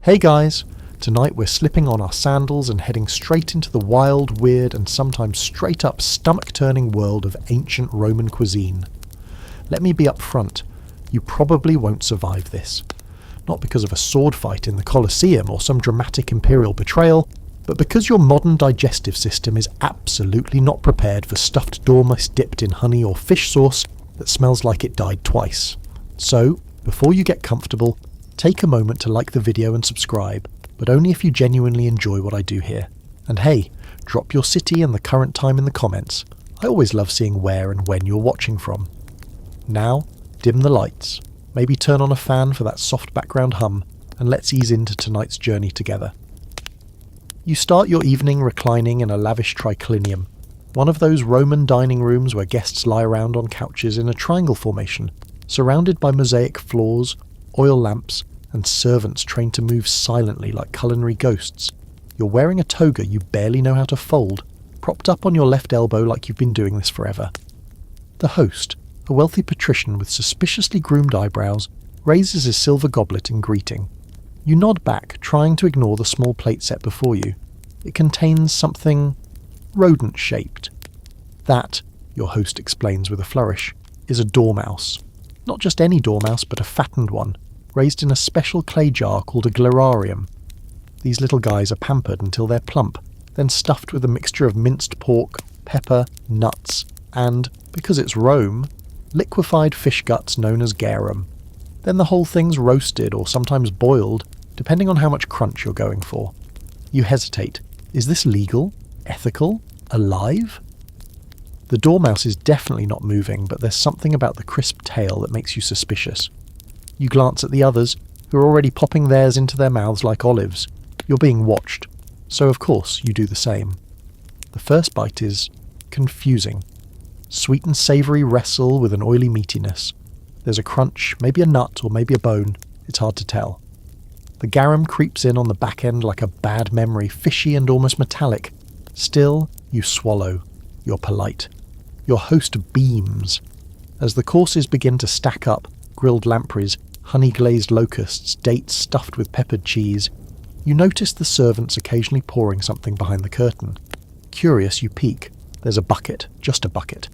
Hey guys! Tonight we're slipping on our sandals and heading straight into the wild, weird and sometimes straight up stomach-turning world of ancient Roman cuisine. Let me be upfront, you probably won't survive this. Not because of a sword fight in the Colosseum or some dramatic imperial betrayal, but because your modern digestive system is absolutely not prepared for stuffed dormouse dipped in honey or fish sauce that smells like it died twice. So, before you get comfortable, take a moment to like the video and subscribe, but only if you genuinely enjoy what I do here. And hey, drop your city and the current time in the comments. I always love seeing where and when you're watching from. Now, dim the lights, maybe turn on a fan for that soft background hum, and let's ease into tonight's journey together. You start your evening reclining in a lavish triclinium, one of those Roman dining rooms where guests lie around on couches in a triangle formation, surrounded by mosaic floors, oil lamps, and servants trained to move silently like culinary ghosts. You're wearing a toga you barely know how to fold, propped up on your left elbow like you've been doing this forever. The host, a wealthy patrician with suspiciously groomed eyebrows, raises his silver goblet in greeting. You nod back, trying to ignore the small plate set before you. It contains something rodent-shaped. That, your host explains with a flourish, is a dormouse. Not just any dormouse, but a fattened one, raised in a special clay jar called a gladiator. These little guys are pampered until they're plump, then stuffed with a mixture of minced pork, pepper, nuts, and, because it's Rome, liquefied fish guts known as garum. Then the whole thing's roasted or sometimes boiled, depending on how much crunch you're going for. You hesitate. Is this legal? Ethical? Alive? The dormouse is definitely not moving, but there's something about the crisp tail that makes you suspicious. You glance at the others, who are already popping theirs into their mouths like olives. You're being watched, so of course you do the same. The first bite is confusing. Sweet and savoury wrestle with an oily meatiness. There's a crunch, maybe a nut or maybe a bone, it's hard to tell. The garum creeps in on the back end like a bad memory, fishy and almost metallic. Still, you swallow. You're polite. Your host beams. As the courses begin to stack up, grilled lampreys, honey-glazed locusts, dates stuffed with peppered cheese, you notice the servants occasionally pouring something behind the curtain. Curious, you peek. There's a bucket, just a bucket.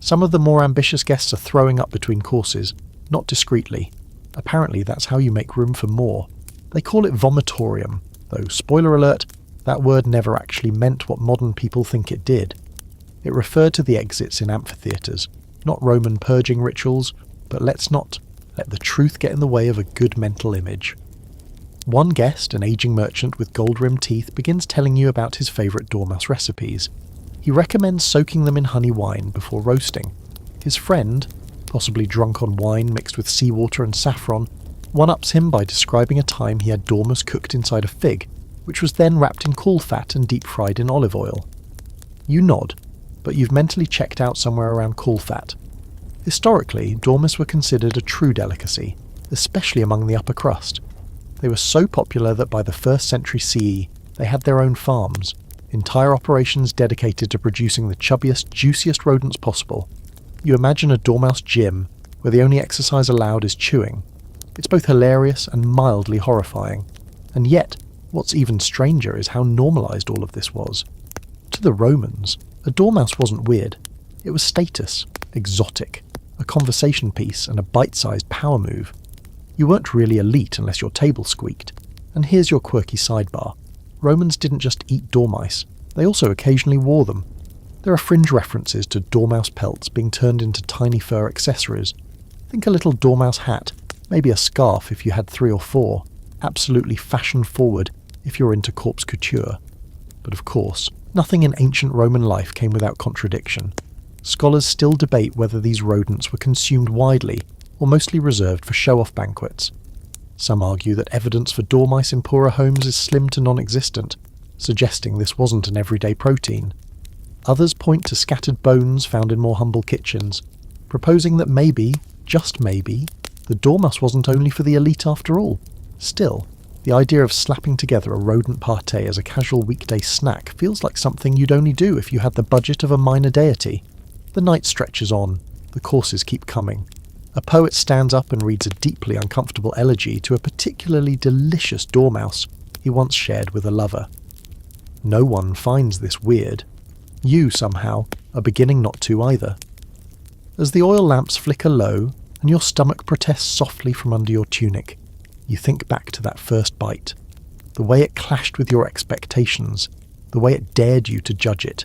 Some of the more ambitious guests are throwing up between courses, not discreetly. Apparently that's how you make room for more. They call it vomitorium, though, spoiler alert, that word never actually meant what modern people think it did. It referred to the exits in amphitheatres, not Roman purging rituals, but let's not let the truth get in the way of a good mental image. One guest, an aging merchant with gold-rimmed teeth, begins telling you about his favourite dormouse recipes. He recommends soaking them in honey wine before roasting. His friend, possibly drunk on wine mixed with seawater and saffron, one-ups him by describing a time he had dormouse cooked inside a fig, which was then wrapped in caul fat and deep-fried in olive oil. You nod, but you've mentally checked out somewhere around caul fat. Historically, dormouse were considered a true delicacy, especially among the upper crust. They were so popular that by the 1st century CE, they had their own farms, entire operations dedicated to producing the chubbiest, juiciest rodents possible. You imagine a dormouse gym, where the only exercise allowed is chewing. It's both hilarious and mildly horrifying. And yet, what's even stranger is how normalised all of this was. To the Romans, a dormouse wasn't weird. It was status, exotic, a conversation piece and a bite-sized power move. You weren't really elite unless your table squeaked. And here's your quirky sidebar. Romans didn't just eat dormice, they also occasionally wore them. There are fringe references to dormouse pelts being turned into tiny fur accessories. Think a little dormouse hat, maybe a scarf if you had 3 or 4, absolutely fashion-forward if you're into corpse couture. But of course, nothing in ancient Roman life came without contradiction. Scholars still debate whether these rodents were consumed widely or mostly reserved for show-off banquets. Some argue that evidence for dormice in poorer homes is slim to non-existent, suggesting this wasn't an everyday protein. Others point to scattered bones found in more humble kitchens, proposing that maybe, just maybe, the dormouse wasn't only for the elite after all. Still, the idea of slapping together a rodent pâté as a casual weekday snack feels like something you'd only do if you had the budget of a minor deity. The night stretches on, the courses keep coming. A poet stands up and reads a deeply uncomfortable elegy to a particularly delicious dormouse he once shared with a lover. No one finds this weird. You, somehow, are beginning not to either. As the oil lamps flicker low and your stomach protests softly from under your tunic, you think back to that first bite, the way it clashed with your expectations, the way it dared you to judge it,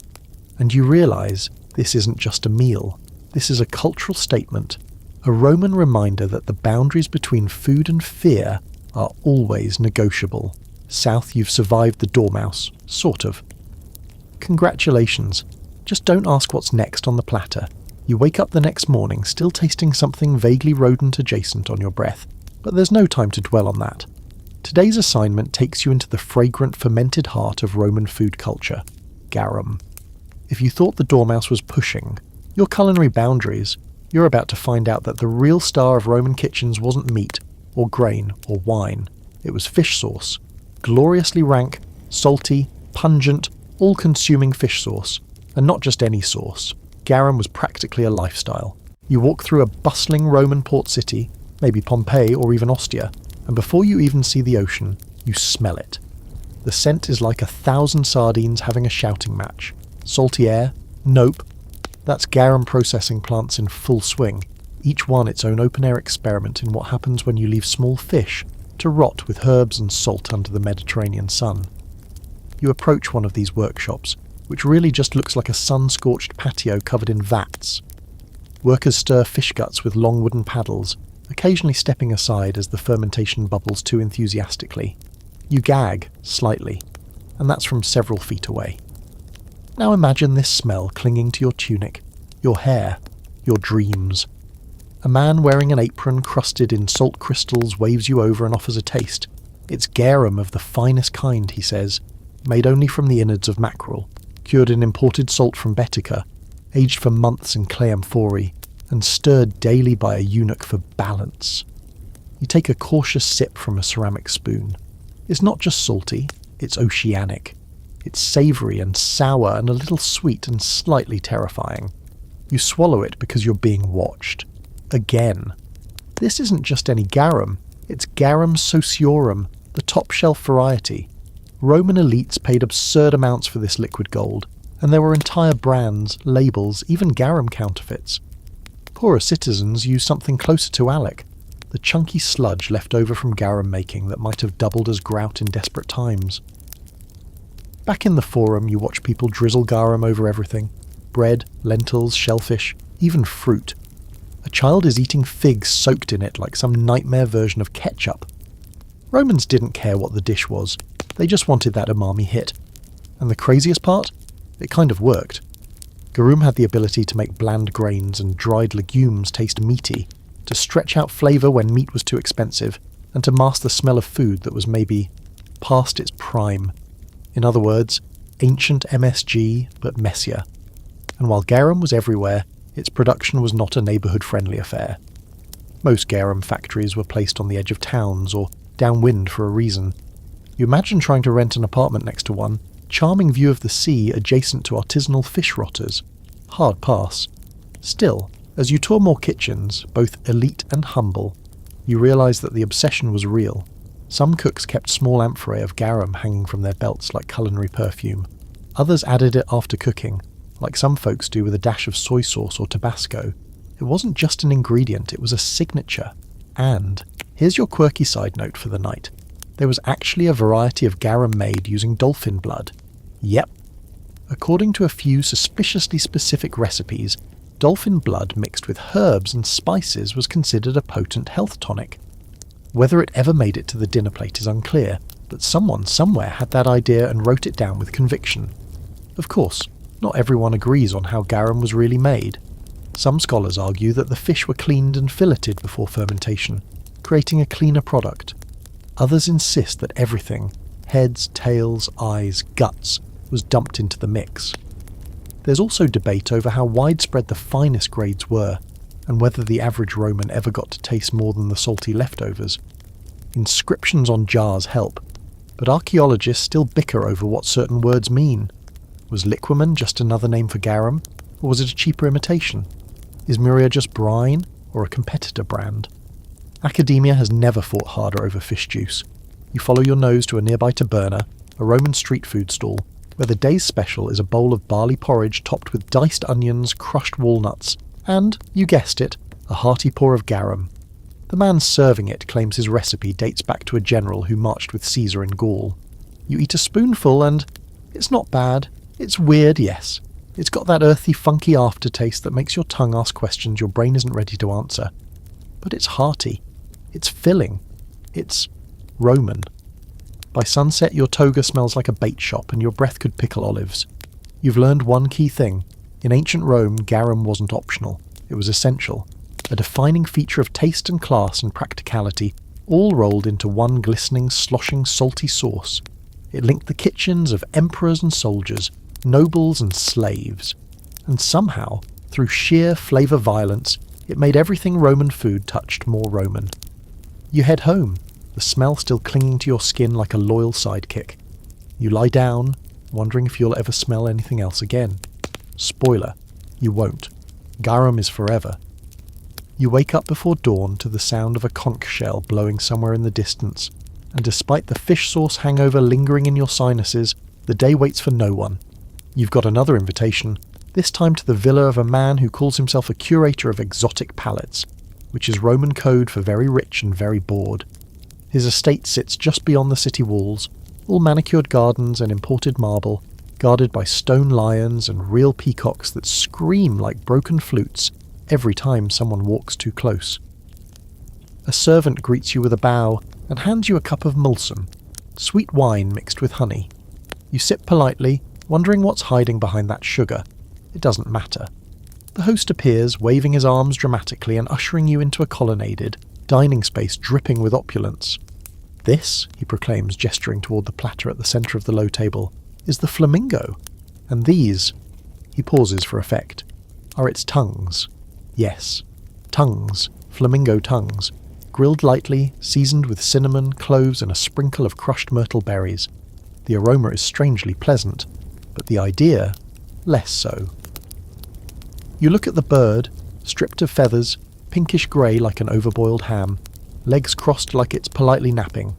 and you realise this isn't just a meal, this is a cultural statement, a Roman reminder that the boundaries between food and fear are always negotiable. South, you've survived the dormouse, sort of. Congratulations, just don't ask what's next on the platter. You wake up the next morning still tasting something vaguely rodent adjacent on your breath, but there's no time to dwell on that. Today's assignment takes you into the fragrant fermented heart of Roman food culture, garum. If you thought the dormouse was pushing your culinary boundaries, you're about to find out that the real star of Roman kitchens wasn't meat, or grain, or wine. It was fish sauce. Gloriously rank, salty, pungent, all-consuming fish sauce. And not just any sauce. Garum was practically a lifestyle. You walk through a bustling Roman port city, maybe Pompeii or even Ostia, and before you even see the ocean, you smell it. The scent is like 1,000 sardines having a shouting match. Salty air? Nope. That's garum processing plants in full swing, each one its own open-air experiment in what happens when you leave small fish to rot with herbs and salt under the Mediterranean sun. You approach one of these workshops, which really just looks like a sun-scorched patio covered in vats. Workers stir fish guts with long wooden paddles, occasionally stepping aside as the fermentation bubbles too enthusiastically. You gag, slightly, and that's from several feet away. Now imagine this smell clinging to your tunic, your hair, your dreams. A man wearing an apron crusted in salt crystals waves you over and offers a taste. It's garum of the finest kind, he says, made only from the innards of mackerel, cured in imported salt from Betica, aged for months in clay amphorae, and stirred daily by a eunuch for balance. You take a cautious sip from a ceramic spoon. It's not just salty, it's oceanic. It's savoury and sour and a little sweet and slightly terrifying. You swallow it because you're being watched. Again. This isn't just any garum, it's garum sociorum, the top-shelf variety. Roman elites paid absurd amounts for this liquid gold, and there were entire brands, labels, even garum counterfeits. Poorer citizens used something closer to alec, the chunky sludge left over from garum making that might have doubled as grout in desperate times. Back in the forum, you watch people drizzle garum over everything. Bread, lentils, shellfish, even fruit. A child is eating figs soaked in it like some nightmare version of ketchup. Romans didn't care what the dish was. They just wanted that umami hit. And the craziest part? It kind of worked. Garum had the ability to make bland grains and dried legumes taste meaty, to stretch out flavour when meat was too expensive, and to mask the smell of food that was maybe past its prime. In other words, ancient MSG, but messier. And while garum was everywhere, its production was not a neighbourhood-friendly affair. Most garum factories were placed on the edge of towns or downwind for a reason. You imagine trying to rent an apartment next to one, charming view of the sea adjacent to artisanal fish rotters. Hard pass. Still, as you tour more kitchens, both elite and humble, you realise that the obsession was real. Some cooks kept small amphorae of garum hanging from their belts like culinary perfume. Others added it after cooking, like some folks do with a dash of soy sauce or Tabasco. It wasn't just an ingredient, it was a signature. And, here's your quirky side note for the night. There was actually a variety of garum made using dolphin blood. Yep. According to a few suspiciously specific recipes, dolphin blood mixed with herbs and spices was considered a potent health tonic. Whether it ever made it to the dinner plate is unclear, but someone somewhere had that idea and wrote it down with conviction. Of course, not everyone agrees on how garum was really made. Some scholars argue that the fish were cleaned and filleted before fermentation, creating a cleaner product. Others insist that everything, heads, tails, eyes, guts, was dumped into the mix. There's also debate over how widespread the finest grades were, and whether the average Roman ever got to taste more than the salty leftovers. Inscriptions on jars help, but archaeologists still bicker over what certain words mean. Was liquamen just another name for garum, or was it a cheaper imitation? Is Muria just brine, or a competitor brand. Academia has never fought harder over fish juice. You follow your nose to a nearby taberna, a Roman street food stall, where the day's special is a bowl of barley porridge topped with diced onions, crushed walnuts, and, you guessed it, a hearty pour of garum. The man serving it claims his recipe dates back to a general who marched with Caesar in Gaul. You eat a spoonful and it's not bad. It's weird, yes. It's got that earthy, funky aftertaste that makes your tongue ask questions your brain isn't ready to answer. But it's hearty. It's filling. It's Roman. By sunset, your toga smells like a bait shop and your breath could pickle olives. You've learned one key thing. In ancient Rome, garum wasn't optional. It was essential. A defining feature of taste and class and practicality, all rolled into one glistening, sloshing, salty sauce. It linked the kitchens of emperors and soldiers, nobles and slaves. And somehow, through sheer flavour violence, it made everything Roman food touched more Roman. You head home, the smell still clinging to your skin like a loyal sidekick. You lie down, wondering if you'll ever smell anything else again. Spoiler, you won't. Garum is forever. You wake up before dawn to the sound of a conch shell blowing somewhere in the distance, and despite the fish sauce hangover lingering in your sinuses, the day waits for no one. You've got another invitation, this time to the villa of a man who calls himself a curator of exotic palates, which is Roman code for very rich and very bored. His estate sits just beyond the city walls, all manicured gardens and imported marble, guarded by stone lions and real peacocks that scream like broken flutes every time someone walks too close. A servant greets you with a bow and hands you a cup of mulsum, sweet wine mixed with honey. You sip politely, wondering what's hiding behind that sugar. It doesn't matter. The host appears, waving his arms dramatically and ushering you into a colonnaded dining space dripping with opulence. This, he proclaims, gesturing toward the platter at the centre of the low table, is the Flamingo. And these, he pauses for effect, are its tongues. Yes, tongues, flamingo tongues, grilled lightly, seasoned with cinnamon, cloves and a sprinkle of crushed myrtle berries. The aroma is strangely pleasant, but the idea, less so. You look at the bird, stripped of feathers, pinkish grey like an overboiled ham, legs crossed like it's politely napping,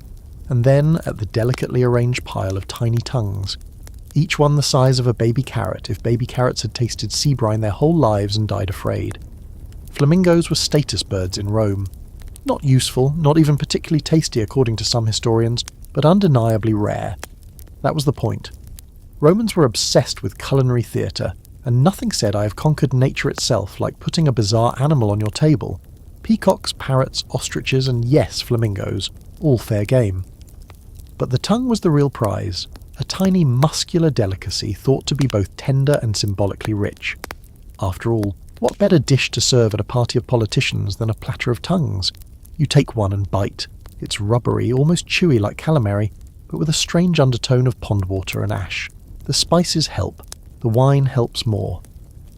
and then at the delicately arranged pile of tiny tongues, each one the size of a baby carrot if baby carrots had tasted sea brine their whole lives and died afraid. Flamingos were status birds in Rome. Not useful, not even particularly tasty according to some historians, but undeniably rare. That was the point. Romans were obsessed with culinary theatre, and nothing said I have conquered nature itself like putting a bizarre animal on your table. Peacocks, parrots, ostriches, and yes, flamingos, all fair game. But the tongue was the real prize, a tiny muscular delicacy thought to be both tender and symbolically rich. After all, what better dish to serve at a party of politicians than a platter of tongues? You take one and bite. It's rubbery, almost chewy like calamari, but with a strange undertone of pond water and ash. The spices help. The wine helps more.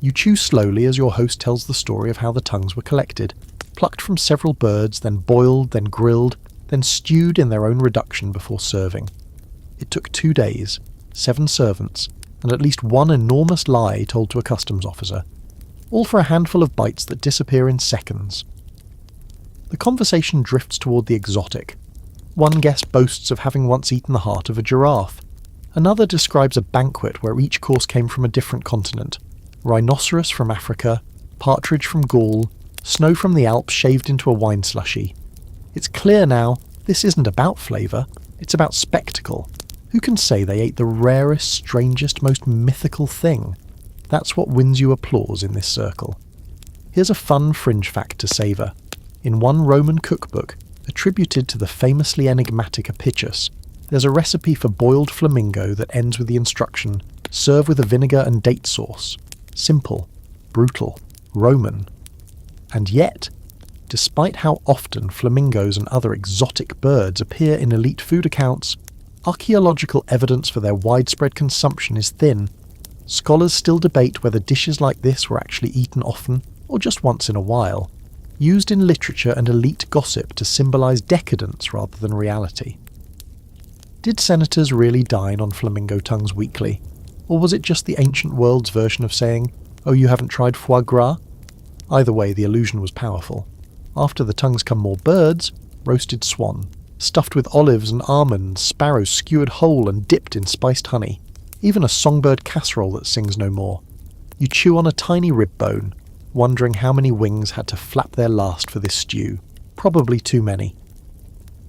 You chew slowly as your host tells the story of how the tongues were collected, plucked from several birds, then boiled, then grilled, then stewed in their own reduction before serving. It took 2 days, 7 servants, and at least one enormous lie told to a customs officer. All for a handful of bites that disappear in seconds. The conversation drifts toward the exotic. One guest boasts of having once eaten the heart of a giraffe. Another describes a banquet where each course came from a different continent. Rhinoceros from Africa, partridge from Gaul, snow from the Alps shaved into a wine slushy. It's clear now, this isn't about flavour, it's about spectacle. Who can say they ate the rarest, strangest, most mythical thing? That's what wins you applause in this circle. Here's a fun fringe fact to savour. In one Roman cookbook, attributed to the famously enigmatic Apicius, there's a recipe for boiled flamingo that ends with the instruction, serve with a vinegar and date sauce. Simple, brutal, Roman. And yet, despite how often flamingos and other exotic birds appear in elite food accounts, archaeological evidence for their widespread consumption is thin. Scholars still debate whether dishes like this were actually eaten often, or just once in a while, used in literature and elite gossip to symbolise decadence rather than reality. Did senators really dine on flamingo tongues weekly? Or was it just the ancient world's version of saying, oh, you haven't tried foie gras? Either way, the illusion was powerful. After the tongues come more birds, roasted swan, stuffed with olives and almonds, sparrows skewered whole and dipped in spiced honey, even a songbird casserole that sings no more. You chew on a tiny rib bone, wondering how many wings had to flap their last for this stew. Probably too many.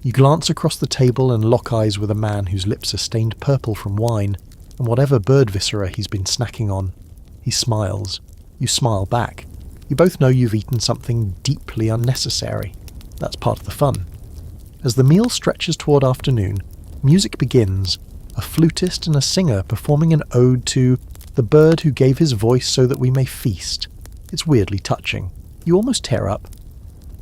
You glance across the table and lock eyes with a man whose lips are stained purple from wine and whatever bird viscera he's been snacking on. He smiles. You smile back. You both know you've eaten something deeply unnecessary. That's part of the fun. As the meal stretches toward afternoon, music begins, a flutist and a singer performing an ode to the bird who gave his voice so that we may feast. It's weirdly touching. You almost tear up.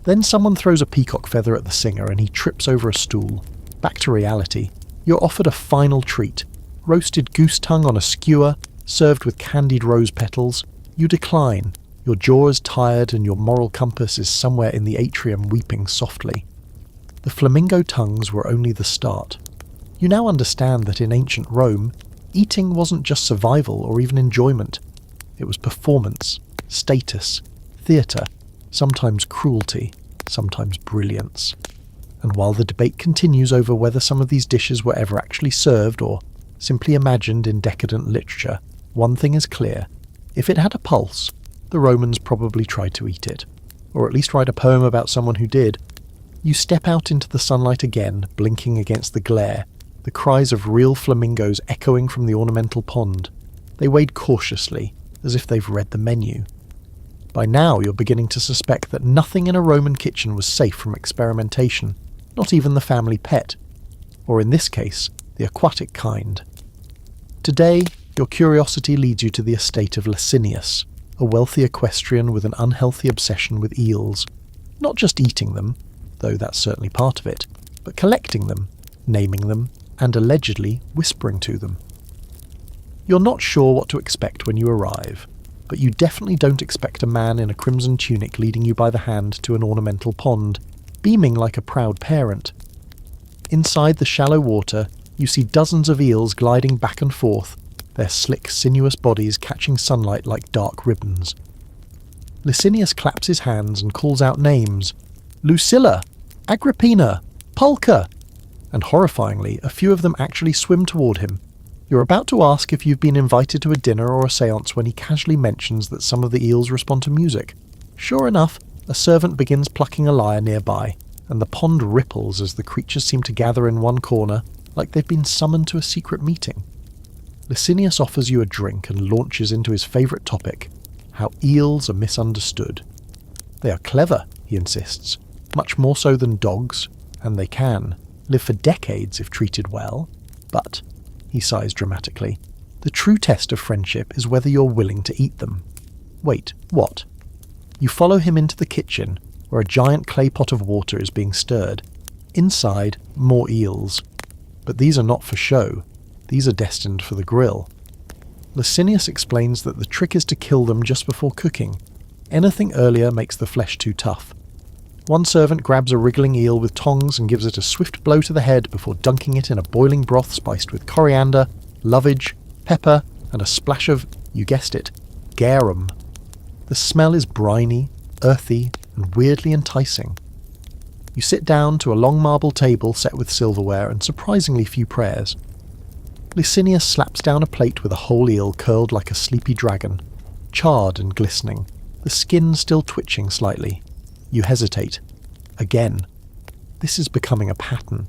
Then someone throws a peacock feather at the singer and he trips over a stool. Back to reality. You're offered a final treat. Roasted goose tongue on a skewer, served with candied rose petals. You decline. Your jaw is tired and your moral compass is somewhere in the atrium weeping softly. The flamingo tongues were only the start. You now understand that in ancient Rome, eating wasn't just survival or even enjoyment. It was performance, status, theatre, sometimes cruelty, sometimes brilliance. And while the debate continues over whether some of these dishes were ever actually served or simply imagined in decadent literature, one thing is clear. If it had a pulse, the Romans probably tried to eat it, or at least write a poem about someone who did. You step out into the sunlight again, blinking against the glare, the cries of real flamingos echoing from the ornamental pond. They wade cautiously, as if they've read the menu. By now you're beginning to suspect that nothing in a Roman kitchen was safe from experimentation, not even the family pet, or in this case, the aquatic kind. Today, your curiosity leads you to the estate of Licinius, a wealthy equestrian with an unhealthy obsession with eels. Not just eating them, though that's certainly part of it, but collecting them, naming them, and allegedly whispering to them. You're not sure what to expect when you arrive, but you definitely don't expect a man in a crimson tunic leading you by the hand to an ornamental pond, beaming like a proud parent. Inside the shallow water, you see dozens of eels gliding back and forth, their slick, sinuous bodies catching sunlight like dark ribbons. Licinius claps his hands and calls out names. Lucilla! Agrippina! Pulcher! And horrifyingly, a few of them actually swim toward him. You're about to ask if you've been invited to a dinner or a séance when he casually mentions that some of the eels respond to music. Sure enough, a servant begins plucking a lyre nearby, and the pond ripples as the creatures seem to gather in one corner, like they've been summoned to a secret meeting. Licinius offers you a drink and launches into his favourite topic, how eels are misunderstood. They are clever, he insists, much more so than dogs, and they can live for decades if treated well, but, he sighs dramatically, the true test of friendship is whether you're willing to eat them. Wait, what? You follow him into the kitchen, where a giant clay pot of water is being stirred. Inside, more eels. But these are not for show. These are destined for the grill. Licinius explains that the trick is to kill them just before cooking. Anything earlier makes the flesh too tough. One servant grabs a wriggling eel with tongs and gives it a swift blow to the head before dunking it in a boiling broth spiced with coriander, lovage, pepper, and a splash of, you guessed it, garum. The smell is briny, earthy, and weirdly enticing. You sit down to a long marble table set with silverware and surprisingly few prayers. Licinius slaps down a plate with a whole eel curled like a sleepy dragon, charred and glistening, the skin still twitching slightly. You hesitate. Again. This is becoming a pattern.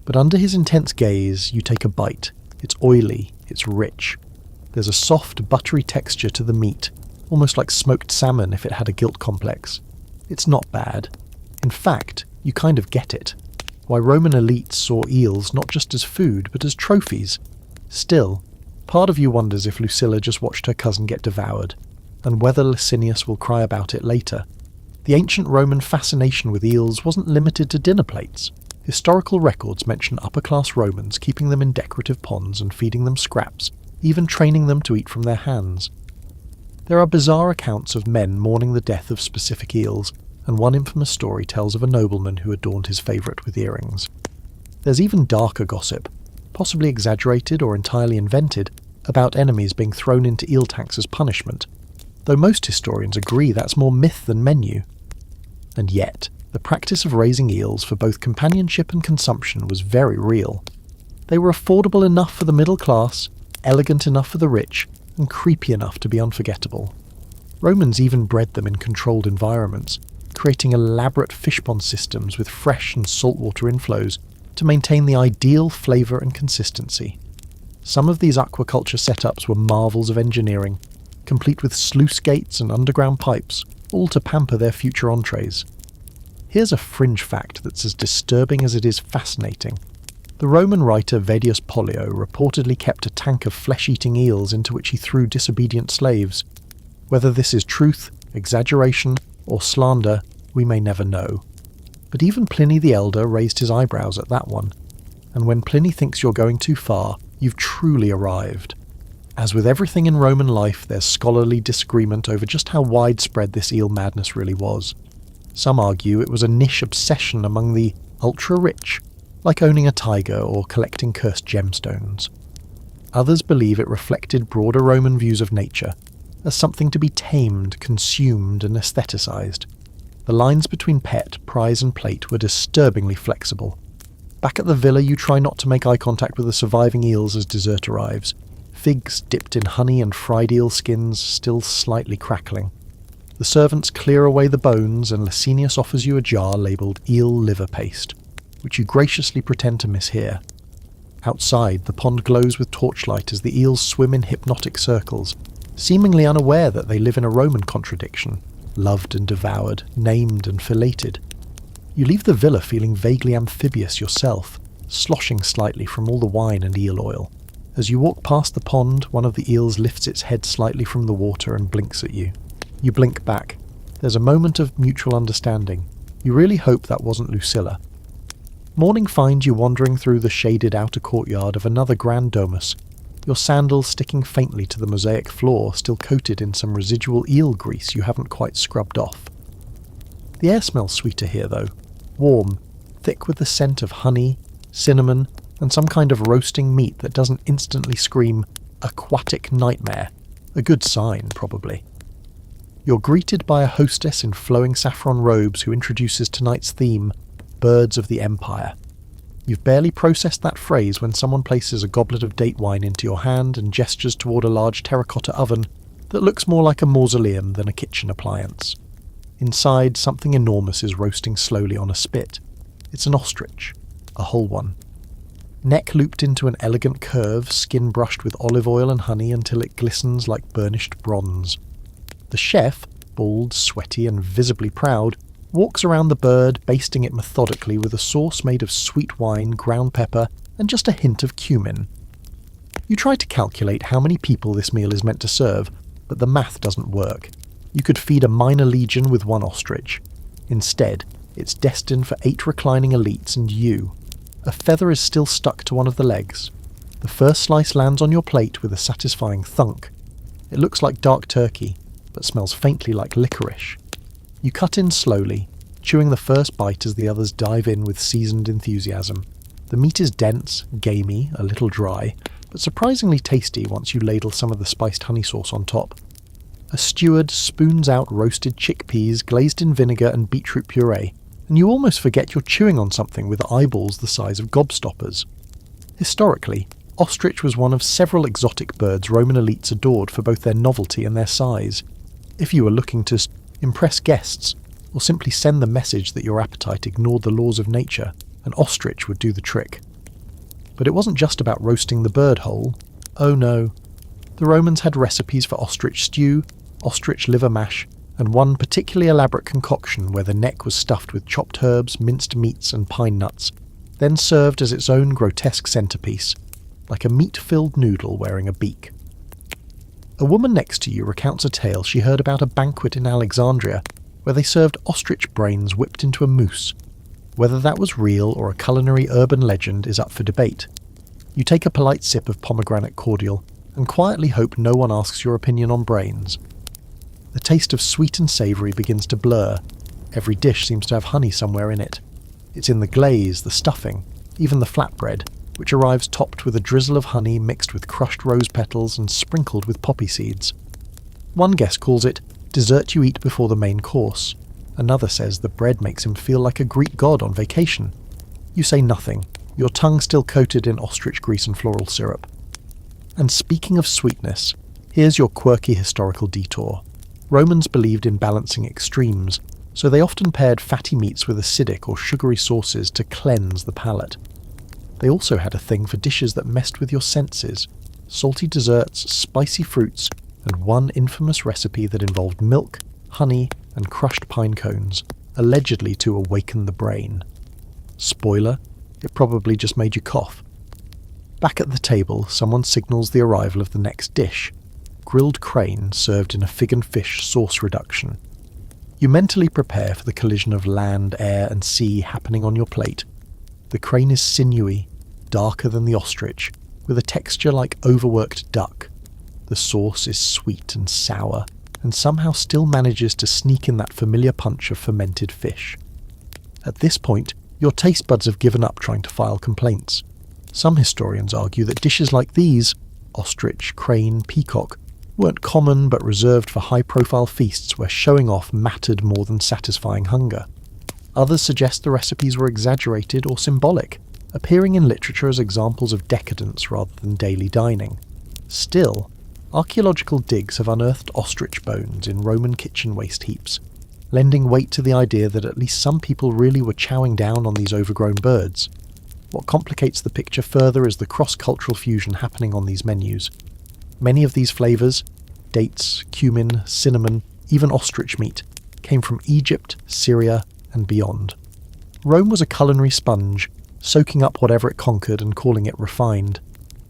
But under his intense gaze, you take a bite. It's oily, it's rich. There's a soft, buttery texture to the meat, almost like smoked salmon if it had a guilt complex. It's not bad. In fact, you kind of get it. Why Roman elites saw eels not just as food, but as trophies. Still, part of you wonders if Lucilla just watched her cousin get devoured, and whether Licinius will cry about it later. The ancient Roman fascination with eels wasn't limited to dinner plates. Historical records mention upper-class Romans keeping them in decorative ponds and feeding them scraps, even training them to eat from their hands. There are bizarre accounts of men mourning the death of specific eels, and one infamous story tells of a nobleman who adorned his favourite with earrings. There's even darker gossip, possibly exaggerated or entirely invented, about enemies being thrown into eel tanks as punishment. though most historians agree that's more myth than menu. And yet, the practice of raising eels for both companionship and consumption was very real. They were affordable enough for the middle class, elegant enough for the rich, and creepy enough to be unforgettable. Romans even bred them in controlled environments, creating elaborate fish pond systems with fresh and saltwater inflows to maintain the ideal flavour and consistency. Some of these aquaculture setups were marvels of engineering, complete with sluice gates and underground pipes, all to pamper their future entrees. Here's a fringe fact that's as disturbing as it is fascinating. The Roman writer Vettius Pollio reportedly kept a tank of flesh-eating eels into which he threw disobedient slaves. Whether this is truth, exaggeration, or slander, we may never know. But even Pliny the Elder raised his eyebrows at that one. And when Pliny thinks you're going too far, you've truly arrived. As with everything in Roman life, there's scholarly disagreement over just how widespread this eel madness really was. Some argue it was a niche obsession among the ultra-rich, like owning a tiger or collecting cursed gemstones. Others believe it reflected broader Roman views of nature, as something to be tamed, consumed, and aestheticized. The lines between pet, prize, and plate were disturbingly flexible. Back at the villa, you try not to make eye contact with the surviving eels as dessert arrives. Figs dipped in honey and fried eel skins, still slightly crackling. The servants clear away the bones, and Licinius offers you a jar labelled eel liver paste, which you graciously pretend to mishear. Outside, the pond glows with torchlight as the eels swim in hypnotic circles, seemingly unaware that they live in a Roman contradiction, loved and devoured, named and filleted. You leave the villa feeling vaguely amphibious yourself, sloshing slightly from all the wine and eel oil. As you walk past the pond, one of the eels lifts its head slightly from the water and blinks at you. You blink back. There's a moment of mutual understanding. You really hope that wasn't Lucilla. Morning finds you wandering through the shaded outer courtyard of another grand domus, your sandals sticking faintly to the mosaic floor, still coated in some residual eel grease you haven't quite scrubbed off. The air smells sweeter here, though. Warm, thick with the scent of honey, cinnamon, and some kind of roasting meat that doesn't instantly scream, aquatic nightmare. A good sign, probably. You're greeted by a hostess in flowing saffron robes who introduces tonight's theme, Birds of the Empire. You've barely processed that phrase when someone places a goblet of date wine into your hand and gestures toward a large terracotta oven that looks more like a mausoleum than a kitchen appliance. Inside, something enormous is roasting slowly on a spit. It's an ostrich, a whole one. Neck looped into an elegant curve, skin brushed with olive oil and honey until it glistens like burnished bronze. The chef, bald, sweaty, and visibly proud, walks around the bird, basting it methodically with a sauce made of sweet wine, ground pepper, and just a hint of cumin. You try to calculate how many people this meal is meant to serve, but the math doesn't work. You could feed a minor legion with one ostrich. Instead, it's destined for 8 reclining elites and you. A feather is still stuck to one of the legs. The first slice lands on your plate with a satisfying thunk. It looks like dark turkey, but smells faintly like licorice. You cut in slowly, chewing the first bite as the others dive in with seasoned enthusiasm. The meat is dense, gamey, a little dry, but surprisingly tasty once you ladle some of the spiced honey sauce on top. A steward spoons out roasted chickpeas glazed in vinegar and beetroot puree, and you almost forget you're chewing on something with eyeballs the size of gobstoppers. Historically, ostrich was one of several exotic birds Roman elites adored for both their novelty and their size. If you were looking to impress guests, or simply send the message that your appetite ignored the laws of nature, an ostrich would do the trick. But it wasn't just about roasting the bird whole. Oh no. The Romans had recipes for ostrich stew, ostrich liver mash, and one particularly elaborate concoction where the neck was stuffed with chopped herbs, minced meats, and pine nuts, then served as its own grotesque centerpiece, like a meat-filled noodle wearing a beak. A woman next to you recounts a tale she heard about a banquet in Alexandria where they served ostrich brains whipped into a mousse. Whether that was real or a culinary urban legend is up for debate. You take a polite sip of pomegranate cordial and quietly hope no one asks your opinion on brains. The taste of sweet and savoury begins to blur. Every dish seems to have honey somewhere in it. It's in the glaze, the stuffing, even the flatbread, which arrives topped with a drizzle of honey mixed with crushed rose petals and sprinkled with poppy seeds. One guest calls it dessert you eat before the main course. Another says the bread makes him feel like a Greek god on vacation. You say nothing, your tongue still coated in ostrich grease and floral syrup. And speaking of sweetness, here's your quirky historical detour. Romans believed in balancing extremes, so they often paired fatty meats with acidic or sugary sauces to cleanse the palate. They also had a thing for dishes that messed with your senses, salty desserts, spicy fruits, and one infamous recipe that involved milk, honey, and crushed pine cones, allegedly to awaken the brain. Spoiler, it probably just made you cough. Back at the table, someone signals the arrival of the next dish, grilled crane served in a fig and fish sauce reduction. You mentally prepare for the collision of land, air, and sea happening on your plate. The crane is sinewy, darker than the ostrich, with a texture like overworked duck. The sauce is sweet and sour, and somehow still manages to sneak in that familiar punch of fermented fish. At this point, your taste buds have given up trying to file complaints. Some historians argue that dishes like these, ostrich, crane, peacock, weren't common but reserved for high-profile feasts where showing off mattered more than satisfying hunger. Others suggest the recipes were exaggerated or symbolic, appearing in literature as examples of decadence rather than daily dining. Still, archaeological digs have unearthed ostrich bones in Roman kitchen waste heaps, lending weight to the idea that at least some people really were chowing down on these overgrown birds. What complicates the picture further is the cross-cultural fusion happening on these menus. Many of these flavours, dates, cumin, cinnamon, even ostrich meat, came from Egypt, Syria, and beyond. Rome was a culinary sponge, soaking up whatever it conquered and calling it refined.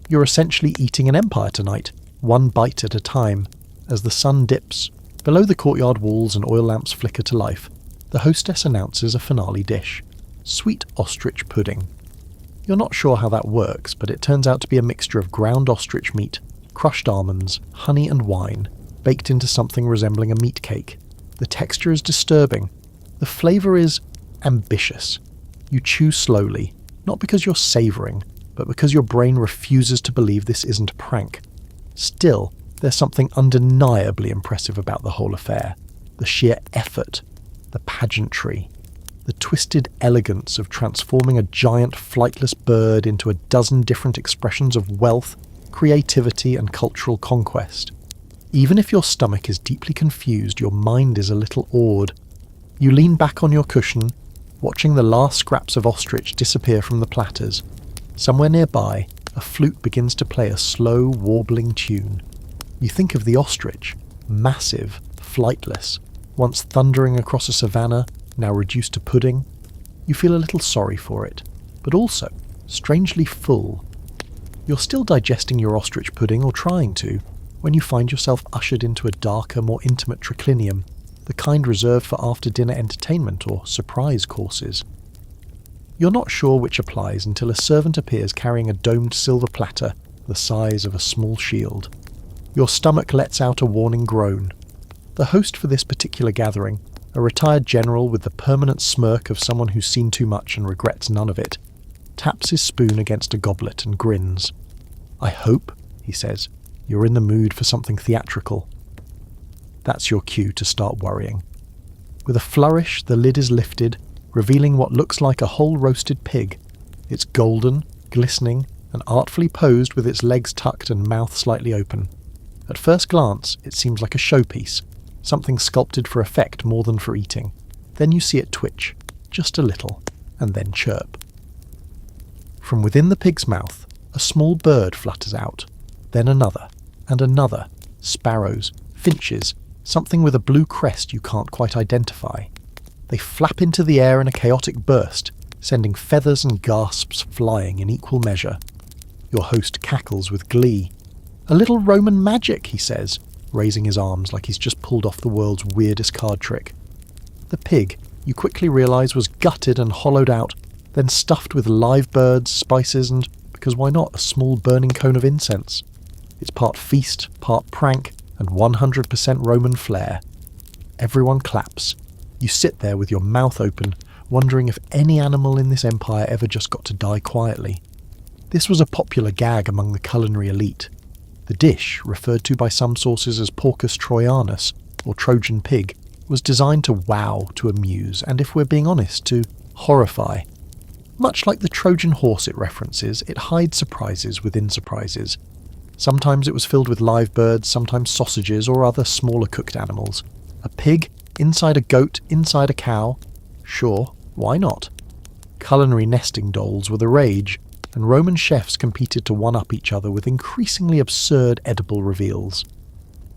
You're essentially eating an empire tonight, one bite at a time. As the sun dips, below the courtyard walls and oil lamps flicker to life, the hostess announces a finale dish: sweet ostrich pudding. You're not sure how that works, but it turns out to be a mixture of ground ostrich meat, crushed almonds, honey and wine, baked into something resembling a meat cake. The texture is disturbing. The flavour is ambitious. You chew slowly, not because you're savouring, but because your brain refuses to believe this isn't a prank. Still, there's something undeniably impressive about the whole affair. The sheer effort, the pageantry, the twisted elegance of transforming a giant flightless bird into a dozen different expressions of wealth, creativity, and cultural conquest. Even if your stomach is deeply confused, your mind is a little awed. You lean back on your cushion, watching the last scraps of ostrich disappear from the platters. Somewhere nearby, a flute begins to play a slow, warbling tune. You think of the ostrich, massive, flightless, once thundering across a savannah, now reduced to pudding. You feel a little sorry for it, but also strangely full. You're still digesting your ostrich pudding, or trying to, when you find yourself ushered into a darker, more intimate triclinium, the kind reserved for after-dinner entertainment or surprise courses. You're not sure which applies until a servant appears carrying a domed silver platter the size of a small shield. Your stomach lets out a warning groan. The host for this particular gathering, a retired general with the permanent smirk of someone who's seen too much and regrets none of it, taps his spoon against a goblet and grins. "I hope," he says, "you're in the mood for something theatrical." That's your cue to start worrying. With a flourish, the lid is lifted, revealing what looks like a whole roasted pig. It's golden, glistening, and artfully posed with its legs tucked and mouth slightly open. At first glance, it seems like a showpiece, something sculpted for effect more than for eating. Then you see it twitch, just a little, and then chirp. From within the pig's mouth, a small bird flutters out, then another, and another, sparrows, finches, something with a blue crest you can't quite identify. They flap into the air in a chaotic burst, sending feathers and gasps flying in equal measure. Your host cackles with glee. "A little Roman magic," he says, raising his arms like he's just pulled off the world's weirdest card trick. The pig, you quickly realise, was gutted and hollowed out, then stuffed with live birds, spices, and, because why not, a small burning cone of incense. It's part feast, part prank, and 100% Roman flair. Everyone claps. You sit there with your mouth open, wondering if any animal in this empire ever just got to die quietly. This was a popular gag among the culinary elite. The dish, referred to by some sources as porcus trojanus, or Trojan pig, was designed to wow, to amuse, and if we're being honest, to horrify. Much like the Trojan horse it references, it hides surprises within surprises. Sometimes it was filled with live birds, sometimes sausages or other smaller cooked animals. A pig, inside a goat, inside a cow? Sure, why not? Culinary nesting dolls were the rage, and Roman chefs competed to one-up each other with increasingly absurd edible reveals.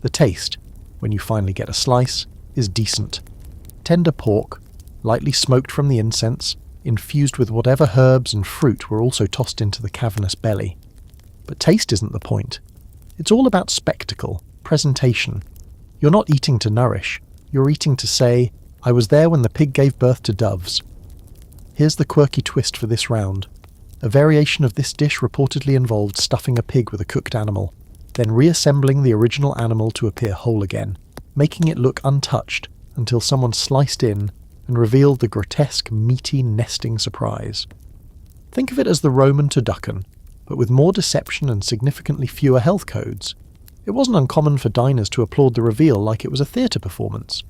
The taste, when you finally get a slice, is decent. Tender pork, lightly smoked from the incense, infused with whatever herbs and fruit were also tossed into the cavernous belly. But taste isn't the point. It's all about spectacle, presentation. You're not eating to nourish, you're eating to say, I was there when the pig gave birth to doves. Here's the quirky twist for this round. A variation of this dish reportedly involved stuffing a pig with a cooked animal, then reassembling the original animal to appear whole again, making it look untouched until someone sliced in and revealed the grotesque, meaty nesting surprise. Think of it as the Roman turducken, but with more deception and significantly fewer health codes. It wasn't uncommon for diners to applaud the reveal like it was a theatre performance.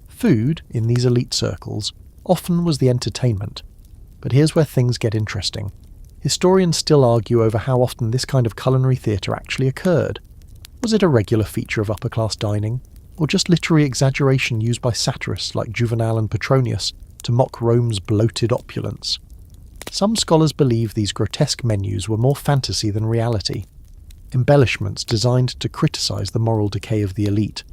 Food, in these elite circles, often was the entertainment. But here's where things get interesting. Historians still argue over how often this kind of culinary theatre actually occurred. Was it a regular feature of upper-class dining, or just literary exaggeration used by satirists like Juvenal and Petronius to mock Rome's bloated opulence? Some scholars believe these grotesque menus were more fantasy than reality, embellishments designed to criticise the moral decay of the elite.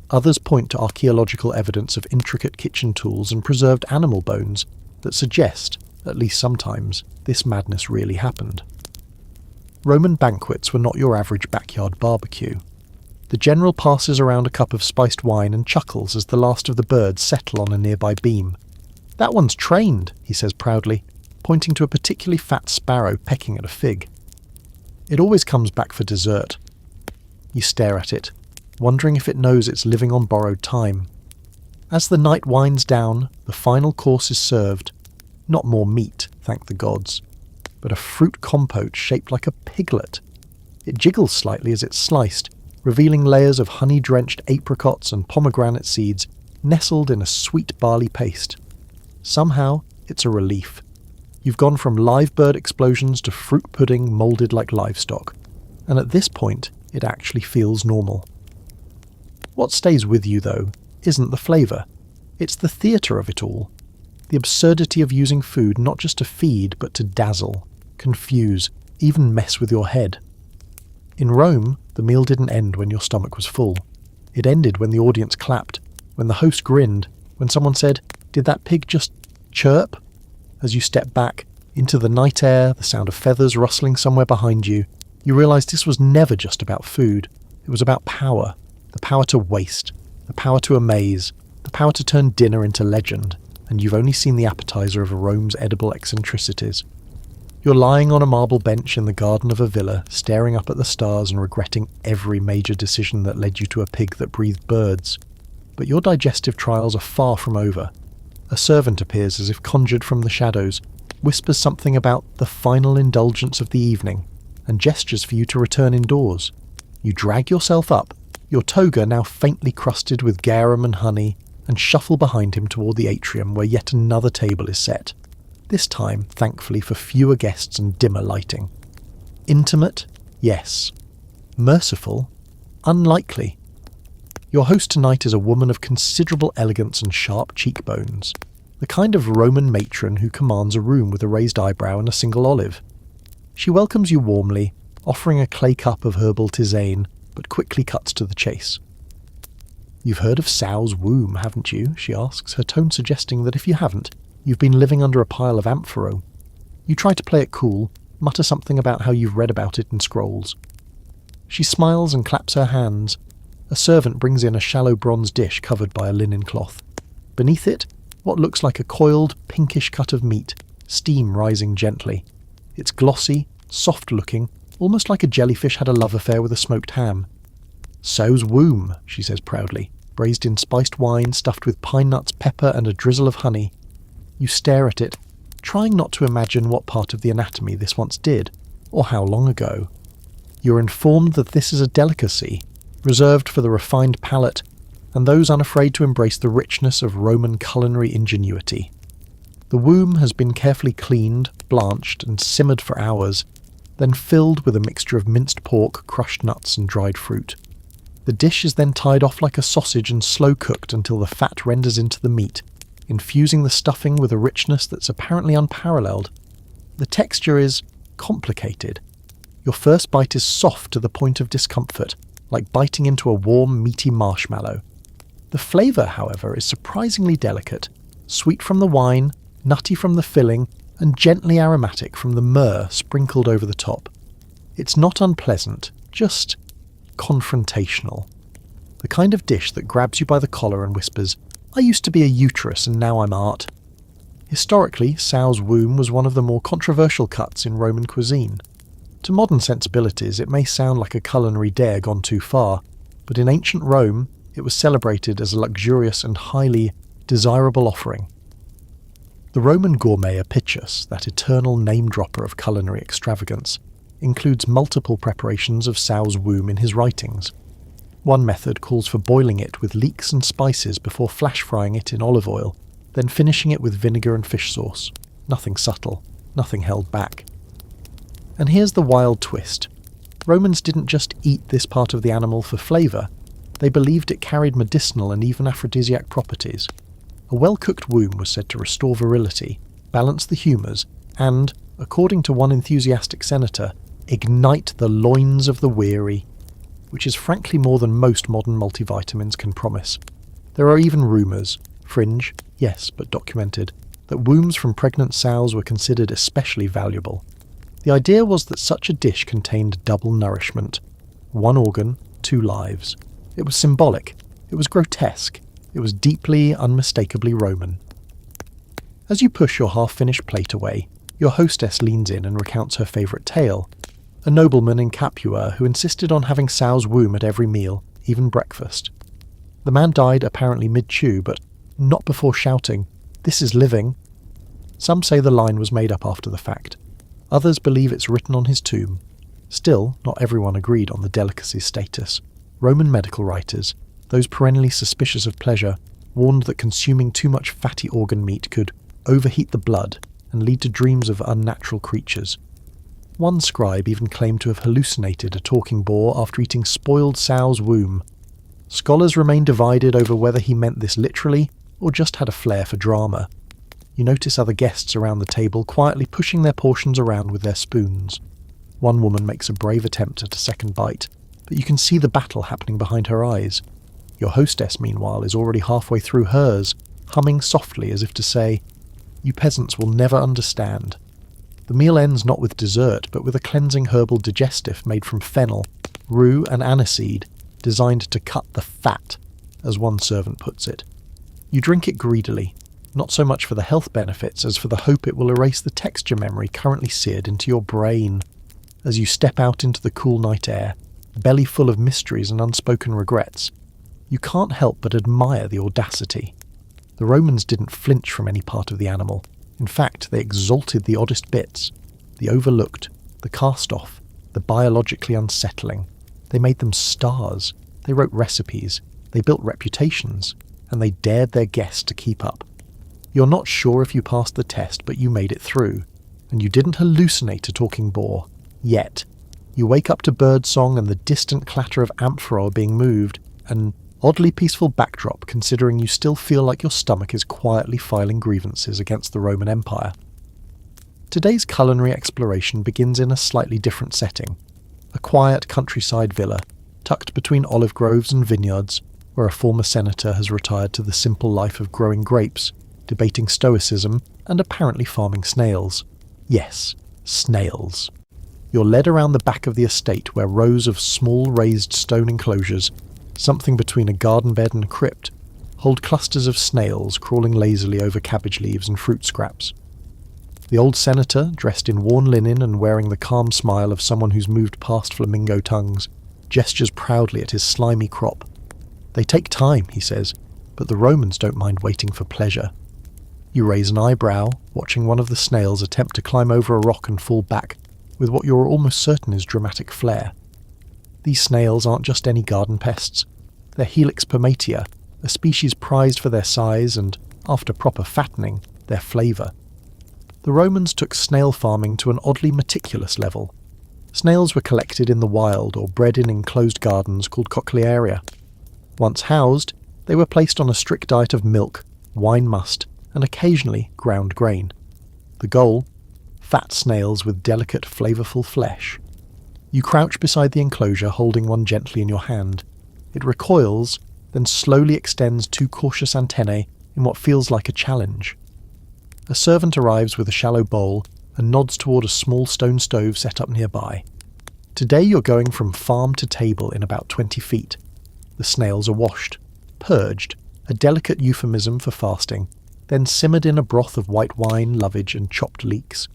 Others point to archaeological evidence of intricate kitchen tools and preserved animal bones that suggest, at least sometimes, this madness really happened. Roman banquets were not your average backyard barbecue. The general passes around a cup of spiced wine and chuckles as the last of the birds settle on a nearby beam. "That one's trained," he says proudly, pointing to a particularly fat sparrow pecking at a fig. It always comes back for dessert. You stare at it, wondering if it knows it's living on borrowed time. As the night winds down, the final course is served. Not more meat, thank the gods, but a fruit compote shaped like a piglet. It jiggles slightly as it's sliced, revealing layers of honey-drenched apricots and pomegranate seeds nestled in a sweet barley paste. Somehow, it's a relief. You've gone from live bird explosions to fruit pudding moulded like livestock, and at this point, it actually feels normal. What stays with you, though, isn't the flavour. It's the theatre of it all. The absurdity of using food not just to feed, but to dazzle, confuse, even mess with your head. In Rome, the meal didn't end when your stomach was full. It ended when the audience clapped, when the host grinned, when someone said, "Did that pig just chirp?" As you step back, into the night air, the sound of feathers rustling somewhere behind you, you realise this was never just about food. It was about power. The power to waste, the power to amaze, the power to turn dinner into legend, and you've only seen the appetizer of Rome's edible eccentricities. You're lying on a marble bench in the garden of a villa, staring up at the stars and regretting every major decision that led you to a pig that breathed birds. But your digestive trials are far from over. A servant appears as if conjured from the shadows, whispers something about the final indulgence of the evening, and gestures for you to return indoors. You drag yourself up, your toga now faintly crusted with garum and honey, and shuffle behind him toward the atrium where yet another table is set. This time, thankfully, for fewer guests and dimmer lighting. Intimate? Yes. Merciful? Unlikely. Your host tonight is a woman of considerable elegance and sharp cheekbones, the kind of Roman matron who commands a room with a raised eyebrow and a single olive. She welcomes you warmly, offering a clay cup of herbal tisane, but quickly cuts to the chase. "You've heard of sow's womb, haven't you?" she asks, her tone suggesting that if you haven't, you've been living under a pile of amphoro. You try to play it cool, mutter something about how you've read about it in scrolls. She smiles and claps her hands. A servant brings in a shallow bronze dish covered by a linen cloth. Beneath it, what looks like a coiled, pinkish cut of meat, steam rising gently. It's glossy, soft-looking, almost like a jellyfish had a love affair with a smoked ham. "Sow's womb," she says proudly, braised in spiced wine stuffed with pine nuts, pepper and a drizzle of honey. You stare at it, trying not to imagine what part of the anatomy this once did, or how long ago. You're informed that this is a delicacy, reserved for the refined palate and those unafraid to embrace the richness of Roman culinary ingenuity. The womb has been carefully cleaned, blanched, and simmered for hours, then filled with a mixture of minced pork, crushed nuts, and dried fruit. The dish is then tied off like a sausage and slow-cooked until the fat renders into the meat, infusing the stuffing with a richness that's apparently unparalleled. The texture is complicated. Your first bite is soft to the point of discomfort, like biting into a warm, meaty marshmallow. The flavour, however, is surprisingly delicate, sweet from the wine, nutty from the filling, and gently aromatic from the myrrh sprinkled over the top. It's not unpleasant, just confrontational. The kind of dish that grabs you by the collar and whispers, "I used to be a uterus and now I'm art." Historically, sow's womb was one of the more controversial cuts in Roman cuisine. To modern sensibilities, it may sound like a culinary dare gone too far, but in ancient Rome, it was celebrated as a luxurious and highly desirable offering. The Roman gourmet Apicius, that eternal name-dropper of culinary extravagance, includes multiple preparations of sow's womb in his writings. One method calls for boiling it with leeks and spices before flash-frying it in olive oil, then finishing it with vinegar and fish sauce. Nothing subtle, nothing held back. And here's the wild twist. Romans didn't just eat this part of the animal for flavour, they believed it carried medicinal and even aphrodisiac properties. A well-cooked womb was said to restore virility, balance the humours, and, according to one enthusiastic senator, ignite the loins of the weary, which is frankly more than most modern multivitamins can promise. There are even rumours, fringe, yes, but documented, that wombs from pregnant sows were considered especially valuable. The idea was that such a dish contained double nourishment. One organ, two lives. It was symbolic. It was grotesque. It was deeply, unmistakably Roman. As you push your half-finished plate away, your hostess leans in and recounts her favourite tale. A nobleman in Capua who insisted on having sow's womb at every meal, even breakfast. The man died apparently mid-chew, but not before shouting, "This is living." Some say the line was made up after the fact. Others believe it's written on his tomb. Still, not everyone agreed on the delicacy status. Roman medical writers, those perennially suspicious of pleasure, warned that consuming too much fatty organ meat could overheat the blood and lead to dreams of unnatural creatures. One scribe even claimed to have hallucinated a talking boar after eating spoiled sow's womb. Scholars remain divided over whether he meant this literally or just had a flair for drama. You notice other guests around the table quietly pushing their portions around with their spoons. One woman makes a brave attempt at a second bite, but you can see the battle happening behind her eyes. Your hostess, meanwhile, is already halfway through hers, humming softly as if to say, "You peasants will never understand." The meal ends not with dessert, but with a cleansing herbal digestive made from fennel, rue and aniseed, designed to cut the fat, as one servant puts it. You drink it greedily, not so much for the health benefits as for the hope it will erase the texture memory currently seared into your brain. As you step out into the cool night air, belly full of mysteries and unspoken regrets, you can't help but admire the audacity. The Romans didn't flinch from any part of the animal. In fact, they exalted the oddest bits, the overlooked, the cast-off, the biologically unsettling. They made them stars. They wrote recipes. They built reputations. And they dared their guests to keep up. You're not sure if you passed the test, but you made it through. And you didn't hallucinate a talking boar. Yet. You wake up to birdsong and the distant clatter of amphora being moved, an oddly peaceful backdrop considering you still feel like your stomach is quietly filing grievances against the Roman Empire. Today's culinary exploration begins in a slightly different setting. A quiet countryside villa, tucked between olive groves and vineyards, where a former senator has retired to the simple life of growing grapes, debating stoicism, and apparently farming snails. Yes, snails. You're led around the back of the estate where rows of small raised stone enclosures, something between a garden bed and a crypt, hold clusters of snails crawling lazily over cabbage leaves and fruit scraps. The old senator, dressed in worn linen and wearing the calm smile of someone who's moved past flamingo tongues, gestures proudly at his slimy crop. They take time, he says, but the Romans don't mind waiting for pleasure. You raise an eyebrow, watching one of the snails attempt to climb over a rock and fall back, with what you're almost certain is dramatic flair. These snails aren't just any garden pests. They're Helix pomatia, a species prized for their size and, after proper fattening, their flavour. The Romans took snail farming to an oddly meticulous level. Snails were collected in the wild or bred in enclosed gardens called cochlearia. Once housed, they were placed on a strict diet of milk, wine must, and occasionally ground grain. The goal? Fat snails with delicate, flavourful flesh. You crouch beside the enclosure, holding one gently in your hand. It recoils, then slowly extends two cautious antennae in what feels like a challenge. A servant arrives with a shallow bowl and nods toward a small stone stove set up nearby. Today you're going from farm to table in about 20 feet. The snails are washed, purged, a delicate euphemism for fasting, then simmered in a broth of white wine, lovage and chopped leeks.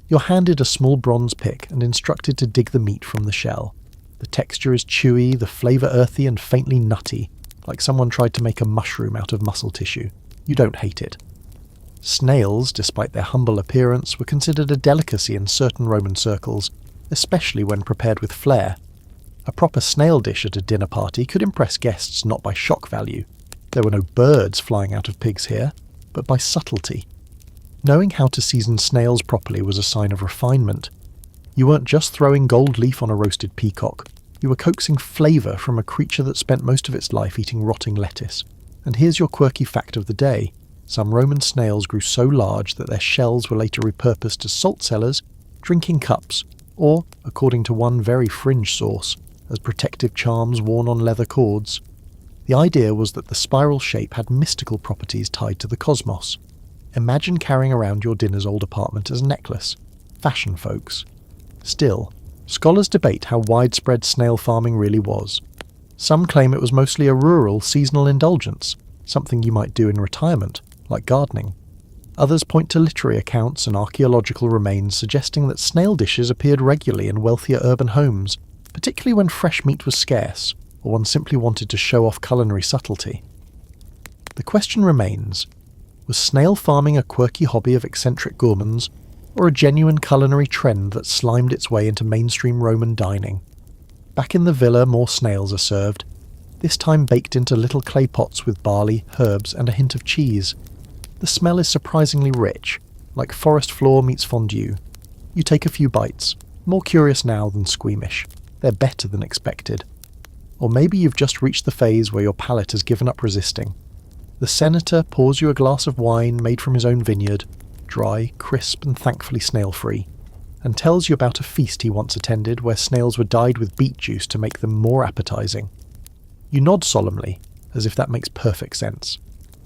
You're handed a small bronze pick and instructed to dig the meat from the shell. The texture is chewy, the flavour earthy and faintly nutty, like someone tried to make a mushroom out of muscle tissue. You don't hate it. Snails, despite their humble appearance, were considered a delicacy in certain Roman circles, especially when prepared with flair. A proper snail dish at a dinner party could impress guests not by shock value. There were no birds flying out of pigs here, but by subtlety. Knowing how to season snails properly was a sign of refinement. You weren't just throwing gold leaf on a roasted peacock, you were coaxing flavour from a creature that spent most of its life eating rotting lettuce. And here's your quirky fact of the day. Some Roman snails grew so large that their shells were later repurposed as salt cellars, drinking cups, or, according to one very fringe source, as protective charms worn on leather cords. The idea was that the spiral shape had mystical properties tied to the cosmos. Imagine carrying around your dinner's old apartment as a necklace. Fashion, folks. Still, scholars debate how widespread snail farming really was. Some claim it was mostly a rural, seasonal indulgence, something you might do in retirement, like gardening. Others point to literary accounts and archaeological remains suggesting that snail dishes appeared regularly in wealthier urban homes, particularly when fresh meat was scarce, or one simply wanted to show off culinary subtlety. The question remains, was snail farming a quirky hobby of eccentric gourmands, or a genuine culinary trend that slimed its way into mainstream Roman dining? Back in the villa, more snails are served, this time baked into little clay pots with barley, herbs, and a hint of cheese. The smell is surprisingly rich, like forest floor meets fondue. You take a few bites, more curious now than squeamish. They're better than expected. Or maybe you've just reached the phase where your palate has given up resisting. The senator pours you a glass of wine made from his own vineyard, dry, crisp, and thankfully snail-free, and tells you about a feast he once attended where snails were dyed with beet juice to make them more appetizing. You nod solemnly, as if that makes perfect sense,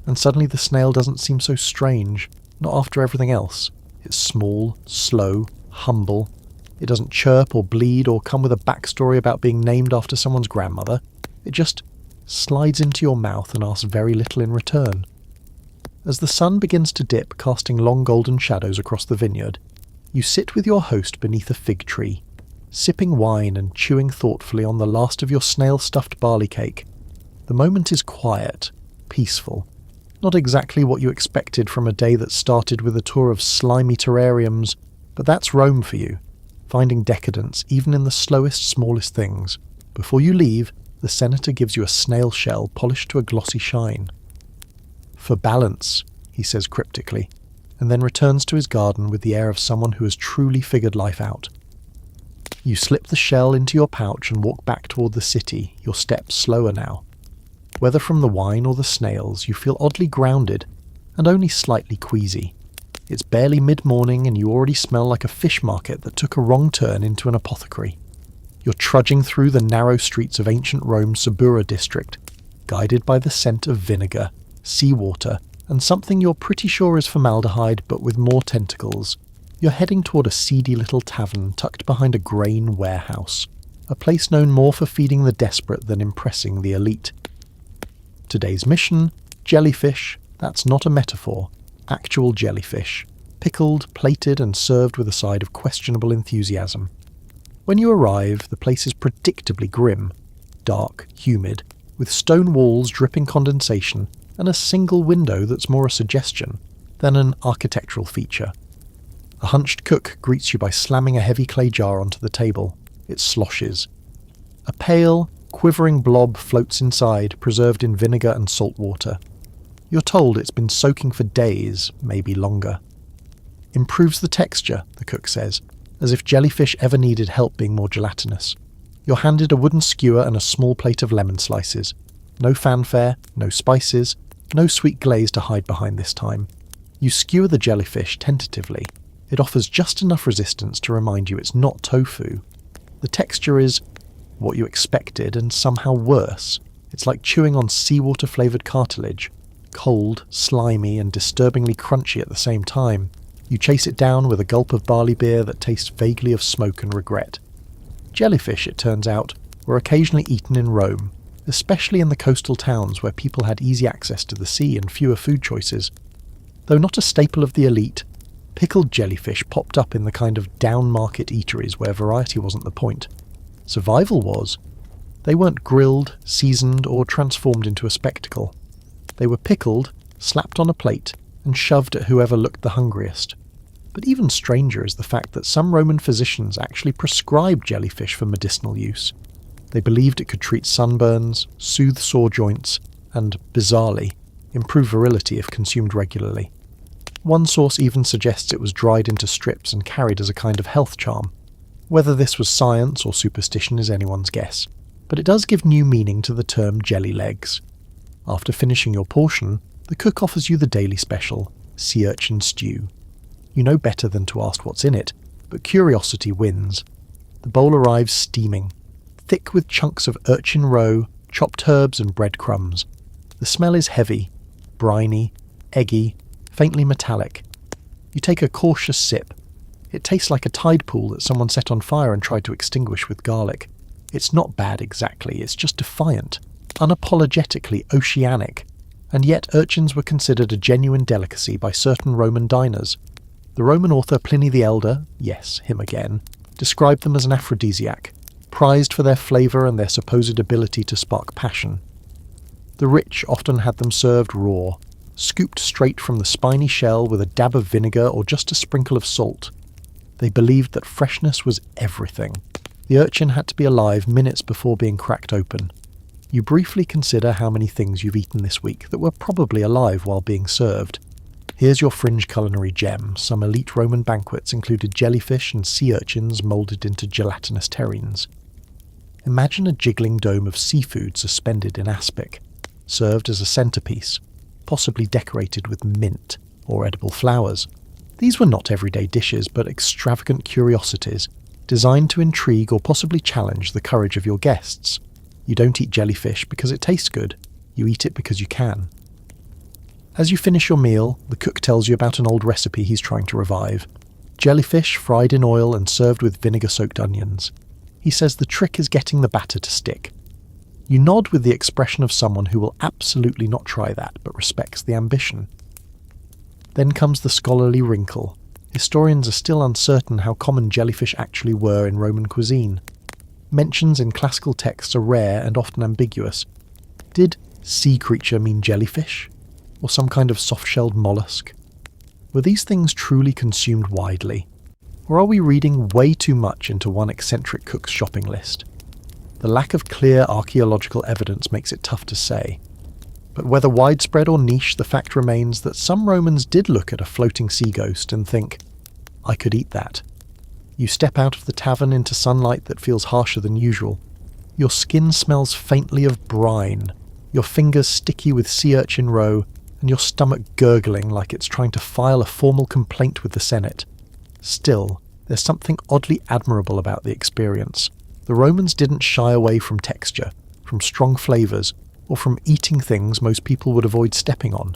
and suddenly the snail doesn't seem so strange, not after everything else. It's small, slow, humble. It doesn't chirp or bleed or come with a backstory about being named after someone's grandmother. It just slides into your mouth and asks very little in return. As the sun begins to dip, casting long golden shadows across the vineyard, you sit with your host beneath a fig tree, sipping wine and chewing thoughtfully on the last of your snail-stuffed barley cake. The moment is quiet, peaceful, not exactly what you expected from a day that started with a tour of slimy terrariums, but that's Rome for you, finding decadence even in the slowest, smallest things. Before you leave, the senator gives you a snail shell polished to a glossy shine. "For balance," he says cryptically, and then returns to his garden with the air of someone who has truly figured life out. You slip the shell into your pouch and walk back toward the city, your steps slower now. Whether from the wine or the snails, you feel oddly grounded and only slightly queasy. It's barely mid-morning and you already smell like a fish market that took a wrong turn into an apothecary. You're trudging through the narrow streets of ancient Rome's Subura district, guided by the scent of vinegar, seawater, and something you're pretty sure is formaldehyde but with more tentacles. You're heading toward a seedy little tavern tucked behind a grain warehouse, a place known more for feeding the desperate than impressing the elite. Today's mission, jellyfish. That's not a metaphor. Actual jellyfish, pickled, plated and served with a side of questionable enthusiasm. When you arrive, the place is predictably grim, dark, humid, with stone walls dripping condensation and a single window that's more a suggestion than an architectural feature. A hunched cook greets you by slamming a heavy clay jar onto the table. It sloshes. A pale, quivering blob floats inside, preserved in vinegar and salt water. You're told it's been soaking for days, maybe longer. Improves the texture, the cook says, as if jellyfish ever needed help being more gelatinous. You're handed a wooden skewer and a small plate of lemon slices. No fanfare, no spices, no sweet glaze to hide behind this time. You skewer the jellyfish tentatively. It offers just enough resistance to remind you it's not tofu. The texture is what you expected and somehow worse. It's like chewing on seawater-flavoured cartilage. Cold, slimy and disturbingly crunchy at the same time. You chase it down with a gulp of barley beer that tastes vaguely of smoke and regret. Jellyfish, it turns out, were occasionally eaten in Rome, especially in the coastal towns where people had easy access to the sea and fewer food choices. Though not a staple of the elite, pickled jellyfish popped up in the kind of down-market eateries where variety wasn't the point. Survival was. They weren't grilled, seasoned, or transformed into a spectacle. They were pickled, slapped on a plate, and shoved at whoever looked the hungriest. But even stranger is the fact that some Roman physicians actually prescribed jellyfish for medicinal use. They believed it could treat sunburns, soothe sore joints, and, bizarrely, improve virility if consumed regularly. One source even suggests it was dried into strips and carried as a kind of health charm. Whether this was science or superstition is anyone's guess, but it does give new meaning to the term jelly legs. After finishing your portion, the cook offers you the daily special, sea urchin stew. You know better than to ask what's in it, but curiosity wins. The bowl arrives steaming, thick with chunks of urchin roe, chopped herbs and breadcrumbs. The smell is heavy, briny, eggy, faintly metallic. You take a cautious sip. It tastes like a tide pool that someone set on fire and tried to extinguish with garlic. It's not bad exactly, it's just defiant, unapologetically oceanic, and yet urchins were considered a genuine delicacy by certain Roman diners. The Roman author Pliny the Elder, yes, him again, described them as an aphrodisiac, prized for their flavour and their supposed ability to spark passion. The rich often had them served raw, scooped straight from the spiny shell with a dab of vinegar or just a sprinkle of salt. They believed that freshness was everything. The urchin had to be alive minutes before being cracked open. You briefly consider how many things you've eaten this week that were probably alive while being served. Here's your fringe culinary gem. Some elite Roman banquets included jellyfish and sea urchins moulded into gelatinous terrines. Imagine a jiggling dome of seafood suspended in aspic, served as a centerpiece, possibly decorated with mint or edible flowers. These were not everyday dishes, but extravagant curiosities, designed to intrigue or possibly challenge the courage of your guests. You don't eat jellyfish because it tastes good, you eat it because you can. As you finish your meal, the cook tells you about an old recipe he's trying to revive. Jellyfish fried in oil and served with vinegar-soaked onions. He says the trick is getting the batter to stick. You nod with the expression of someone who will absolutely not try that, but respects the ambition. Then comes the scholarly wrinkle. Historians are still uncertain how common jellyfish actually were in Roman cuisine. Mentions in classical texts are rare and often ambiguous. Did sea creature mean jellyfish? Or some kind of soft-shelled mollusk? Were these things truly consumed widely? Or are we reading way too much into one eccentric cook's shopping list? The lack of clear archaeological evidence makes it tough to say. But whether widespread or niche, the fact remains that some Romans did look at a floating sea ghost and think, I could eat that. You step out of the tavern into sunlight that feels harsher than usual. Your skin smells faintly of brine, your fingers sticky with sea urchin roe, and your stomach gurgling like it's trying to file a formal complaint with the Senate. Still, there's something oddly admirable about the experience. The Romans didn't shy away from texture, from strong flavours, or from eating things most people would avoid stepping on.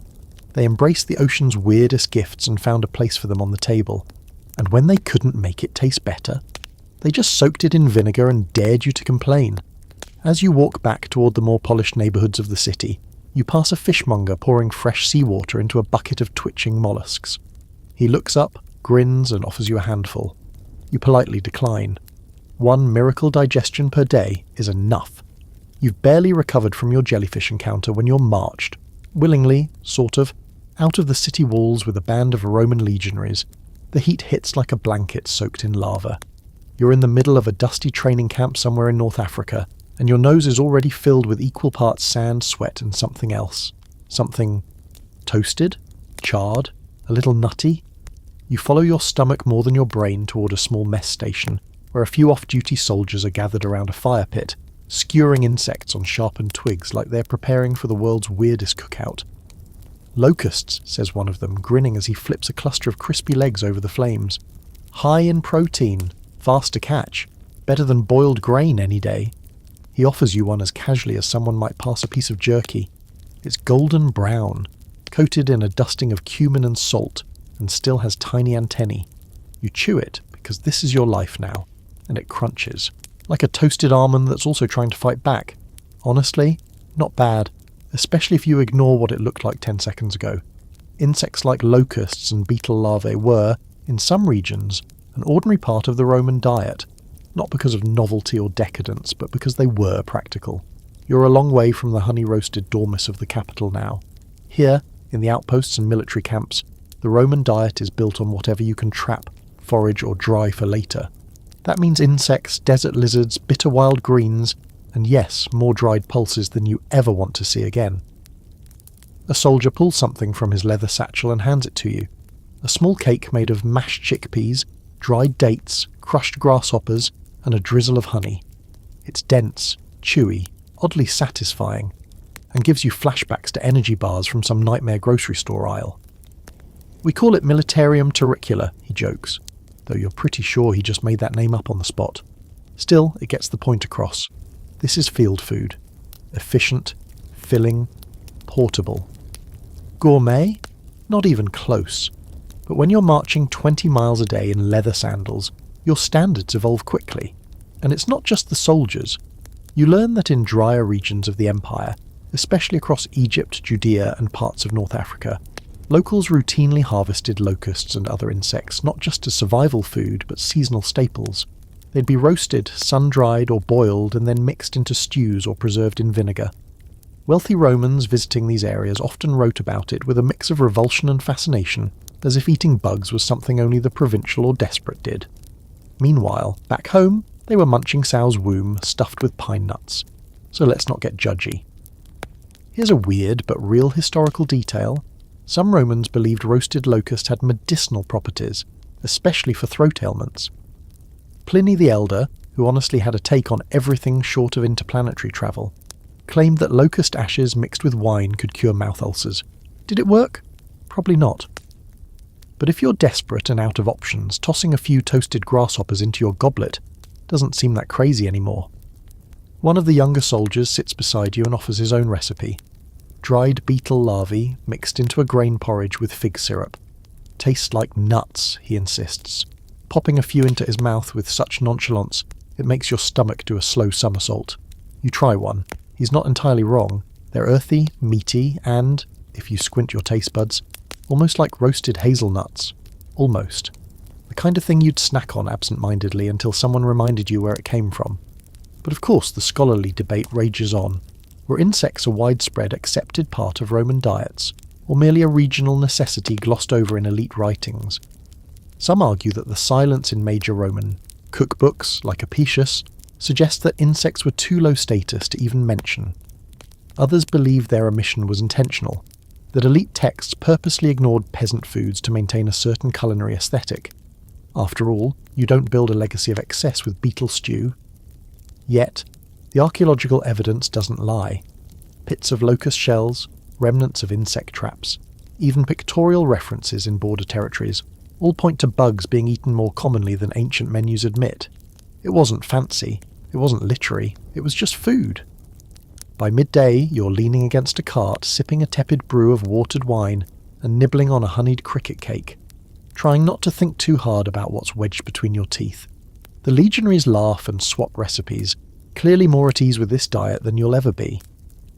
They embraced the ocean's weirdest gifts and found a place for them on the table. And when they couldn't make it taste better, they just soaked it in vinegar and dared you to complain. As you walk back toward the more polished neighbourhoods of the city, you pass a fishmonger pouring fresh seawater into a bucket of twitching mollusks. He looks up, grins, and offers you a handful. You politely decline. One miracle digestion per day is enough. You've barely recovered from your jellyfish encounter when you're marched, willingly, sort of, out of the city walls with a band of Roman legionaries. The heat hits like a blanket soaked in lava. You're in the middle of a dusty training camp somewhere in North Africa, and your nose is already filled with equal parts sand, sweat, and something else. Something toasted, charred, a little nutty. You follow your stomach more than your brain toward a small mess station, where a few off-duty soldiers are gathered around a fire pit, skewering insects on sharpened twigs like they're preparing for the world's weirdest cookout. Locusts, says one of them, grinning as he flips a cluster of crispy legs over the flames. High in protein, fast to catch, better than boiled grain any day. He offers you one as casually as someone might pass a piece of jerky. It's golden brown, coated in a dusting of cumin and salt, and still has tiny antennae. You chew it, because this is your life now, and it crunches, like a toasted almond that's also trying to fight back. Honestly, not bad, especially if you ignore what it looked like 10 seconds ago. Insects like locusts and beetle larvae were, in some regions, an ordinary part of the Roman diet, not because of novelty or decadence, but because they were practical. You're a long way from the honey-roasted dormouse of the capital now. Here, in the outposts and military camps, the Roman diet is built on whatever you can trap, forage or dry for later. That means insects, desert lizards, bitter wild greens, and yes, more dried pulses than you ever want to see again. A soldier pulls something from his leather satchel and hands it to you. A small cake made of mashed chickpeas, dried dates, crushed grasshoppers, and a drizzle of honey. It's dense, chewy, oddly satisfying, and gives you flashbacks to energy bars from some nightmare grocery store aisle. We call it Militarium Terricula, he jokes, though you're pretty sure he just made that name up on the spot. Still, it gets the point across. This is field food. Efficient, filling, portable. Gourmet? Not even close. But when you're marching 20 miles a day in leather sandals, your standards evolve quickly. And it's not just the soldiers. You learn that in drier regions of the empire, especially across Egypt, Judea, and parts of North Africa, locals routinely harvested locusts and other insects not just as survival food, but seasonal staples. They'd be roasted, sun-dried, or boiled, and then mixed into stews or preserved in vinegar. Wealthy Romans visiting these areas often wrote about it with a mix of revulsion and fascination, as if eating bugs was something only the provincial or desperate did. Meanwhile, back home, they were munching sow's womb stuffed with pine nuts. So let's not get judgy. Here's a weird but real historical detail. Some Romans believed roasted locust had medicinal properties, especially for throat ailments. Pliny the Elder, who honestly had a take on everything short of interplanetary travel, claimed that locust ashes mixed with wine could cure mouth ulcers. Did it work? Probably not. But if you're desperate and out of options, tossing a few toasted grasshoppers into your goblet doesn't seem that crazy anymore. One of the younger soldiers sits beside you and offers his own recipe. Dried beetle larvae mixed into a grain porridge with fig syrup. Tastes like nuts, he insists, popping a few into his mouth with such nonchalance it makes your stomach do a slow somersault. You try one. He's not entirely wrong. They're earthy, meaty, and, if you squint your taste buds, almost like roasted hazelnuts. Almost. The kind of thing you'd snack on absent-mindedly until someone reminded you where it came from. But of course the scholarly debate rages on. Were insects a widespread accepted part of Roman diets, or merely a regional necessity glossed over in elite writings? Some argue that the silence in major Roman cookbooks, like Apicius, suggests that insects were too low status to even mention. Others believe their omission was intentional, that elite texts purposely ignored peasant foods to maintain a certain culinary aesthetic. After all, you don't build a legacy of excess with beetle stew. Yet, the archaeological evidence doesn't lie. Pits of locust shells, remnants of insect traps, even pictorial references in border territories all point to bugs being eaten more commonly than ancient menus admit. It wasn't fancy, it wasn't literary, it was just food. By midday, you're leaning against a cart, sipping a tepid brew of watered wine and nibbling on a honeyed cricket cake, trying not to think too hard about what's wedged between your teeth. The legionaries laugh and swap recipes, clearly more at ease with this diet than you'll ever be.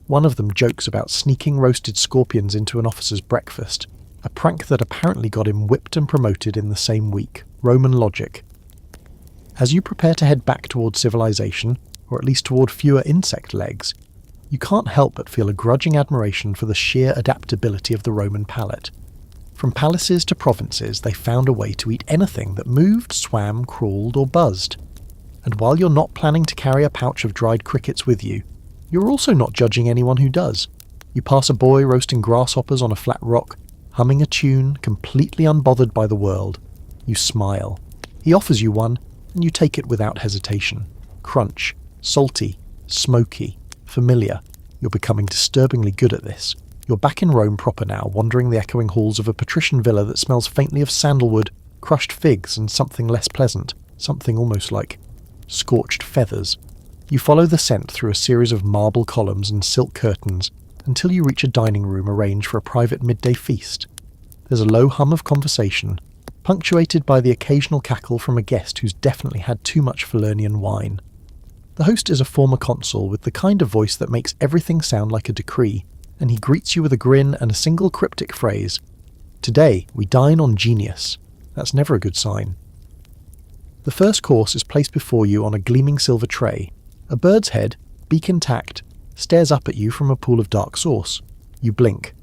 One of them jokes about sneaking roasted scorpions into an officer's breakfast, a prank that apparently got him whipped and promoted in the same week. Roman logic. As you prepare to head back toward civilization, or at least toward fewer insect legs, you can't help but feel a grudging admiration for the sheer adaptability of the Roman palate. From palaces to provinces, they found a way to eat anything that moved, swam, crawled, or buzzed. And while you're not planning to carry a pouch of dried crickets with you, you're also not judging anyone who does. You pass a boy roasting grasshoppers on a flat rock, humming a tune, completely unbothered by the world. You smile. He offers you one, and you take it without hesitation. Crunch, salty, smoky, familiar. You're becoming disturbingly good at this. You're back in Rome proper now, wandering the echoing halls of a patrician villa that smells faintly of sandalwood, crushed figs, and something less pleasant, something almost like scorched feathers. You follow the scent through a series of marble columns and silk curtains until you reach a dining room arranged for a private midday feast. There's a low hum of conversation, punctuated by the occasional cackle from a guest who's definitely had too much Falernian wine. The host is a former consul with the kind of voice that makes everything sound like a decree, and he greets you with a grin and a single cryptic phrase. Today, we dine on genius. That's never a good sign. The first course is placed before you on a gleaming silver tray. A bird's head, beak intact, stares up at you from a pool of dark sauce. You blink.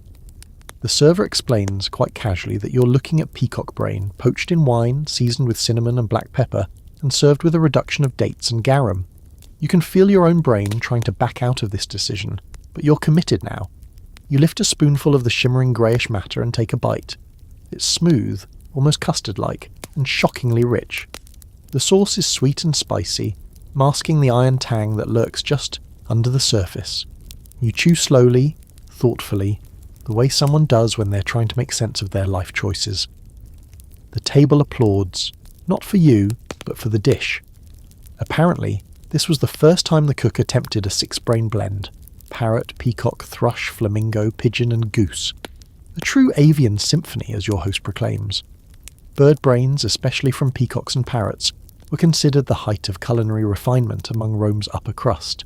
The server explains, quite casually, that you're looking at peacock brain, poached in wine, seasoned with cinnamon and black pepper, and served with a reduction of dates and garum. You can feel your own brain trying to back out of this decision, but you're committed now. You lift a spoonful of the shimmering greyish matter and take a bite. It's smooth, almost custard-like, and shockingly rich. The sauce is sweet and spicy, masking the iron tang that lurks just under the surface. You chew slowly, thoughtfully, the way someone does when they're trying to make sense of their life choices. The table applauds, not for you, but for the dish. Apparently, this was the first time the cook attempted a six-brain blend: parrot, peacock, thrush, flamingo, pigeon and goose. A true avian symphony, as your host proclaims. Bird brains, especially from peacocks and parrots, were considered the height of culinary refinement among Rome's upper crust.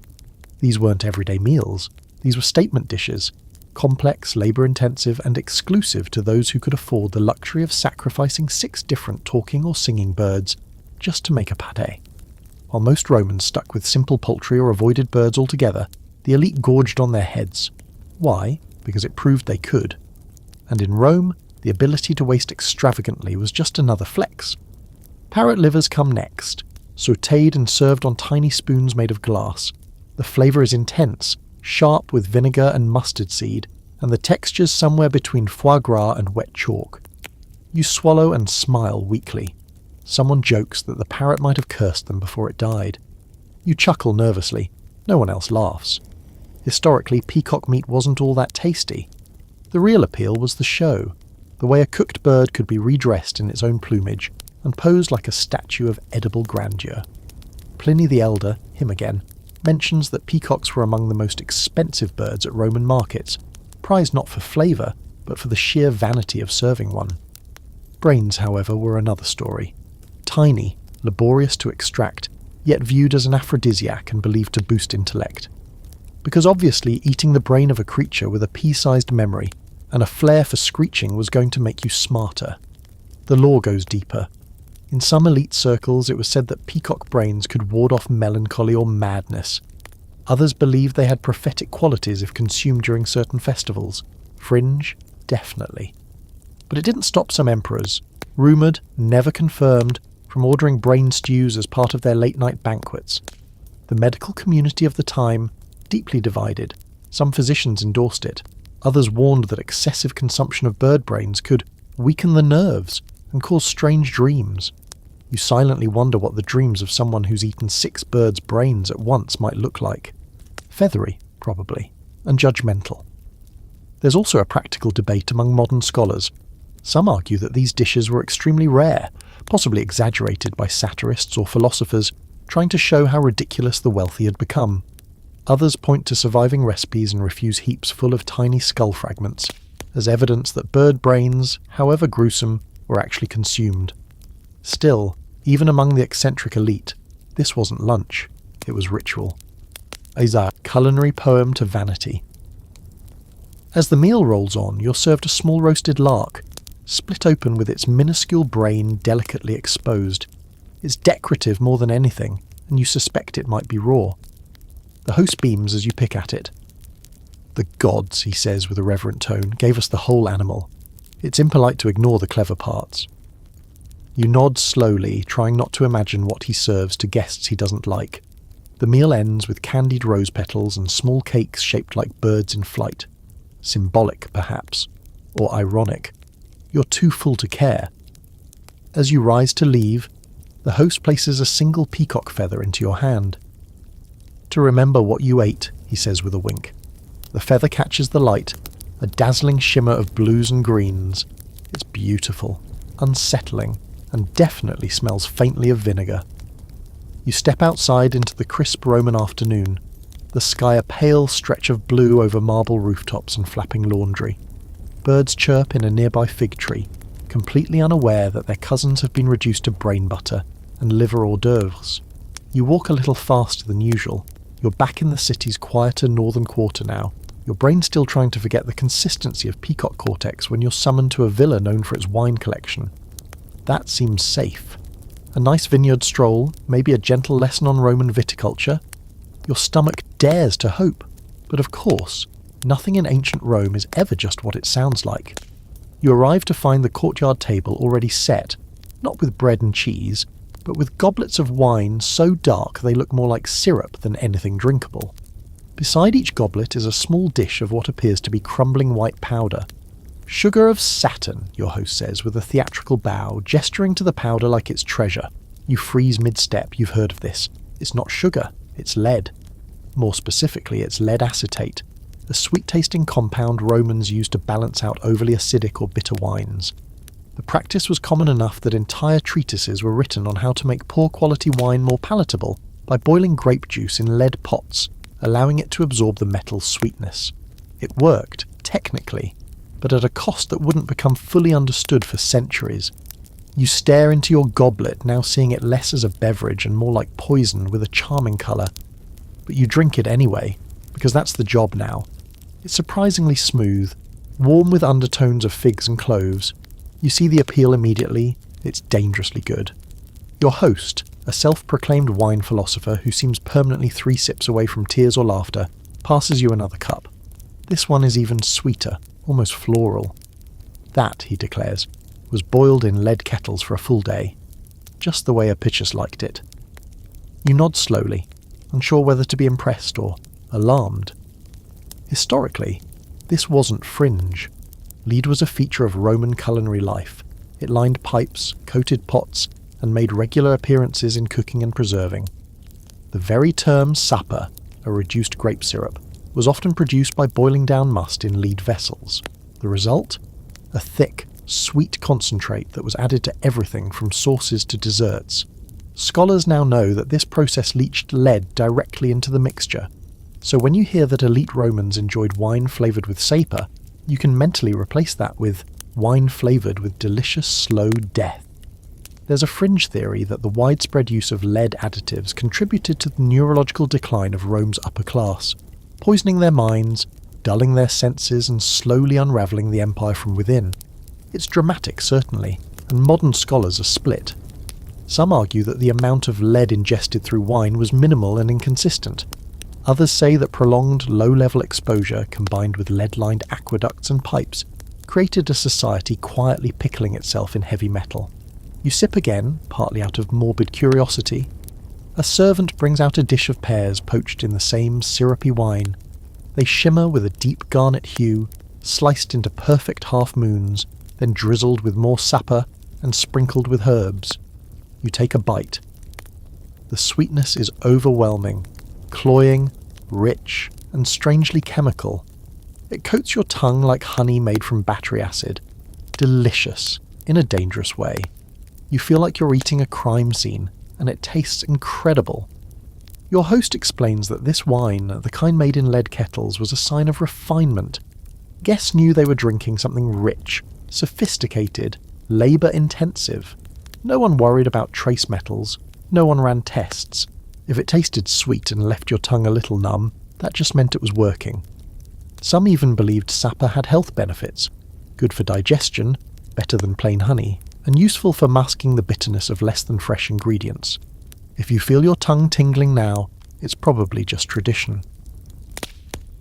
These weren't everyday meals. These were statement dishes, complex, labour-intensive and exclusive to those who could afford the luxury of sacrificing 6 different talking or singing birds just to make a pâté. While most Romans stuck with simple poultry or avoided birds altogether, the elite gorged on their heads. Why? Because it proved they could. And in Rome, the ability to waste extravagantly was just another flex. Parrot livers come next, sautéed and served on tiny spoons made of glass. The flavour is intense, sharp with vinegar and mustard seed, and the texture's somewhere between foie gras and wet chalk. You swallow and smile weakly. Someone jokes that the parrot might have cursed them before it died. You chuckle nervously. No one else laughs. Historically, peacock meat wasn't all that tasty. The real appeal was the show, the way a cooked bird could be redressed in its own plumage and posed like a statue of edible grandeur. Pliny the Elder, him again, mentions that peacocks were among the most expensive birds at Roman markets, prized not for flavour, but for the sheer vanity of serving one. Brains, however, were another story. Tiny, laborious to extract, yet viewed as an aphrodisiac and believed to boost intellect. Because obviously eating the brain of a creature with a pea-sized memory and a flair for screeching was going to make you smarter. The lore goes deeper. In some elite circles it was said that peacock brains could ward off melancholy or madness. Others believed they had prophetic qualities if consumed during certain festivals. Fringe? Definitely. But it didn't stop some emperors, rumoured, never confirmed, from ordering brain stews as part of their late-night banquets. The medical community of the time, deeply divided. Some physicians endorsed it. Others warned that excessive consumption of bird brains could weaken the nerves and cause strange dreams. You silently wonder what the dreams of someone who's eaten 6 birds' brains at once might look like. Feathery, probably, and judgmental. There's also a practical debate among modern scholars. Some argue that these dishes were extremely rare, possibly exaggerated by satirists or philosophers trying to show how ridiculous the wealthy had become. Others point to surviving recipes and refuse heaps full of tiny skull fragments, as evidence that bird brains, however gruesome, were actually consumed. Still, even among the eccentric elite, this wasn't lunch, it was ritual. A culinary poem to vanity. As the meal rolls on, you're served a small roasted lark, split open with its minuscule brain delicately exposed. It's decorative more than anything, and you suspect it might be raw. The host beams as you pick at it. The gods, he says with a reverent tone, gave us the whole animal. It's impolite to ignore the clever parts. You nod slowly, trying not to imagine what he serves to guests he doesn't like. The meal ends with candied rose petals and small cakes shaped like birds in flight. Symbolic, perhaps. Or ironic. You're too full to care. As you rise to leave, the host places a single peacock feather into your hand. To remember what you ate, he says with a wink. The feather catches the light, a dazzling shimmer of blues and greens. It's beautiful, unsettling, and definitely smells faintly of vinegar. You step outside into the crisp Roman afternoon, the sky a pale stretch of blue over marble rooftops and flapping laundry. Birds chirp in a nearby fig tree, completely unaware that their cousins have been reduced to brain butter and liver hors d'oeuvres. You walk a little faster than usual. You're back in the city's quieter northern quarter now, your brain still trying to forget the consistency of peacock cortex when you're summoned to a villa known for its wine collection. That seems safe. A nice vineyard stroll, maybe a gentle lesson on Roman viticulture. Your stomach dares to hope, but of course, nothing in ancient Rome is ever just what it sounds like. You arrive to find the courtyard table already set, not with bread and cheese, but with goblets of wine so dark they look more like syrup than anything drinkable. Beside each goblet is a small dish of what appears to be crumbling white powder. Sugar of Saturn, your host says with a theatrical bow, gesturing to the powder like it's treasure. You freeze mid-step, you've heard of this. It's not sugar, it's lead. More specifically, it's lead acetate, a sweet-tasting compound Romans used to balance out overly acidic or bitter wines. The practice was common enough that entire treatises were written on how to make poor-quality wine more palatable by boiling grape juice in lead pots, allowing it to absorb the metal's sweetness. It worked, technically, but at a cost that wouldn't become fully understood for centuries. You stare into your goblet, now seeing it less as a beverage and more like poison with a charming colour. But you drink it anyway, because that's the job now. It's surprisingly smooth, warm with undertones of figs and cloves. You see the appeal immediately, it's dangerously good. Your host, a self-proclaimed wine philosopher who seems permanently 3 sips away from tears or laughter, passes you another cup. This one is even sweeter, almost floral. That, he declares, was boiled in lead kettles for a full day, just the way Apicius liked it. You nod slowly, unsure whether to be impressed or alarmed. Historically, this wasn't fringe. Lead was a feature of Roman culinary life. It lined pipes, coated pots, and made regular appearances in cooking and preserving. The very term sapper, a reduced grape syrup, was often produced by boiling down must in lead vessels. The result? A thick, sweet concentrate that was added to everything from sauces to desserts. Scholars now know that this process leached lead directly into the mixture, so when you hear that elite Romans enjoyed wine flavoured with sapper, you can mentally replace that with wine flavoured with delicious slow death. There's a fringe theory that the widespread use of lead additives contributed to the neurological decline of Rome's upper class, poisoning their minds, dulling their senses and slowly unravelling the empire from within. It's dramatic, certainly, and modern scholars are split. Some argue that the amount of lead ingested through wine was minimal and inconsistent. Others say that prolonged low-level exposure combined with lead-lined aqueducts and pipes created a society quietly pickling itself in heavy metal. You sip again, partly out of morbid curiosity. A servant brings out a dish of pears poached in the same syrupy wine. They shimmer with a deep garnet hue, sliced into perfect half-moons, then drizzled with more sapper and sprinkled with herbs. You take a bite. The sweetness is overwhelming, cloying, rich, and strangely chemical. It coats your tongue like honey made from battery acid. Delicious, in a dangerous way. You feel like you're eating a crime scene, and it tastes incredible. Your host explains that this wine, the kind made in lead kettles, was a sign of refinement. Guests knew they were drinking something rich, sophisticated, labour-intensive. No one worried about trace metals, no one ran tests. If it tasted sweet and left your tongue a little numb, that just meant it was working. Some even believed sapper had health benefits, good for digestion, better than plain honey, and useful for masking the bitterness of less than fresh ingredients. If you feel your tongue tingling now, it's probably just tradition.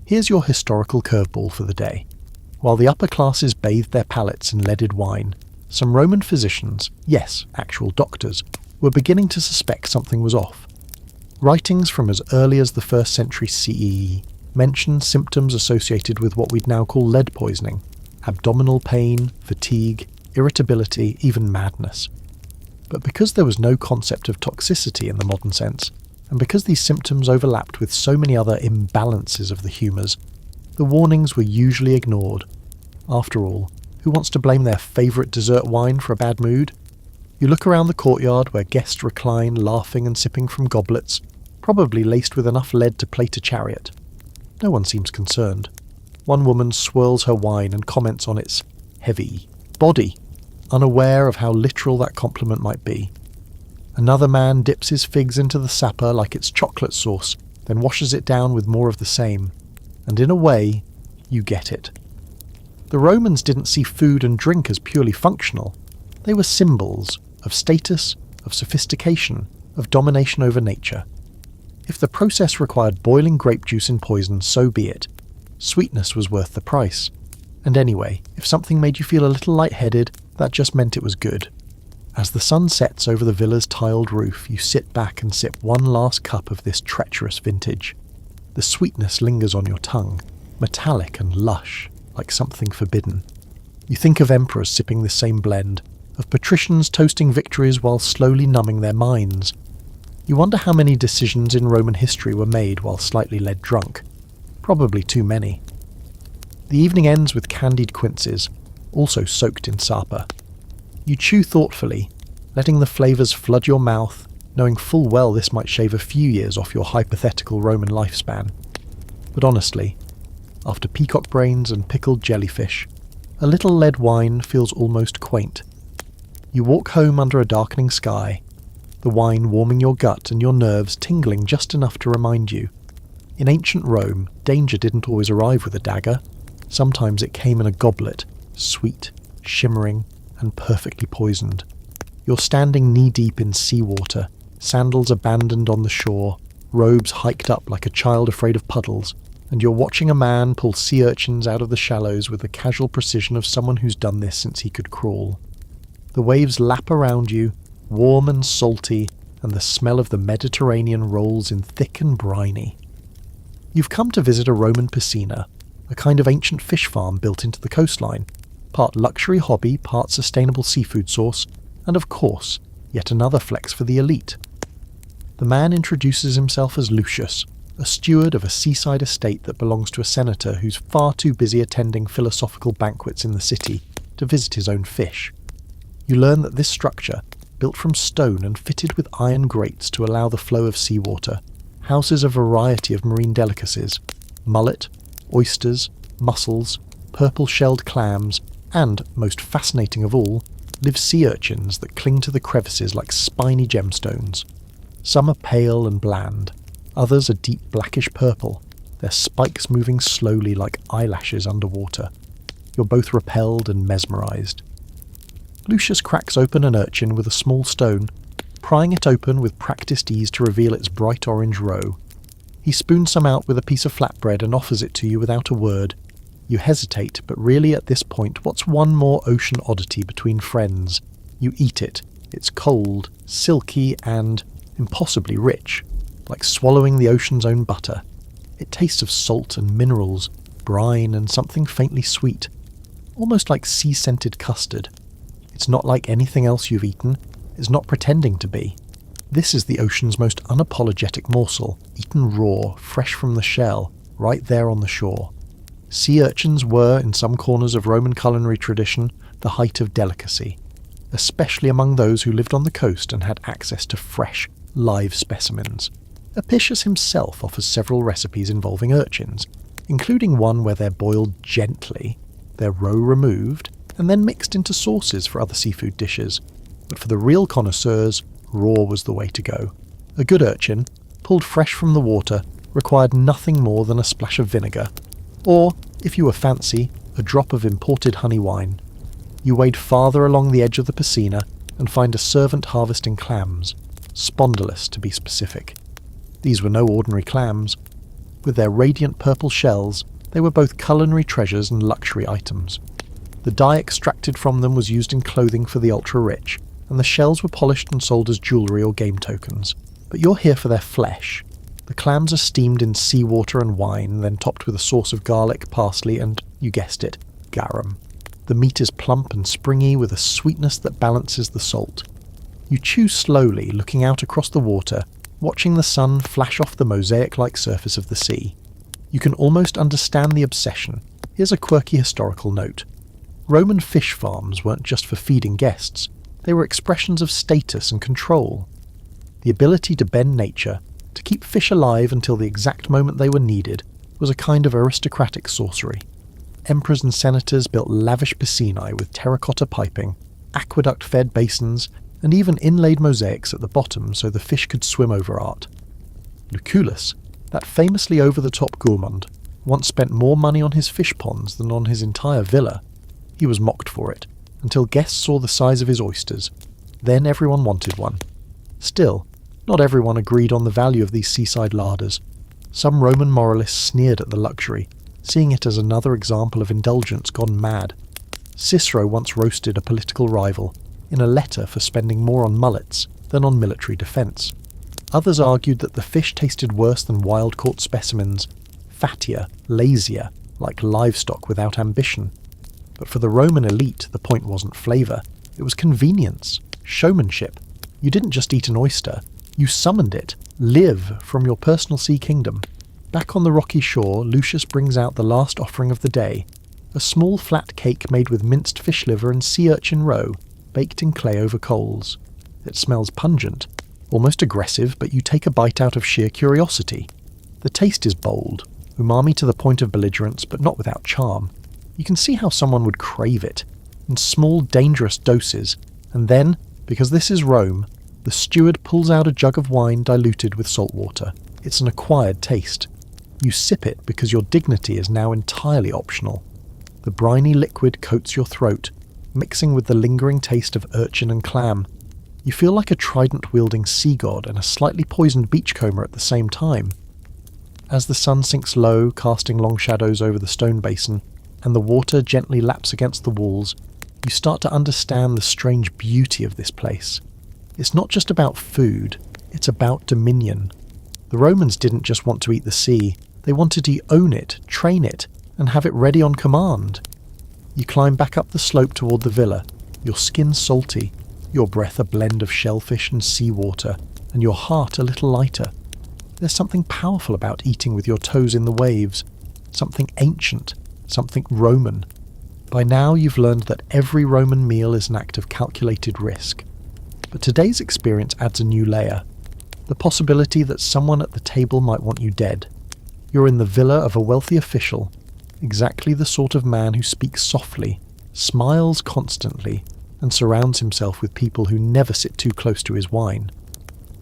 Here's your historical curveball for the day. While the upper classes bathed their palates in leaded wine, Some Roman physicians, yes, actual doctors, were beginning to suspect something was off. Writings from as early as the 1st century CE mention symptoms associated with what we'd now call lead poisoning: abdominal pain, fatigue, irritability, even madness. But because there was no concept of toxicity in the modern sense, and because these symptoms overlapped with so many other imbalances of the humours, the warnings were usually ignored. After all, who wants to blame their favourite dessert wine for a bad mood? You look around the courtyard where guests recline laughing and sipping from goblets, probably laced with enough lead to plate a chariot. No one seems concerned. One woman swirls her wine and comments on its heavy body, unaware of how literal that compliment might be. Another man dips his figs into the sapper like it's chocolate sauce, then washes it down with more of the same. And in a way, you get it. The Romans didn't see food and drink as purely functional. They were symbols of status, of sophistication, of domination over nature. If the process required boiling grape juice in poison, so be it. Sweetness was worth the price. And anyway, if something made you feel a little lightheaded, that just meant it was good. As the sun sets over the villa's tiled roof, you sit back and sip one last cup of this treacherous vintage. The sweetness lingers on your tongue, metallic and lush, like something forbidden. You think of emperors sipping this same blend, of patricians toasting victories while slowly numbing their minds. You wonder how many decisions in Roman history were made while slightly lead drunk. Probably too many. The evening ends with candied quinces, also soaked in sapa. You chew thoughtfully, letting the flavours flood your mouth, knowing full well this might shave a few years off your hypothetical Roman lifespan. But honestly, after peacock brains and pickled jellyfish, a little lead wine feels almost quaint. You walk home under a darkening sky, the wine warming your gut and your nerves tingling just enough to remind you. In ancient Rome, danger didn't always arrive with a dagger. Sometimes it came in a goblet, sweet, shimmering, and perfectly poisoned. You're standing knee-deep in seawater, sandals abandoned on the shore, robes hiked up like a child afraid of puddles, and you're watching a man pull sea urchins out of the shallows with the casual precision of someone who's done this since he could crawl. The waves lap around you, warm and salty, and the smell of the Mediterranean rolls in thick and briny. You've come to visit a Roman piscina, a kind of ancient fish farm built into the coastline, part luxury hobby, part sustainable seafood source, and of course, yet another flex for the elite. The man introduces himself as Lucius, a steward of a seaside estate that belongs to a senator who's far too busy attending philosophical banquets in the city to visit his own fish. You learn that this structure, built from stone and fitted with iron grates to allow the flow of seawater, houses a variety of marine delicacies: mullet, oysters, mussels, purple-shelled clams, and, most fascinating of all, live sea urchins that cling to the crevices like spiny gemstones. Some are pale and bland, others are deep blackish purple, their spikes moving slowly like eyelashes underwater. You're both repelled and mesmerised. Lucius cracks open an urchin with a small stone, prying it open with practised ease to reveal its bright orange roe. He spoons some out with a piece of flatbread and offers it to you without a word. You hesitate, but really at this point, what's one more ocean oddity between friends? You eat it. It's cold, silky, and impossibly rich, like swallowing the ocean's own butter. It tastes of salt and minerals, brine and something faintly sweet, almost like sea-scented custard. It's not like anything else you've eaten. It's not pretending to be. This is the ocean's most unapologetic morsel, eaten raw, fresh from the shell, right there on the shore. Sea urchins were, in some corners of Roman culinary tradition, the height of delicacy, especially among those who lived on the coast and had access to fresh, live specimens. Apicius himself offers several recipes involving urchins, including one where they're boiled gently, their roe removed, and then mixed into sauces for other seafood dishes. But for the real connoisseurs, raw was the way to go. A good urchin, pulled fresh from the water, required nothing more than a splash of vinegar, or, if you were fancy, a drop of imported honey wine. You wade farther along the edge of the piscina and find a servant harvesting clams, spondylus to be specific. These were no ordinary clams. With their radiant purple shells, they were both culinary treasures and luxury items. The dye extracted from them was used in clothing for the ultra-rich, and the shells were polished and sold as jewellery or game tokens. But you're here for their flesh. The clams are steamed in seawater and wine, then topped with a sauce of garlic, parsley and, you guessed it, garum. The meat is plump and springy with a sweetness that balances the salt. You chew slowly, looking out across the water, watching the sun flash off the mosaic-like surface of the sea. You can almost understand the obsession. Here's a quirky historical note. Roman fish farms weren't just for feeding guests, they were expressions of status and control. The ability to bend nature, to keep fish alive until the exact moment they were needed, was a kind of aristocratic sorcery. Emperors and senators built lavish piscinae with terracotta piping, aqueduct-fed basins, and even inlaid mosaics at the bottom so the fish could swim over art. Lucullus, that famously over-the-top gourmand, once spent more money on his fish ponds than on his entire villa. He was mocked for it, until guests saw the size of his oysters. Then everyone wanted one. Still, not everyone agreed on the value of these seaside larders. Some Roman moralists sneered at the luxury, seeing it as another example of indulgence gone mad. Cicero once roasted a political rival in a letter for spending more on mullets than on military defence. Others argued that the fish tasted worse than wild-caught specimens, fattier, lazier, like livestock without ambition. But for the Roman elite, the point wasn't flavour, it was convenience, showmanship. You didn't just eat an oyster, you summoned it, live, from your personal sea kingdom. Back on the rocky shore, Lucius brings out the last offering of the day, a small flat cake made with minced fish liver and sea urchin roe, baked in clay over coals. It smells pungent, almost aggressive, but you take a bite out of sheer curiosity. The taste is bold, umami to the point of belligerence, but not without charm. You can see how someone would crave it, in small, dangerous doses, and then, because this is Rome, the steward pulls out a jug of wine diluted with salt water. It's an acquired taste. You sip it because your dignity is now entirely optional. The briny liquid coats your throat, mixing with the lingering taste of urchin and clam. You feel like a trident-wielding sea god and a slightly poisoned beachcomber at the same time. As the sun sinks low, casting long shadows over the stone basin, and the water gently laps against the walls, you start to understand the strange beauty of this place. It's not just about food, it's about dominion. The Romans didn't just want to eat the sea, they wanted to own it, train it, and have it ready on command. You climb back up the slope toward the villa, your skin salty, your breath a blend of shellfish and seawater, and your heart a little lighter. There's something powerful about eating with your toes in the waves, something ancient, something Roman. By now you've learned that every Roman meal is an act of calculated risk. But today's experience adds a new layer. The possibility that someone at the table might want you dead. You're in the villa of a wealthy official, exactly the sort of man who speaks softly, smiles constantly, and surrounds himself with people who never sit too close to his wine.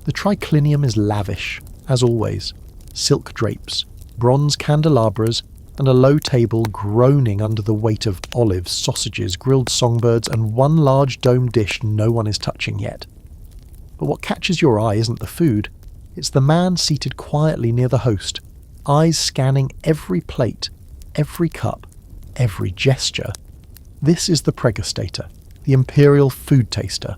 The triclinium is lavish, as always. Silk drapes, bronze candelabras, and a low table groaning under the weight of olives, sausages, grilled songbirds, and one large domed dish no one is touching yet. But what catches your eye isn't the food, it's the man seated quietly near the host, eyes scanning every plate, every cup, every gesture. This is the pregustator, the imperial food taster.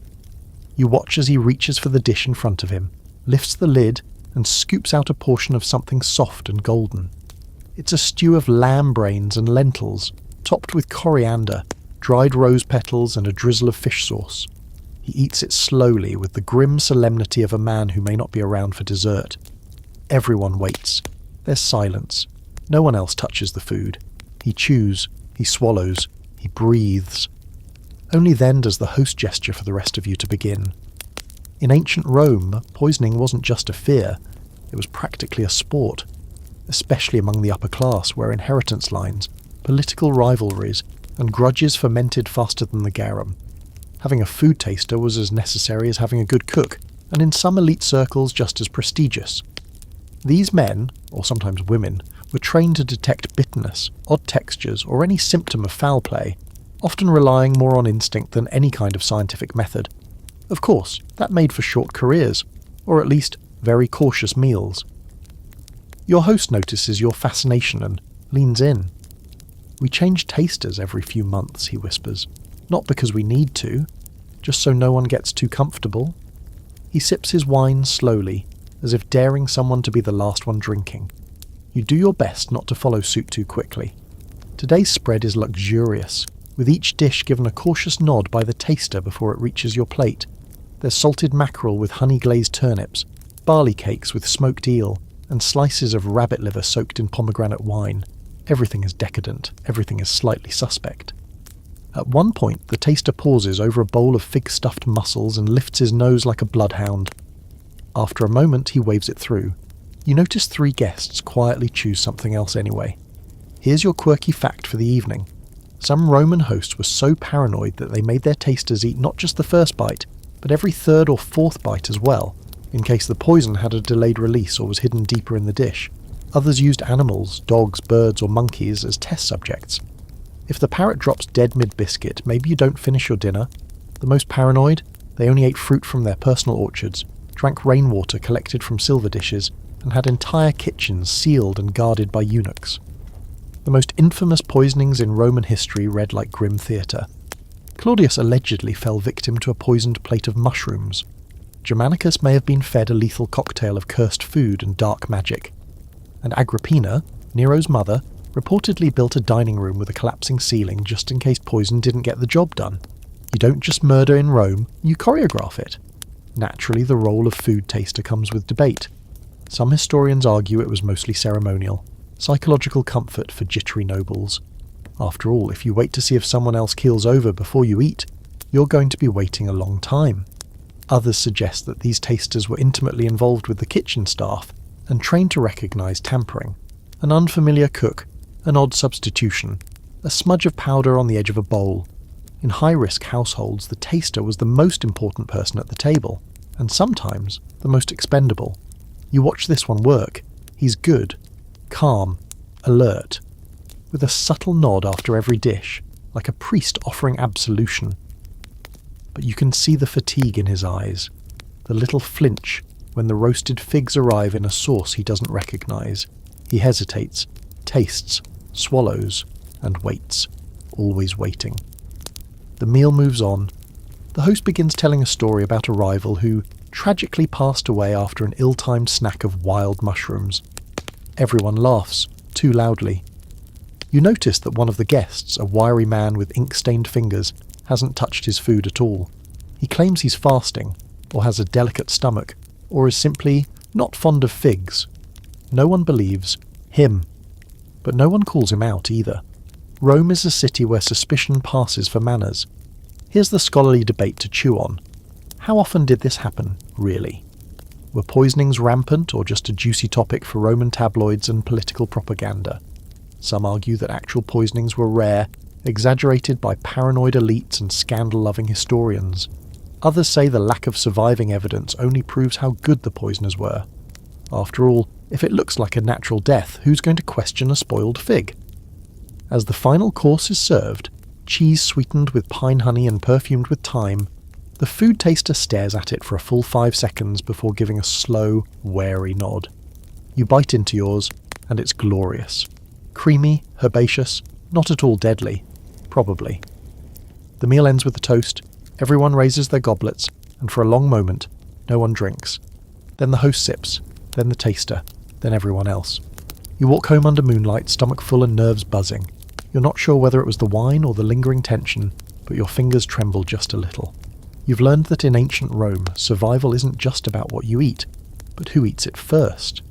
You watch as he reaches for the dish in front of him, lifts the lid, and scoops out a portion of something soft and golden. It's a stew of lamb brains and lentils, topped with coriander, dried rose petals, and a drizzle of fish sauce. He eats it slowly with the grim solemnity of a man who may not be around for dessert. Everyone waits. There's silence. No one else touches the food. He chews, he swallows, he breathes. Only then does the host gesture for the rest of you to begin. In ancient Rome, poisoning wasn't just a fear, it was practically a sport, especially among the upper class where inheritance lines, political rivalries, and grudges fermented faster than the garum. Having a food taster was as necessary as having a good cook, and in some elite circles just as prestigious. These men, or sometimes women, were trained to detect bitterness, odd textures, or any symptom of foul play, often relying more on instinct than any kind of scientific method. Of course, that made for short careers, or at least very cautious meals. Your host notices your fascination and leans in. We change tasters every few months, he whispers. Not because we need to, just so no one gets too comfortable. He sips his wine slowly, as if daring someone to be the last one drinking. You do your best not to follow suit too quickly. Today's spread is luxurious, with each dish given a cautious nod by the taster before it reaches your plate. There's salted mackerel with honey-glazed turnips, barley cakes with smoked eel, and slices of rabbit liver soaked in pomegranate wine. Everything is decadent, everything is slightly suspect. At one point, the taster pauses over a bowl of fig-stuffed mussels and lifts his nose like a bloodhound. After a moment, he waves it through. You notice 3 guests quietly choose something else anyway. Here's your quirky fact for the evening. Some Roman hosts were so paranoid that they made their tasters eat not just the first bite, but every 3rd or 4th bite as well, in case the poison had a delayed release or was hidden deeper in the dish. Others used animals, dogs, birds, or monkeys as test subjects. If the parrot drops dead mid-biscuit, maybe you don't finish your dinner. The most paranoid, they only ate fruit from their personal orchards, drank rainwater collected from silver dishes, and had entire kitchens sealed and guarded by eunuchs. The most infamous poisonings in Roman history read like grim theatre. Claudius allegedly fell victim to a poisoned plate of mushrooms. Germanicus may have been fed a lethal cocktail of cursed food and dark magic. And Agrippina, Nero's mother, reportedly built a dining room with a collapsing ceiling just in case poison didn't get the job done. You don't just murder in Rome, you choreograph it. Naturally, the role of food taster comes with debate. Some historians argue it was mostly ceremonial, psychological comfort for jittery nobles. After all, if you wait to see if someone else keels over before you eat, you're going to be waiting a long time. Others suggest that these tasters were intimately involved with the kitchen staff and trained to recognise tampering. An unfamiliar cook, an odd substitution, a smudge of powder on the edge of a bowl. In high-risk households, the taster was the most important person at the table, and sometimes the most expendable. You watch this one work. He's good, calm, alert, with a subtle nod after every dish, like a priest offering absolution. But you can see the fatigue in his eyes, the little flinch when the roasted figs arrive in a sauce he doesn't recognise. He hesitates, tastes, swallows, and waits, always waiting. The meal moves on. The host begins telling a story about a rival who tragically passed away after an ill-timed snack of wild mushrooms. Everyone laughs, too loudly. You notice that one of the guests, a wiry man with ink-stained fingers, hasn't touched his food at all. He claims he's fasting, or has a delicate stomach, or is simply not fond of figs. No one believes him, but no one calls him out either. Rome is a city where suspicion passes for manners. Here's the scholarly debate to chew on. How often did this happen, really? Were poisonings rampant or just a juicy topic for Roman tabloids and political propaganda? Some argue that actual poisonings were rare, exaggerated by paranoid elites and scandal-loving historians. Others say the lack of surviving evidence only proves how good the poisoners were. After all, if it looks like a natural death, who's going to question a spoiled fig? As the final course is served, cheese sweetened with pine honey and perfumed with thyme, the food taster stares at it for a full 5 seconds before giving a slow, wary nod. You bite into yours, and it's glorious. Creamy, herbaceous, not at all deadly. Probably. The meal ends with a toast, everyone raises their goblets, and for a long moment, no one drinks. Then the host sips, then the taster, then everyone else. You walk home under moonlight, stomach full and nerves buzzing. You're not sure whether it was the wine or the lingering tension, but your fingers tremble just a little. You've learned that in ancient Rome, survival isn't just about what you eat, but who eats it first.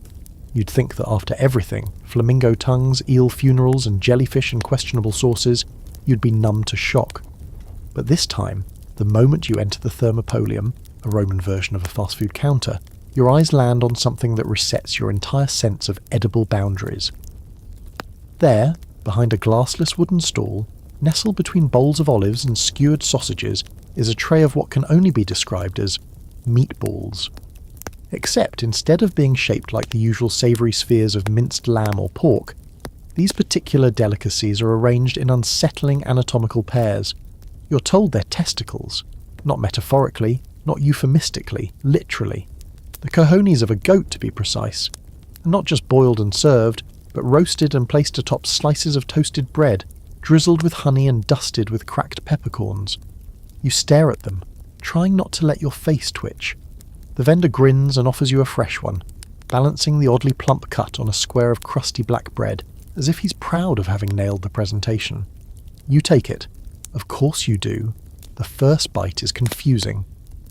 You'd think that after everything, flamingo tongues, eel funerals, and jellyfish in questionable sources, you'd be numb to shock. But this time, the moment you enter the thermopolium, a Roman version of a fast food counter, your eyes land on something that resets your entire sense of edible boundaries. There, behind a glassless wooden stall, nestled between bowls of olives and skewered sausages, is a tray of what can only be described as meatballs. Except instead of being shaped like the usual savoury spheres of minced lamb or pork, these particular delicacies are arranged in unsettling anatomical pairs. You're told they're testicles, not metaphorically, not euphemistically, literally. The cojones of a goat, to be precise, and not just boiled and served, but roasted and placed atop slices of toasted bread, drizzled with honey and dusted with cracked peppercorns. You stare at them, trying not to let your face twitch. The vendor grins and offers you a fresh one, balancing the oddly plump cut on a square of crusty black bread, as if he's proud of having nailed the presentation. You take it. Of course you do. The first bite is confusing.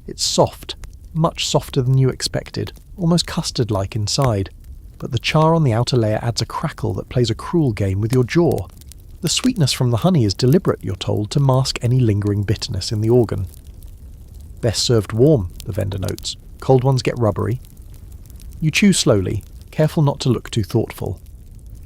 It's soft, much softer than you expected, almost custard-like inside, but the char on the outer layer adds a crackle that plays a cruel game with your jaw. The sweetness from the honey is deliberate, you're told, to mask any lingering bitterness in the organ. Best served warm, the vendor notes. Cold ones get rubbery. You chew slowly, careful not to look too thoughtful.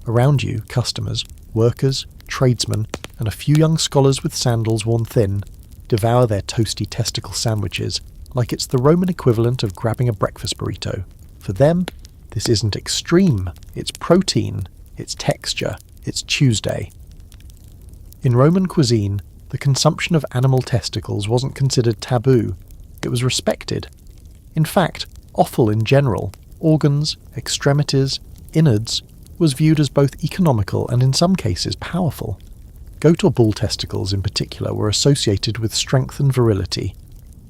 Around you, customers, workers, tradesmen, and a few young scholars with sandals worn thin devour their toasty testicle sandwiches like it's the Roman equivalent of grabbing a breakfast burrito. For them, this isn't extreme, it's protein, it's texture, it's Tuesday. In Roman cuisine, the consumption of animal testicles wasn't considered taboo, it was respected. In fact, offal in general, organs, extremities, innards, was viewed as both economical and in some cases powerful. Goat or bull testicles in particular were associated with strength and virility.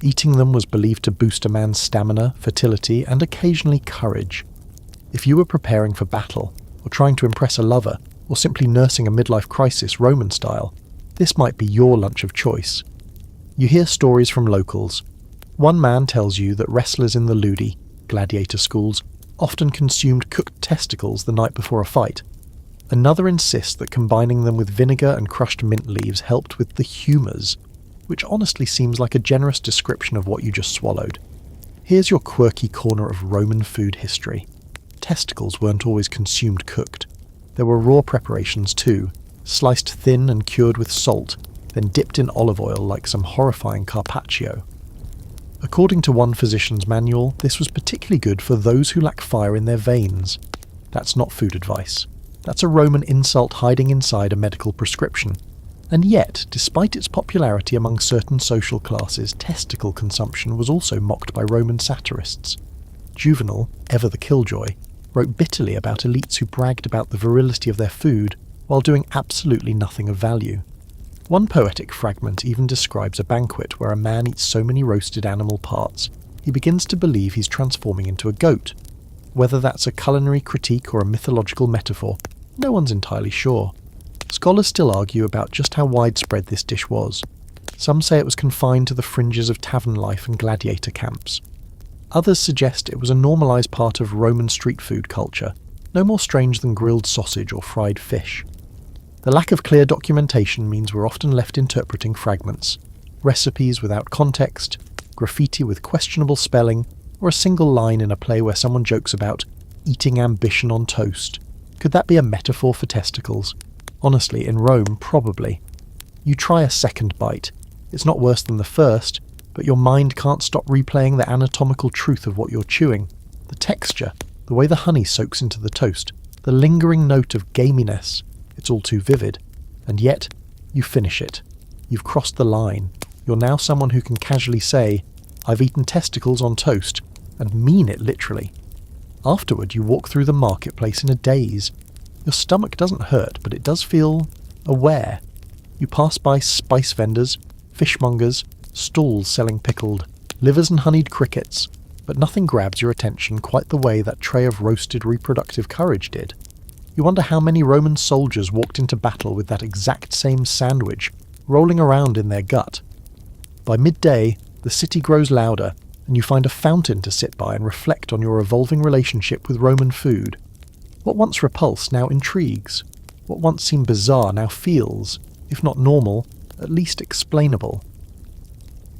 Eating them was believed to boost a man's stamina, fertility, and occasionally courage. If you were preparing for battle, or trying to impress a lover, or simply nursing a midlife crisis Roman style, this might be your lunch of choice. You hear stories from locals. One man tells you that wrestlers in the Ludi, Gladiator schools, often consumed cooked testicles the night before a fight. Another insists that combining them with vinegar and crushed mint leaves helped with the humours, which honestly seems like a generous description of what you just swallowed. Here's your quirky corner of Roman food history. Testicles weren't always consumed cooked. There were raw preparations too, sliced thin and cured with salt, then dipped in olive oil like some horrifying carpaccio. According to one physician's manual, this was particularly good for those who lack fire in their veins. That's not food advice. That's a Roman insult hiding inside a medical prescription. And yet, despite its popularity among certain social classes, testicle consumption was also mocked by Roman satirists. Juvenal, ever the killjoy, wrote bitterly about elites who bragged about the virility of their food while doing absolutely nothing of value. One poetic fragment even describes a banquet where a man eats so many roasted animal parts, he begins to believe he's transforming into a goat. Whether that's a culinary critique or a mythological metaphor, no one's entirely sure. Scholars still argue about just how widespread this dish was. Some say it was confined to the fringes of tavern life and gladiator camps. Others suggest it was a normalised part of Roman street food culture, no more strange than grilled sausage or fried fish. The lack of clear documentation means we're often left interpreting fragments, recipes without context, graffiti with questionable spelling, or a single line in a play where someone jokes about eating ambition on toast. Could that be a metaphor for testicles? Honestly, in Rome, probably. You try a second bite. It's not worse than the first, but your mind can't stop replaying the anatomical truth of what you're chewing. The texture, the way the honey soaks into the toast, the lingering note of gaminess. It's all too vivid. And yet, you finish it. You've crossed the line. You're now someone who can casually say, "I've eaten testicles on toast," and mean it literally. Afterward, you walk through the marketplace in a daze. Your stomach doesn't hurt, but it does feel aware. You pass by spice vendors, fishmongers, stalls selling pickled livers and honeyed crickets, but nothing grabs your attention quite the way that tray of roasted reproductive courage did. You wonder how many Roman soldiers walked into battle with that exact same sandwich, rolling around in their gut. By midday, the city grows louder, and you find a fountain to sit by and reflect on your evolving relationship with Roman food. What once repulsed now intrigues. What once seemed bizarre now feels, if not normal, at least explainable.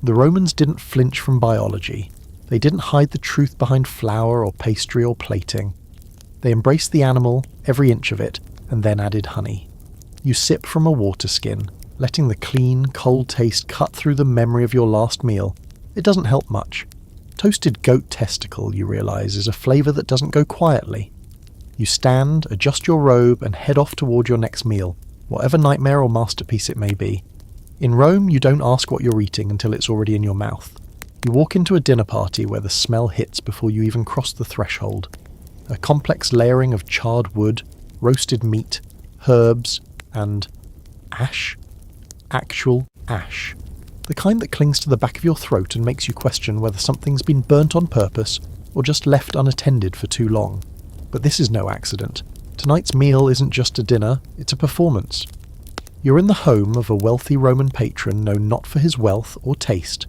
The Romans didn't flinch from biology. They didn't hide the truth behind flour or pastry or plating. They embraced the animal, every inch of it, and then added honey. You sip from a water skin, letting the clean, cold taste cut through the memory of your last meal. It doesn't help much. Toasted goat testicle, you realise, is a flavour that doesn't go quietly. You stand, adjust your robe, and head off toward your next meal, whatever nightmare or masterpiece it may be. In Rome, you don't ask what you're eating until it's already in your mouth. You walk into a dinner party where the smell hits before you even cross the threshold. A complex layering of charred wood, roasted meat, herbs, and ash. Actual ash. The kind that clings to the back of your throat and makes you question whether something's been burnt on purpose or just left unattended for too long. But this is no accident. Tonight's meal isn't just a dinner, it's a performance. You're in the home of a wealthy Roman patron known not for his wealth or taste,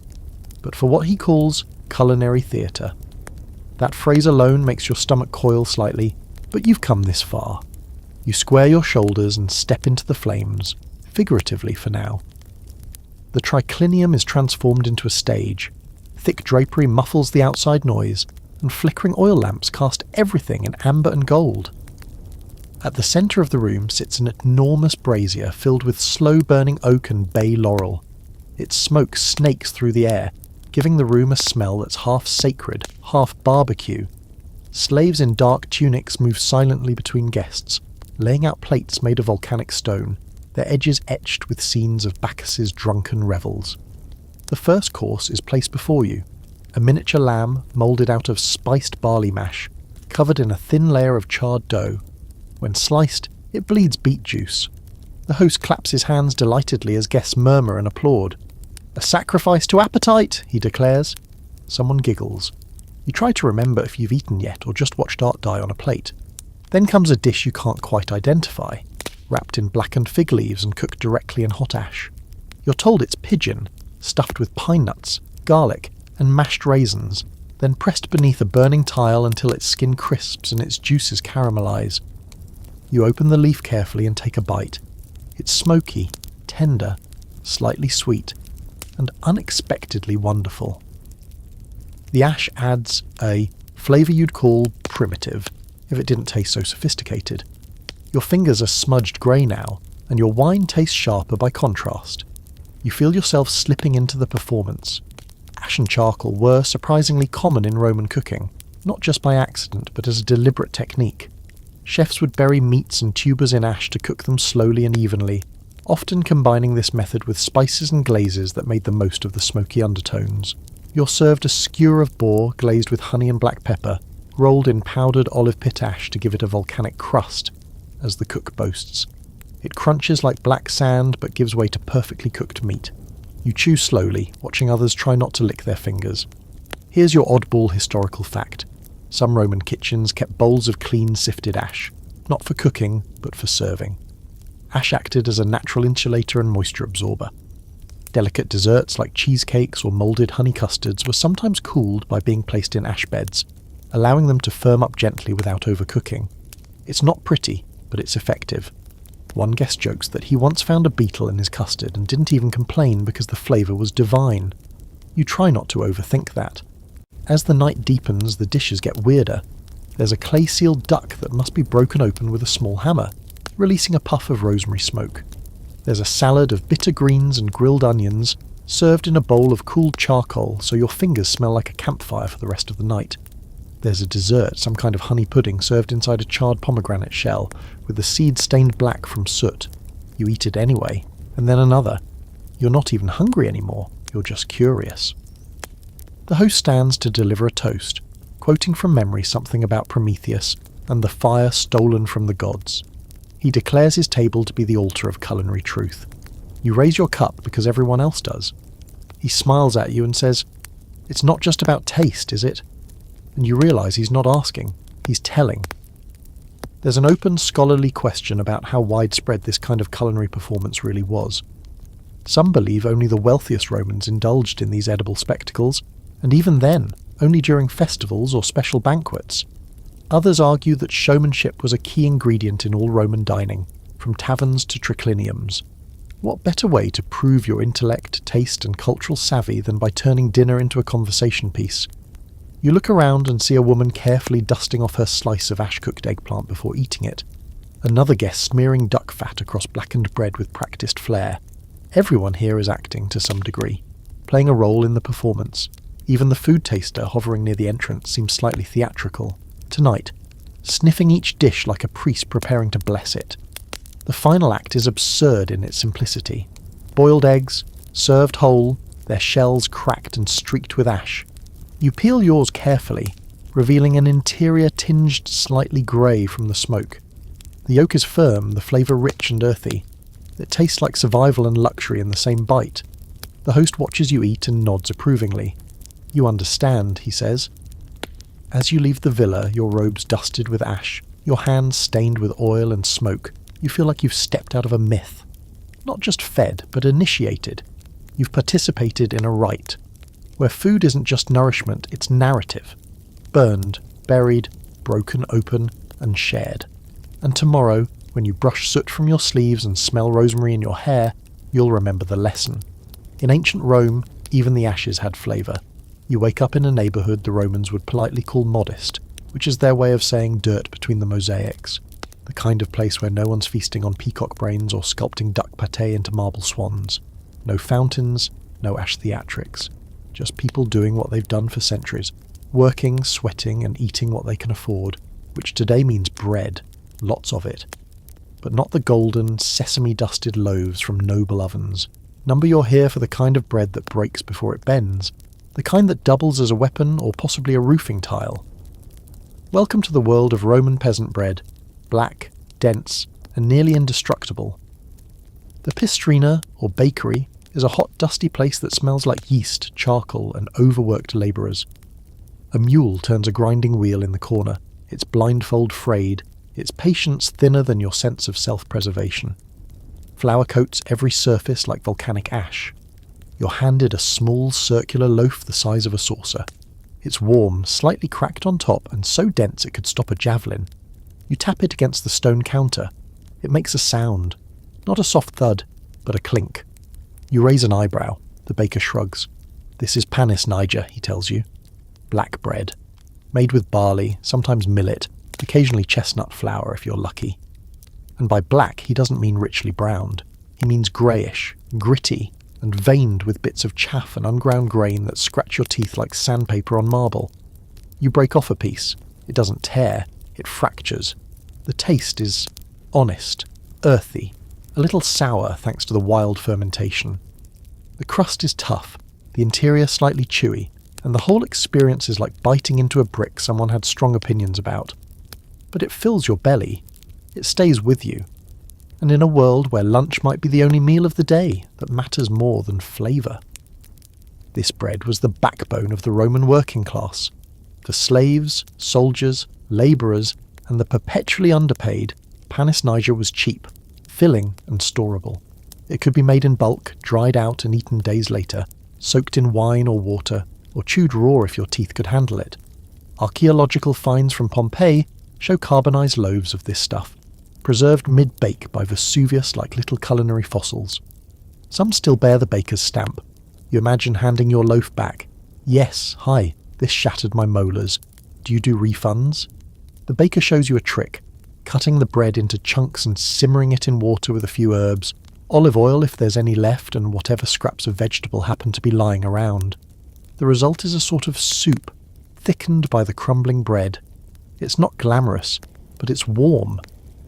but for what he calls culinary theatre. That phrase alone makes your stomach coil slightly, but you've come this far. You square your shoulders and step into the flames, figuratively for now. The triclinium is transformed into a stage. Thick drapery muffles the outside noise, and flickering oil lamps cast everything in amber and gold. At the centre of the room sits an enormous brazier filled with slow-burning oak and bay laurel. Its smoke snakes through the air, giving the room a smell that's half sacred, half barbecue. Slaves in dark tunics move silently between guests, laying out plates made of volcanic stone, their edges etched with scenes of Bacchus's drunken revels. The first course is placed before you, a miniature lamb moulded out of spiced barley mash, covered in a thin layer of charred dough. When sliced, it bleeds beet juice. The host claps his hands delightedly as guests murmur and applaud. "A sacrifice to appetite," he declares. Someone giggles. You try to remember if you've eaten yet or just watched art die on a plate. Then comes a dish you can't quite identify, wrapped in blackened fig leaves and cooked directly in hot ash. You're told it's pigeon, stuffed with pine nuts, garlic, and mashed raisins, then pressed beneath a burning tile until its skin crisps and its juices caramelize. You open the leaf carefully and take a bite. It's smoky, tender, slightly sweet, and unexpectedly wonderful. The ash adds a flavour you'd call primitive, if it didn't taste so sophisticated. Your fingers are smudged grey now, and your wine tastes sharper by contrast. You feel yourself slipping into the performance. Ash and charcoal were surprisingly common in Roman cooking, not just by accident, but as a deliberate technique. Chefs would bury meats and tubers in ash to cook them slowly and evenly, often combining this method with spices and glazes that made the most of the smoky undertones. You're served a skewer of boar glazed with honey and black pepper, rolled in powdered olive pit ash to give it a volcanic crust, as the cook boasts. It crunches like black sand but gives way to perfectly cooked meat. You chew slowly, watching others try not to lick their fingers. Here's your oddball historical fact. Some Roman kitchens kept bowls of clean sifted ash, not for cooking, but for serving. Ash acted as a natural insulator and moisture absorber. Delicate desserts like cheesecakes or moulded honey custards were sometimes cooled by being placed in ash beds, allowing them to firm up gently without overcooking. It's not pretty, but it's effective. One guest jokes that he once found a beetle in his custard and didn't even complain because the flavour was divine. You try not to overthink that. As the night deepens, the dishes get weirder. There's a clay-sealed duck that must be broken open with a small hammer, releasing a puff of rosemary smoke. There's a salad of bitter greens and grilled onions, served in a bowl of cooled charcoal so your fingers smell like a campfire for the rest of the night. There's a dessert, some kind of honey pudding served inside a charred pomegranate shell, with the seed stained black from soot. You eat it anyway, and then another. You're not even hungry anymore, you're just curious. The host stands to deliver a toast, quoting from memory something about Prometheus and the fire stolen from the gods. He declares his table to be the altar of culinary truth. You raise your cup because everyone else does. He smiles at you and says, "It's not just about taste, is it?" And you realise he's not asking, he's telling. There's an open scholarly question about how widespread this kind of culinary performance really was. Some believe only the wealthiest Romans indulged in these edible spectacles, and even then, only during festivals or special banquets. Others argue that showmanship was a key ingredient in all Roman dining, from taverns to tricliniums. What better way to prove your intellect, taste and cultural savvy than by turning dinner into a conversation piece? You look around and see a woman carefully dusting off her slice of ash-cooked eggplant before eating it. Another guest smearing duck fat across blackened bread with practiced flair. Everyone here is acting to some degree, playing a role in the performance. Even the food taster hovering near the entrance seems slightly theatrical. Tonight, sniffing each dish like a priest preparing to bless it. The final act is absurd in its simplicity. Boiled eggs, served whole, their shells cracked and streaked with ash. You peel yours carefully, revealing an interior tinged slightly grey from the smoke. The yolk is firm, the flavour rich and earthy. It tastes like survival and luxury in the same bite. The host watches you eat and nods approvingly. You understand, he says. As you leave the villa, your robes dusted with ash, your hands stained with oil and smoke, you feel like you've stepped out of a myth. Not just fed, but initiated. You've participated in a rite, where food isn't just nourishment, it's narrative. Burned, buried, broken open, and shared. And tomorrow, when you brush soot from your sleeves and smell rosemary in your hair, you'll remember the lesson. In ancient Rome, even the ashes had flavour. You wake up in a neighbourhood the Romans would politely call modest, which is their way of saying dirt between the mosaics. The kind of place where no one's feasting on peacock brains or sculpting duck pâté into marble swans. No fountains, no ash theatrics. Just people doing what they've done for centuries. Working, sweating, and eating what they can afford, which today means bread. Lots of it. But not the golden, sesame-dusted loaves from noble ovens. Number your hair for the kind of bread that breaks before it bends. The kind that doubles as a weapon or possibly a roofing tile. Welcome to the world of Roman peasant bread. Black, dense, and nearly indestructible. The pistrina, or bakery, is a hot, dusty place that smells like yeast, charcoal, and overworked labourers. A mule turns a grinding wheel in the corner, its blindfold frayed, its patience thinner than your sense of self-preservation. Flour coats every surface like volcanic ash. You're handed a small circular loaf the size of a saucer. It's warm, slightly cracked on top, and so dense it could stop a javelin. You tap it against the stone counter. It makes a sound. Not a soft thud, but a clink. You raise an eyebrow. The baker shrugs. This is panis niger, he tells you. Black bread. Made with barley, sometimes millet, occasionally chestnut flour if you're lucky. And by black, he doesn't mean richly browned. He means greyish, gritty, and veined with bits of chaff and unground grain that scratch your teeth like sandpaper on marble. You break off a piece. It doesn't tear. It fractures. The taste is honest, earthy, a little sour thanks to the wild fermentation. The crust is tough, the interior slightly chewy, and the whole experience is like biting into a brick someone had strong opinions about. But it fills your belly. It stays with you. And in a world where lunch might be the only meal of the day that matters more than flavour. This bread was the backbone of the Roman working class. For slaves, soldiers, labourers, and the perpetually underpaid, panis niger was cheap, filling and storable. It could be made in bulk, dried out and eaten days later, soaked in wine or water, or chewed raw if your teeth could handle it. Archaeological finds from Pompeii show carbonised loaves of this stuff, preserved mid-bake by Vesuvius like little culinary fossils. Some still bear the baker's stamp. You imagine handing your loaf back. Yes, hi, this shattered my molars. Do you do refunds? The baker shows you a trick, cutting the bread into chunks and simmering it in water with a few herbs, olive oil if there's any left, and whatever scraps of vegetable happen to be lying around. The result is a sort of soup, thickened by the crumbling bread. It's not glamorous, but it's warm,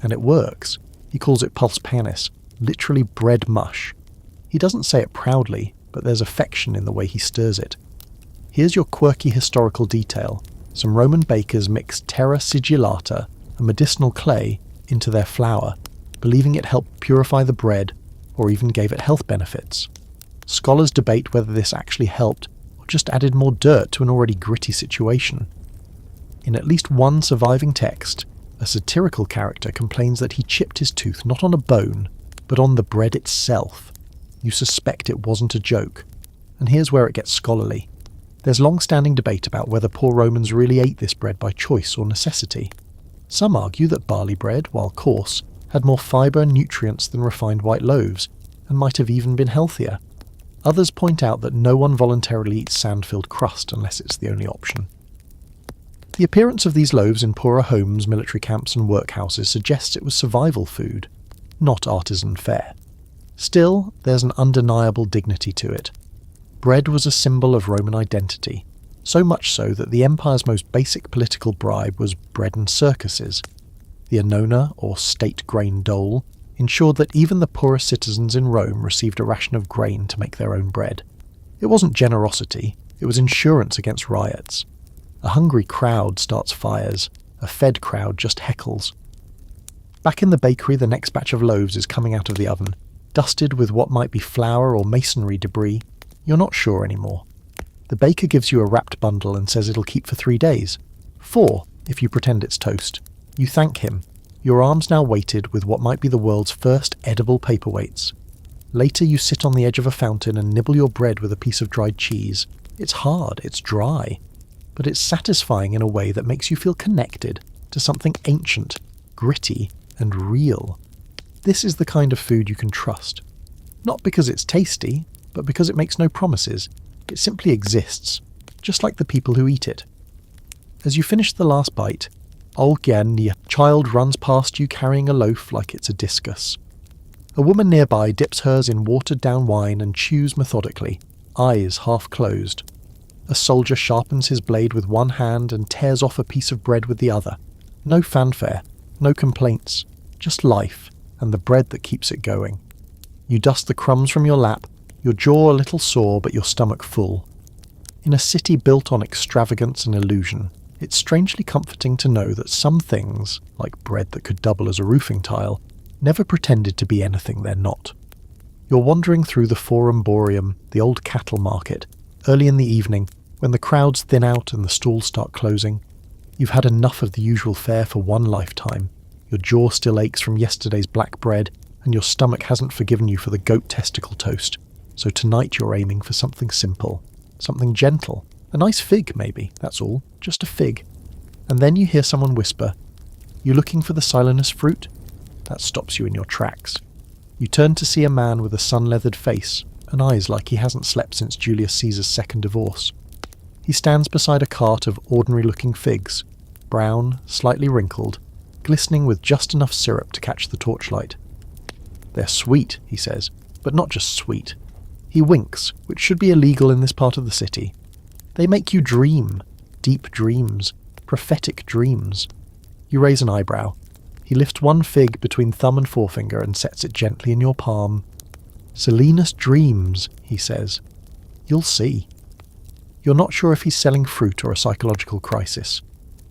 and it works. He calls it pulse panis, literally bread mush. He doesn't say it proudly, but there's affection in the way he stirs it. Here's your quirky historical detail. Some Roman bakers mixed terra sigillata, a medicinal clay, into their flour, believing it helped purify the bread, or even gave it health benefits. Scholars debate whether this actually helped, or just added more dirt to an already gritty situation. In at least one surviving text, a satirical character complains that he chipped his tooth not on a bone, but on the bread itself. You suspect it wasn't a joke. And here's where it gets scholarly. There's long-standing debate about whether poor Romans really ate this bread by choice or necessity. Some argue that barley bread, while coarse, had more fibre and nutrients than refined white loaves, and might have even been healthier. Others point out that no one voluntarily eats sand-filled crust unless it's the only option. The appearance of these loaves in poorer homes, military camps and workhouses suggests it was survival food, not artisan fare. Still, there's an undeniable dignity to it. Bread was a symbol of Roman identity, so much so that the empire's most basic political bribe was bread and circuses. The annona, or state grain dole, ensured that even the poorest citizens in Rome received a ration of grain to make their own bread. It wasn't generosity, it was insurance against riots. A hungry crowd starts fires, a fed crowd just heckles. Back in the bakery, the next batch of loaves is coming out of the oven. dusted with what might be flour or masonry debris, you're not sure anymore. The baker gives you a wrapped bundle and says it'll keep for 3 days. 4, if you pretend it's toast. You thank him, your arms now weighted with what might be the world's first edible paperweights. Later you sit on the edge of a fountain and nibble your bread with a piece of dried cheese. It's hard, it's dry, but it's satisfying in a way that makes you feel connected to something ancient, gritty, and real. This is the kind of food you can trust. Not because it's tasty, but because it makes no promises. It simply exists, just like the people who eat it. As you finish the last bite, old Gyan, the child runs past you carrying a loaf like it's a discus. A woman nearby dips hers in watered-down wine and chews methodically, eyes half closed. A soldier sharpens his blade with one hand and tears off a piece of bread with the other. No fanfare, no complaints, just life and the bread that keeps it going. You dust the crumbs from your lap, your jaw a little sore but your stomach full. In a city built on extravagance and illusion, it's strangely comforting to know that some things, like bread that could double as a roofing tile, never pretended to be anything they're not. You're wandering through the Forum Boreum, the old cattle market, early in the evening, when the crowds thin out and the stalls start closing. You've had enough of the usual fare for one lifetime. Your jaw still aches from yesterday's black bread, and your stomach hasn't forgiven you for the goat testicle toast. So tonight you're aiming for something simple, something gentle. A nice fig, maybe, that's all, just a fig. And then you hear someone whisper, "You looking for the silenus fruit?" That stops you in your tracks. You turn to see a man with a sun-leathered face, and eyes like he hasn't slept since Julius Caesar's second divorce. He stands beside a cart of ordinary-looking figs, brown, slightly wrinkled, glistening with just enough syrup to catch the torchlight. "They're sweet," he says, but not just sweet. He winks, which should be illegal in this part of the city. They make you dream, deep dreams, prophetic dreams. You raise an eyebrow. He lifts one fig between thumb and forefinger and sets it gently in your palm. "Silenus dreams," he says. "You'll see." You're not sure if he's selling fruit or a psychological crisis.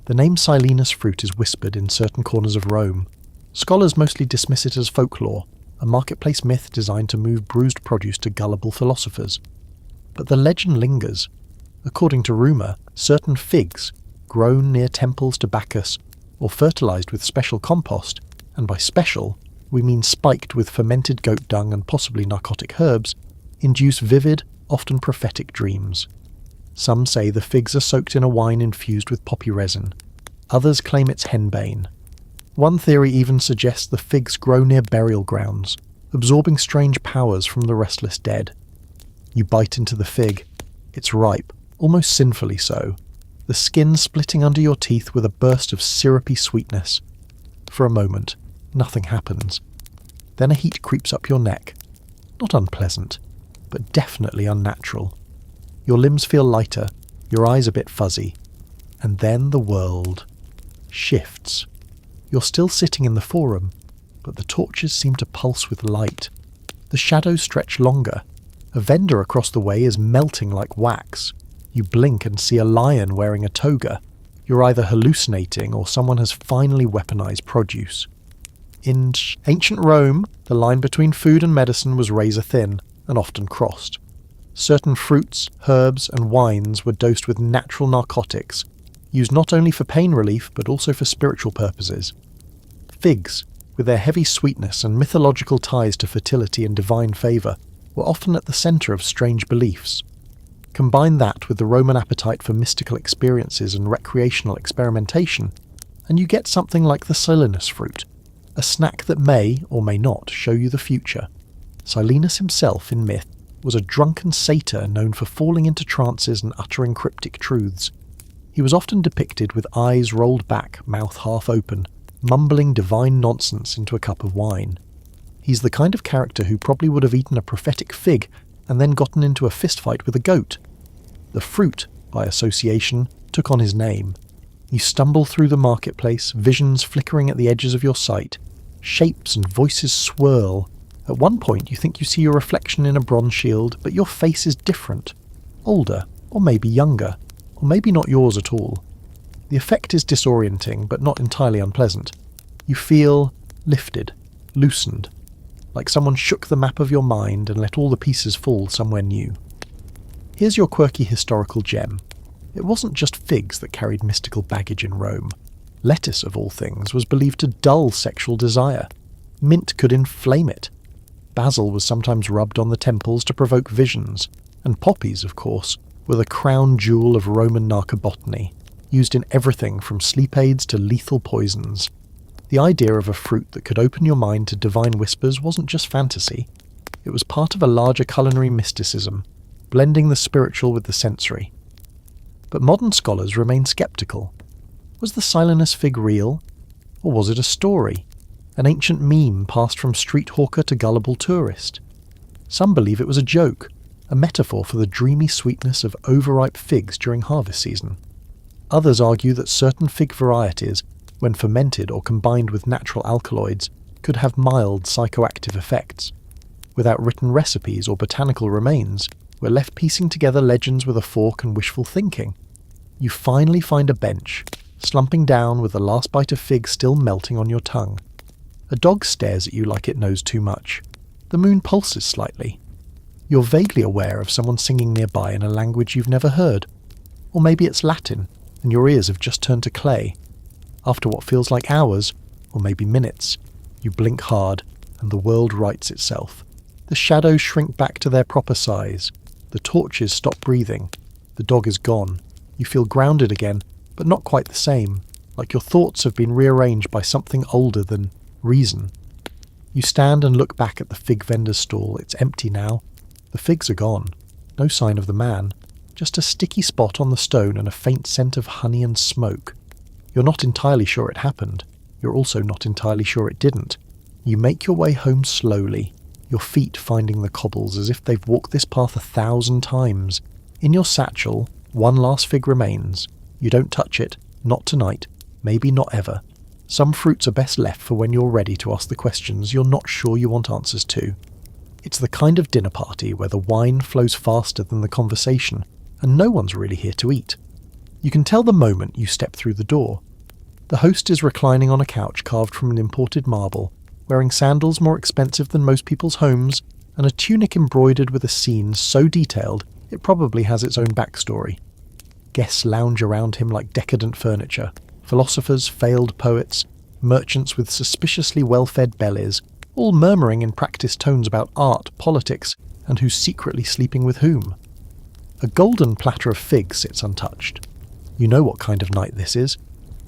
The name Silenus fruit is whispered in certain corners of Rome. Scholars mostly dismiss it as folklore, a marketplace myth designed to move bruised produce to gullible philosophers. But the legend lingers. According to rumour, certain figs, grown near temples to Bacchus, or fertilised with special compost, and by special, we mean spiked with fermented goat dung and possibly narcotic herbs, induce vivid, often prophetic dreams. Some say the figs are soaked in a wine infused with poppy resin. Others claim it's henbane. One theory even suggests the figs grow near burial grounds, absorbing strange powers from the restless dead. You bite into the fig. It's ripe, almost sinfully so, the skin splitting under your teeth with a burst of syrupy sweetness. For a moment, nothing happens. Then a heat creeps up your neck. Not unpleasant, but definitely unnatural. Your limbs feel lighter, your eyes a bit fuzzy, and then the world shifts. You're still sitting in the forum, but the torches seem to pulse with light. The shadows stretch longer. A vendor across the way is melting like wax. You blink and see a lion wearing a toga. You're either hallucinating or someone has finally weaponized produce. In ancient Rome, the line between food and medicine was razor thin and often crossed. Certain fruits, herbs, and wines were dosed with natural narcotics, used not only for pain relief but also for spiritual purposes. Figs, with their heavy sweetness and mythological ties to fertility and divine favour, were often at the centre of strange beliefs. Combine that with the Roman appetite for mystical experiences and recreational experimentation, and you get something like the Silenus fruit, a snack that may or may not show you the future. Silenus himself, in myth, was a drunken satyr known for falling into trances and uttering cryptic truths. He was often depicted with eyes rolled back, mouth half open, mumbling divine nonsense into a cup of wine. He's the kind of character who probably would have eaten a prophetic fig and then gotten into a fistfight with a goat. The fruit, by association, took on his name. You stumble through the marketplace, visions flickering at the edges of your sight. Shapes and voices swirl. At one point you think you see your reflection in a bronze shield, but your face is different. Older, or maybe younger, or maybe not yours at all. The effect is disorienting, but not entirely unpleasant. You feel lifted, loosened. like someone shook the map of your mind and let all the pieces fall somewhere new. Here's your quirky historical gem. It wasn't just figs that carried mystical baggage in Rome. Lettuce, of all things, was believed to dull sexual desire. Mint could inflame it. Basil was sometimes rubbed on the temples to provoke visions, and poppies, of course, were the crown jewel of Roman narcobotany, used in everything from sleep aids to lethal poisons. The idea of a fruit that could open your mind to divine whispers wasn't just fantasy. It was part of a larger culinary mysticism, blending the spiritual with the sensory. But modern scholars remain skeptical. Was the Silenus fig real? Or was it a story? An ancient meme passed from street hawker to gullible tourist? Some believe it was a joke, a metaphor for the dreamy sweetness of overripe figs during harvest season. Others argue that certain fig varieties, when fermented or combined with natural alkaloids, could have mild psychoactive effects. Without written recipes or botanical remains, we're left piecing together legends with a fork and wishful thinking. You finally find a bench, slumping down with the last bite of fig still melting on your tongue. A dog stares at you like it knows too much. The moon pulses slightly. You're vaguely aware of someone singing nearby in a language you've never heard. Or maybe it's Latin, and your ears have just turned to clay. After what feels like hours, or maybe minutes, you blink hard, and the world rights itself. The shadows shrink back to their proper size. The torches stop breathing. The dog is gone. You feel grounded again, but not quite the same, like your thoughts have been rearranged by something older than reason. You stand and look back at the fig vendor's stall. It's empty now. The figs are gone. No sign of the man. Just a sticky spot on the stone and a faint scent of honey and smoke. You're not entirely sure it happened. You're also not entirely sure it didn't. You make your way home slowly, your feet finding the cobbles as if they've walked this path 1,000 times. In your satchel, one last fig remains. You don't touch it, not tonight, maybe not ever. Some fruits are best left for when you're ready to ask the questions you're not sure you want answers to. It's the kind of dinner party where the wine flows faster than the conversation, and no one's really here to eat. You can tell the moment you step through the door. The host is reclining on a couch carved from an imported marble, wearing sandals more expensive than most people's homes, and a tunic embroidered with a scene so detailed it probably has its own backstory. Guests lounge around him like decadent furniture. Philosophers, failed poets, merchants with suspiciously well-fed bellies, all murmuring in practiced tones about art, politics, and who's secretly sleeping with whom. A golden platter of figs sits untouched. You know what kind of night this is.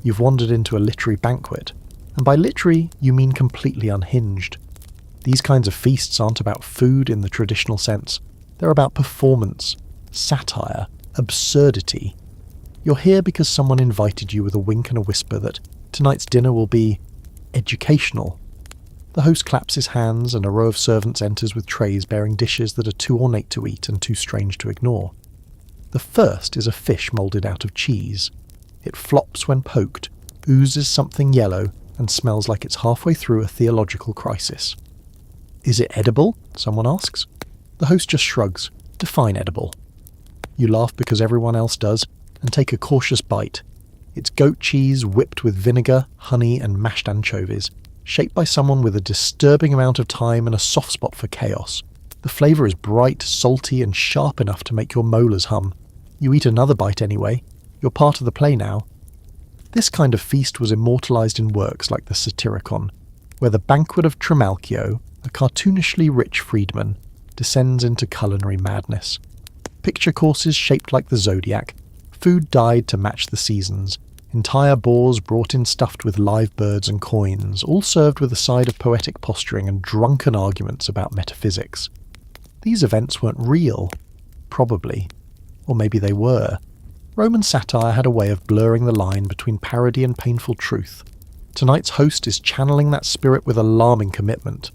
You've wandered into a literary banquet, and by literary you mean completely unhinged. These kinds of feasts aren't about food in the traditional sense. They're about performance, satire, absurdity. You're here because someone invited you with a wink and a whisper that tonight's dinner will be educational. The host claps his hands and a row of servants enters with trays bearing dishes that are too ornate to eat and too strange to ignore. The first is a fish moulded out of cheese. It flops when poked, oozes something yellow, and smells like it's halfway through a theological crisis. Is it edible? Someone asks. The host just shrugs. Define edible. You laugh because everyone else does, and take a cautious bite. It's goat cheese whipped with vinegar, honey, and mashed anchovies, shaped by someone with a disturbing amount of time and a soft spot for chaos. The flavour is bright, salty, and sharp enough to make your molars hum. You eat another bite anyway. You're part of the play now. This kind of feast was immortalised in works like the Satyricon, where the banquet of Trimalchio, a cartoonishly rich freedman, descends into culinary madness. Picture courses shaped like the zodiac, food dyed to match the seasons, entire boars brought in stuffed with live birds and coins, all served with a side of poetic posturing and drunken arguments about metaphysics. These events weren't real. Probably. Or maybe they were. Roman satire had a way of blurring the line between parody and painful truth. Tonight's host is channeling that spirit with alarming commitment.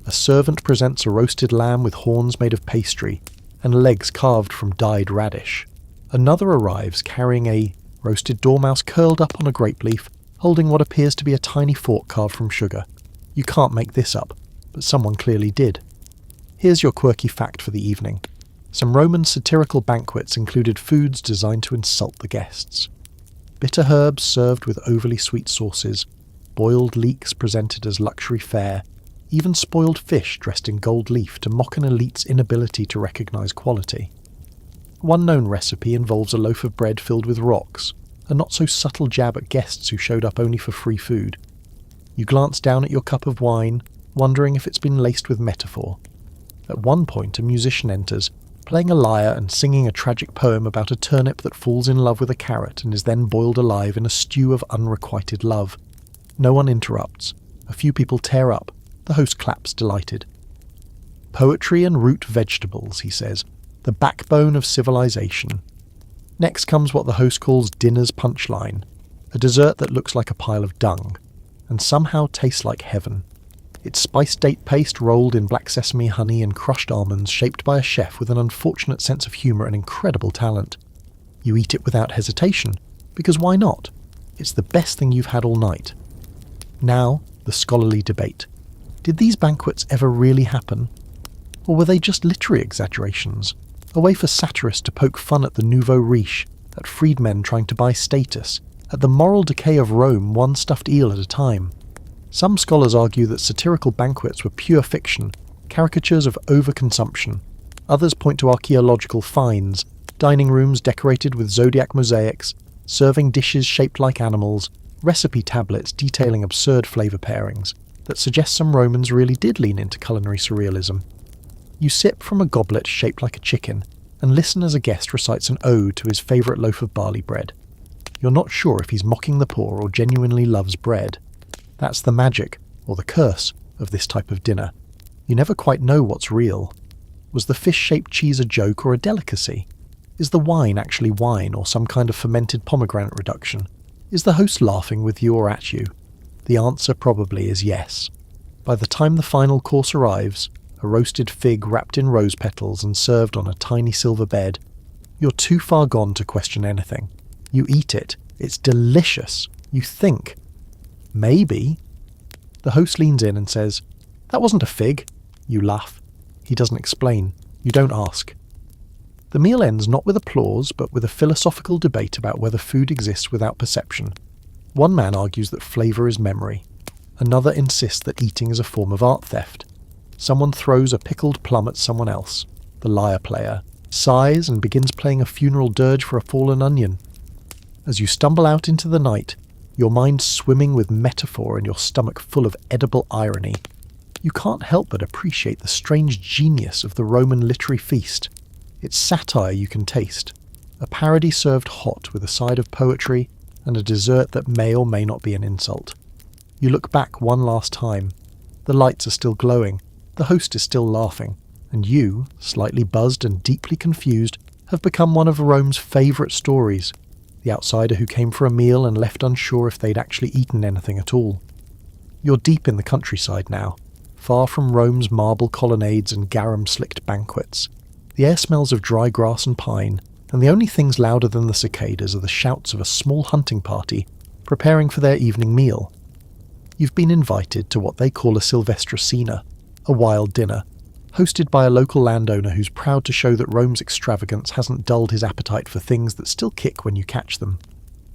A servant presents a roasted lamb with horns made of pastry, and legs carved from dyed radish. Another arrives carrying a roasted dormouse curled up on a grape leaf, holding what appears to be a tiny fork carved from sugar. You can't make this up, but someone clearly did. Here's your quirky fact for the evening. Some Roman satirical banquets included foods designed to insult the guests. Bitter herbs served with overly sweet sauces, boiled leeks presented as luxury fare, even spoiled fish dressed in gold leaf to mock an elite's inability to recognise quality. One known recipe involves a loaf of bread filled with rocks, a not-so-subtle jab at guests who showed up only for free food. You glance down at your cup of wine, wondering if it's been laced with metaphor. At one point, a musician enters, playing a lyre and singing a tragic poem about a turnip that falls in love with a carrot and is then boiled alive in a stew of unrequited love. No one interrupts. A few people tear up. The host claps, delighted. Poetry and root vegetables, he says, the backbone of civilization. Next comes what the host calls dinner's punchline, a dessert that looks like a pile of dung, and somehow tastes like heaven. It's spiced date paste rolled in black sesame honey and crushed almonds, shaped by a chef with an unfortunate sense of humour and incredible talent. You eat it without hesitation, because why not? It's the best thing you've had all night. Now, the scholarly debate. Did these banquets ever really happen? Or were they just literary exaggerations? A way for satirists to poke fun at the nouveau riche, at freedmen trying to buy status, at the moral decay of Rome one stuffed eel at a time. Some scholars argue that satirical banquets were pure fiction, caricatures of overconsumption. Others point to archaeological finds, dining rooms decorated with zodiac mosaics, serving dishes shaped like animals, recipe tablets detailing absurd flavour pairings, that suggest some Romans really did lean into culinary surrealism. You sip from a goblet shaped like a chicken, and listen as a guest recites an ode to his favourite loaf of barley bread. You're not sure if he's mocking the poor or genuinely loves bread. That's the magic, or the curse, of this type of dinner. You never quite know what's real. Was the fish-shaped cheese a joke or a delicacy? Is the wine actually wine or some kind of fermented pomegranate reduction? Is the host laughing with you or at you? The answer probably is yes. By the time the final course arrives, a roasted fig wrapped in rose petals and served on a tiny silver bed, you're too far gone to question anything. You eat it. It's delicious. You think, maybe. The host leans in and says, "That wasn't a fig." You laugh. He doesn't explain. You don't ask. The meal ends not with applause, but with a philosophical debate about whether food exists without perception. One man argues that flavour is memory. Another insists that eating is a form of art theft. Someone throws a pickled plum at someone else. The lyre player sighs and begins playing a funeral dirge for a fallen onion. As you stumble out into the night, your mind swimming with metaphor and your stomach full of edible irony, you can't help but appreciate the strange genius of the Roman literary feast. It's satire you can taste, a parody served hot with a side of poetry and a dessert that may or may not be an insult. You look back one last time. The lights are still glowing, the host is still laughing, and you, slightly buzzed and deeply confused, have become one of Rome's favourite stories, the outsider who came for a meal and left unsure if they'd actually eaten anything at all. You're deep in the countryside now, far from Rome's marble colonnades and garum-slicked banquets. The air smells of dry grass and pine, and the only things louder than the cicadas are the shouts of a small hunting party preparing for their evening meal. You've been invited to what they call a Silvestracina, a wild dinner, hosted by a local landowner who's proud to show that Rome's extravagance hasn't dulled his appetite for things that still kick when you catch them.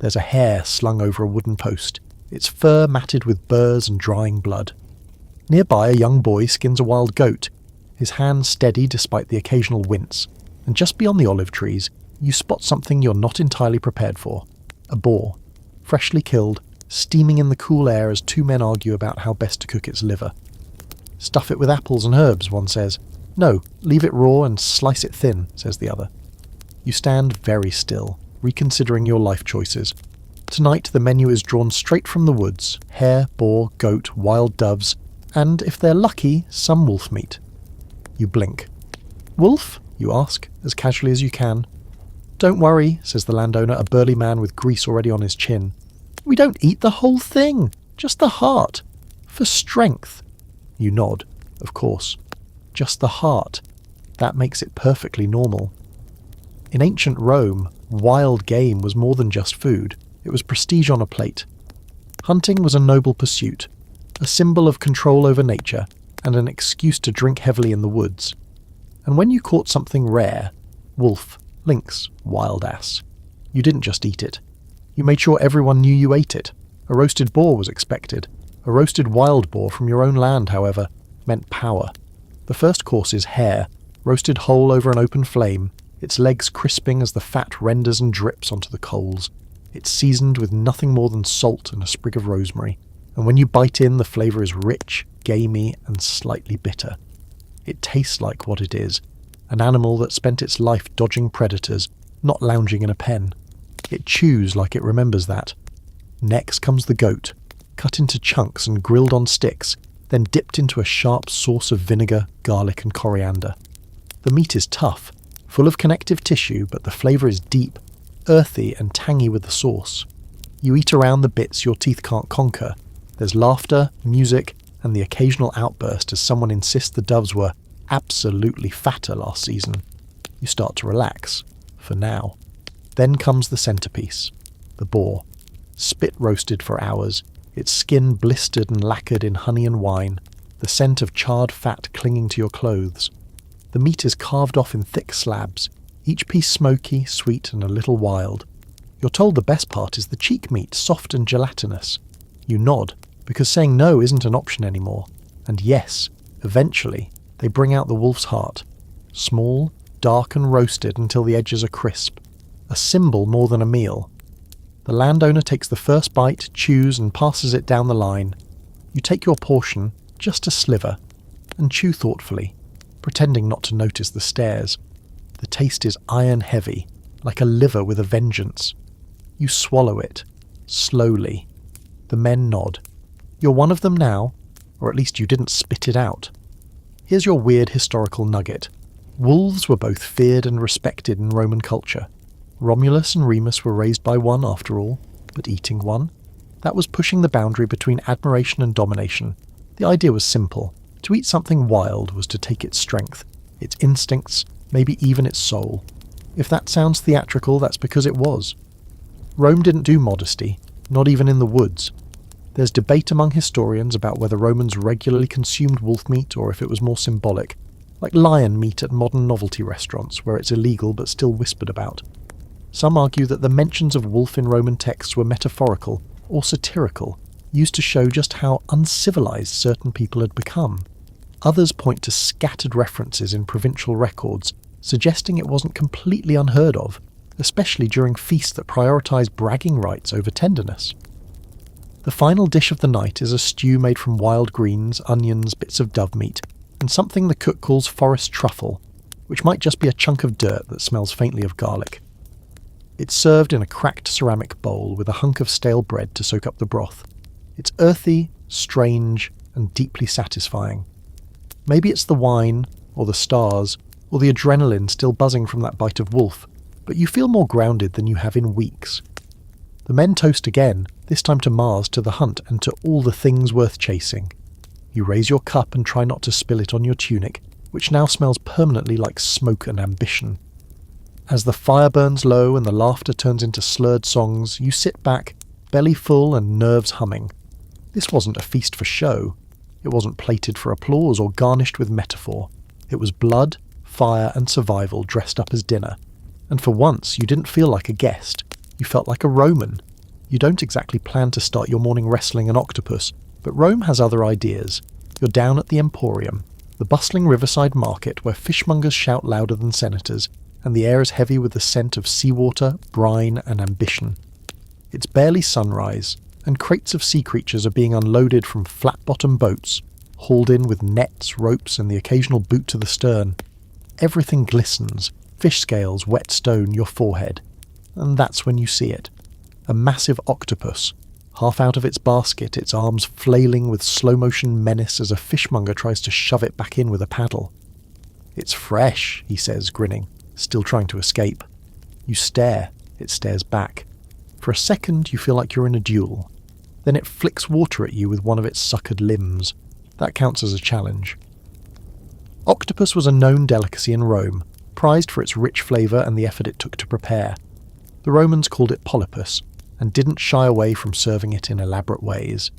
There's a hare slung over a wooden post, its fur matted with burrs and drying blood. Nearby, a young boy skins a wild goat, his hands steady despite the occasional wince, and just beyond the olive trees, you spot something you're not entirely prepared for. A boar, freshly killed, steaming in the cool air as two men argue about how best to cook its liver. "Stuff it with apples and herbs," one says. "No, leave it raw and slice it thin," says the other. You stand very still, reconsidering your life choices. Tonight the menu is drawn straight from the woods: hare, boar, goat, wild doves, and, if they're lucky, some wolf meat. You blink. "Wolf?" you ask, as casually as you can. "Don't worry," says the landowner, a burly man with grease already on his chin. "We don't eat the whole thing, just the heart. For strength." You nod, of course. Just the heart. That makes it perfectly normal. In ancient Rome, wild game was more than just food. It was prestige on a plate. Hunting was a noble pursuit, a symbol of control over nature, and an excuse to drink heavily in the woods. And when you caught something rare, wolf, lynx, wild ass, you didn't just eat it. You made sure everyone knew you ate it. A roasted boar was expected. A roasted wild boar from your own land, however, meant power. The first course is hare, roasted whole over an open flame, its legs crisping as the fat renders and drips onto the coals. It's seasoned with nothing more than salt and a sprig of rosemary, and when you bite in, the flavour is rich, gamey, and slightly bitter. It tastes like what it is, an animal that spent its life dodging predators, not lounging in a pen. It chews like it remembers that. Next comes the goat, cut into chunks and grilled on sticks, then dipped into a sharp sauce of vinegar, garlic and coriander. The meat is tough, full of connective tissue, but the flavour is deep, earthy and tangy with the sauce. You eat around the bits your teeth can't conquer. There's laughter, music, and the occasional outburst as someone insists the doves were absolutely fatter last season. You start to relax, for now. Then comes the centrepiece, the boar. Spit roasted for hours, its skin blistered and lacquered in honey and wine, the scent of charred fat clinging to your clothes. The meat is carved off in thick slabs, each piece smoky, sweet and a little wild. You're told the best part is the cheek meat, soft and gelatinous. You nod, because saying no isn't an option anymore. And yes, eventually, they bring out the wolf's heart. Small, dark and roasted until the edges are crisp. A symbol more than a meal. The landowner takes the first bite, chews and passes it down the line. You take your portion, just a sliver, and chew thoughtfully, pretending not to notice the stares. The taste is iron heavy, like a liver with a vengeance. You swallow it, slowly. The men nod. You're one of them now, or at least you didn't spit it out. Here's your weird historical nugget. Wolves were both feared and respected in Roman culture. Romulus and Remus were raised by one after all, but eating one? That was pushing the boundary between admiration and domination. The idea was simple. To eat something wild was to take its strength, its instincts, maybe even its soul. If that sounds theatrical, that's because it was. Rome didn't do modesty, not even in the woods. There's debate among historians about whether Romans regularly consumed wolf meat or if it was more symbolic, like lion meat at modern novelty restaurants where it's illegal but still whispered about. Some argue that the mentions of wolf in Roman texts were metaphorical or satirical, used to show just how uncivilized certain people had become. Others point to scattered references in provincial records, suggesting it wasn't completely unheard of, especially during feasts that prioritized bragging rights over tenderness. The final dish of the night is a stew made from wild greens, onions, bits of dove meat, and something the cook calls forest truffle, which might just be a chunk of dirt that smells faintly of garlic. It's served in a cracked ceramic bowl with a hunk of stale bread to soak up the broth. It's earthy, strange, and deeply satisfying. Maybe it's the wine, or the stars, or the adrenaline still buzzing from that bite of wolf, but you feel more grounded than you have in weeks. The men toast again, this time to Mars, to the hunt, and to all the things worth chasing. You raise your cup and try not to spill it on your tunic, which now smells permanently like smoke and ambition. As the fire burns low and the laughter turns into slurred songs, you sit back, belly full and nerves humming. This wasn't a feast for show. It wasn't plated for applause or garnished with metaphor. It was blood, fire and survival dressed up as dinner. And for once, you didn't feel like a guest. You felt like a Roman. You don't exactly plan to start your morning wrestling an octopus, but Rome has other ideas. You're down at the Emporium, the bustling riverside market where fishmongers shout louder than senators, and the air is heavy with the scent of seawater, brine and ambition. It's barely sunrise, and crates of sea creatures are being unloaded from flat-bottom boats, hauled in with nets, ropes and the occasional boot to the stern. Everything glistens, fish scales wet stone your forehead. And that's when you see it. A massive octopus, half out of its basket, its arms flailing with slow-motion menace as a fishmonger tries to shove it back in with a paddle. "It's fresh," he says, grinning, still trying to escape. You stare, it stares back. For a second you feel like you're in a duel. Then it flicks water at you with one of its suckered limbs. That counts as a challenge. Octopus was a known delicacy in Rome, prized for its rich flavour and the effort it took to prepare. The Romans called it polypus, and didn't shy away from serving it in elaborate ways.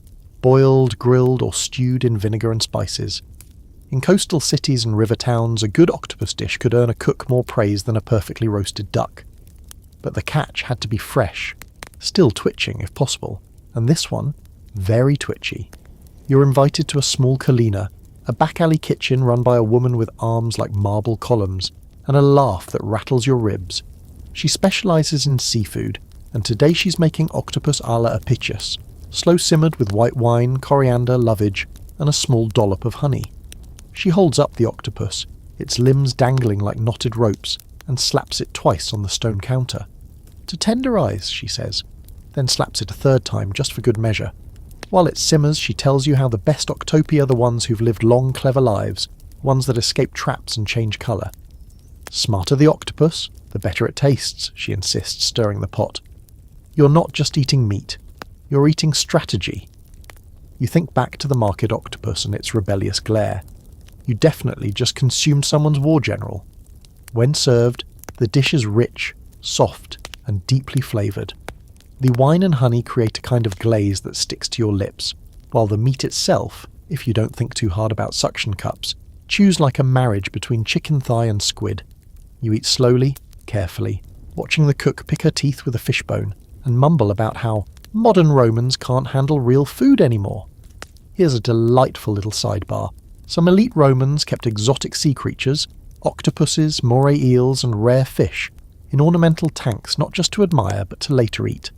Boiled, grilled or stewed in vinegar and spices. In coastal cities and river towns, a good octopus dish could earn a cook more praise than a perfectly roasted duck. But the catch had to be fresh, still twitching if possible, and this one, very twitchy. You're invited to a small colina, a back-alley kitchen run by a woman with arms like marble columns, and a laugh that rattles your ribs. She specialises in seafood, and today she's making octopus a la Apicius, slow-simmered with white wine, coriander, lovage, and a small dollop of honey. She holds up the octopus, its limbs dangling like knotted ropes, and slaps it twice on the stone counter. "To tenderise," she says, then slaps it a third time just for good measure. While it simmers, she tells you how the best octopi are the ones who've lived long, clever lives, ones that escape traps and change colour. "Smarter the octopus, the better it tastes," she insists, stirring the pot. "You're not just eating meat, you're eating strategy." You think back to the market octopus and its rebellious glare. You definitely just consumed someone's war general. When served, the dish is rich, soft, and deeply flavoured. The wine and honey create a kind of glaze that sticks to your lips, while the meat itself, if you don't think too hard about suction cups, chews like a marriage between chicken thigh and squid. You eat slowly, carefully, watching the cook pick her teeth with a fishbone, and mumble about how modern Romans can't handle real food anymore. Here's a delightful little sidebar. Some elite Romans kept exotic sea creatures, octopuses, moray eels, and rare fish, in ornamental tanks not just to admire but to later eat.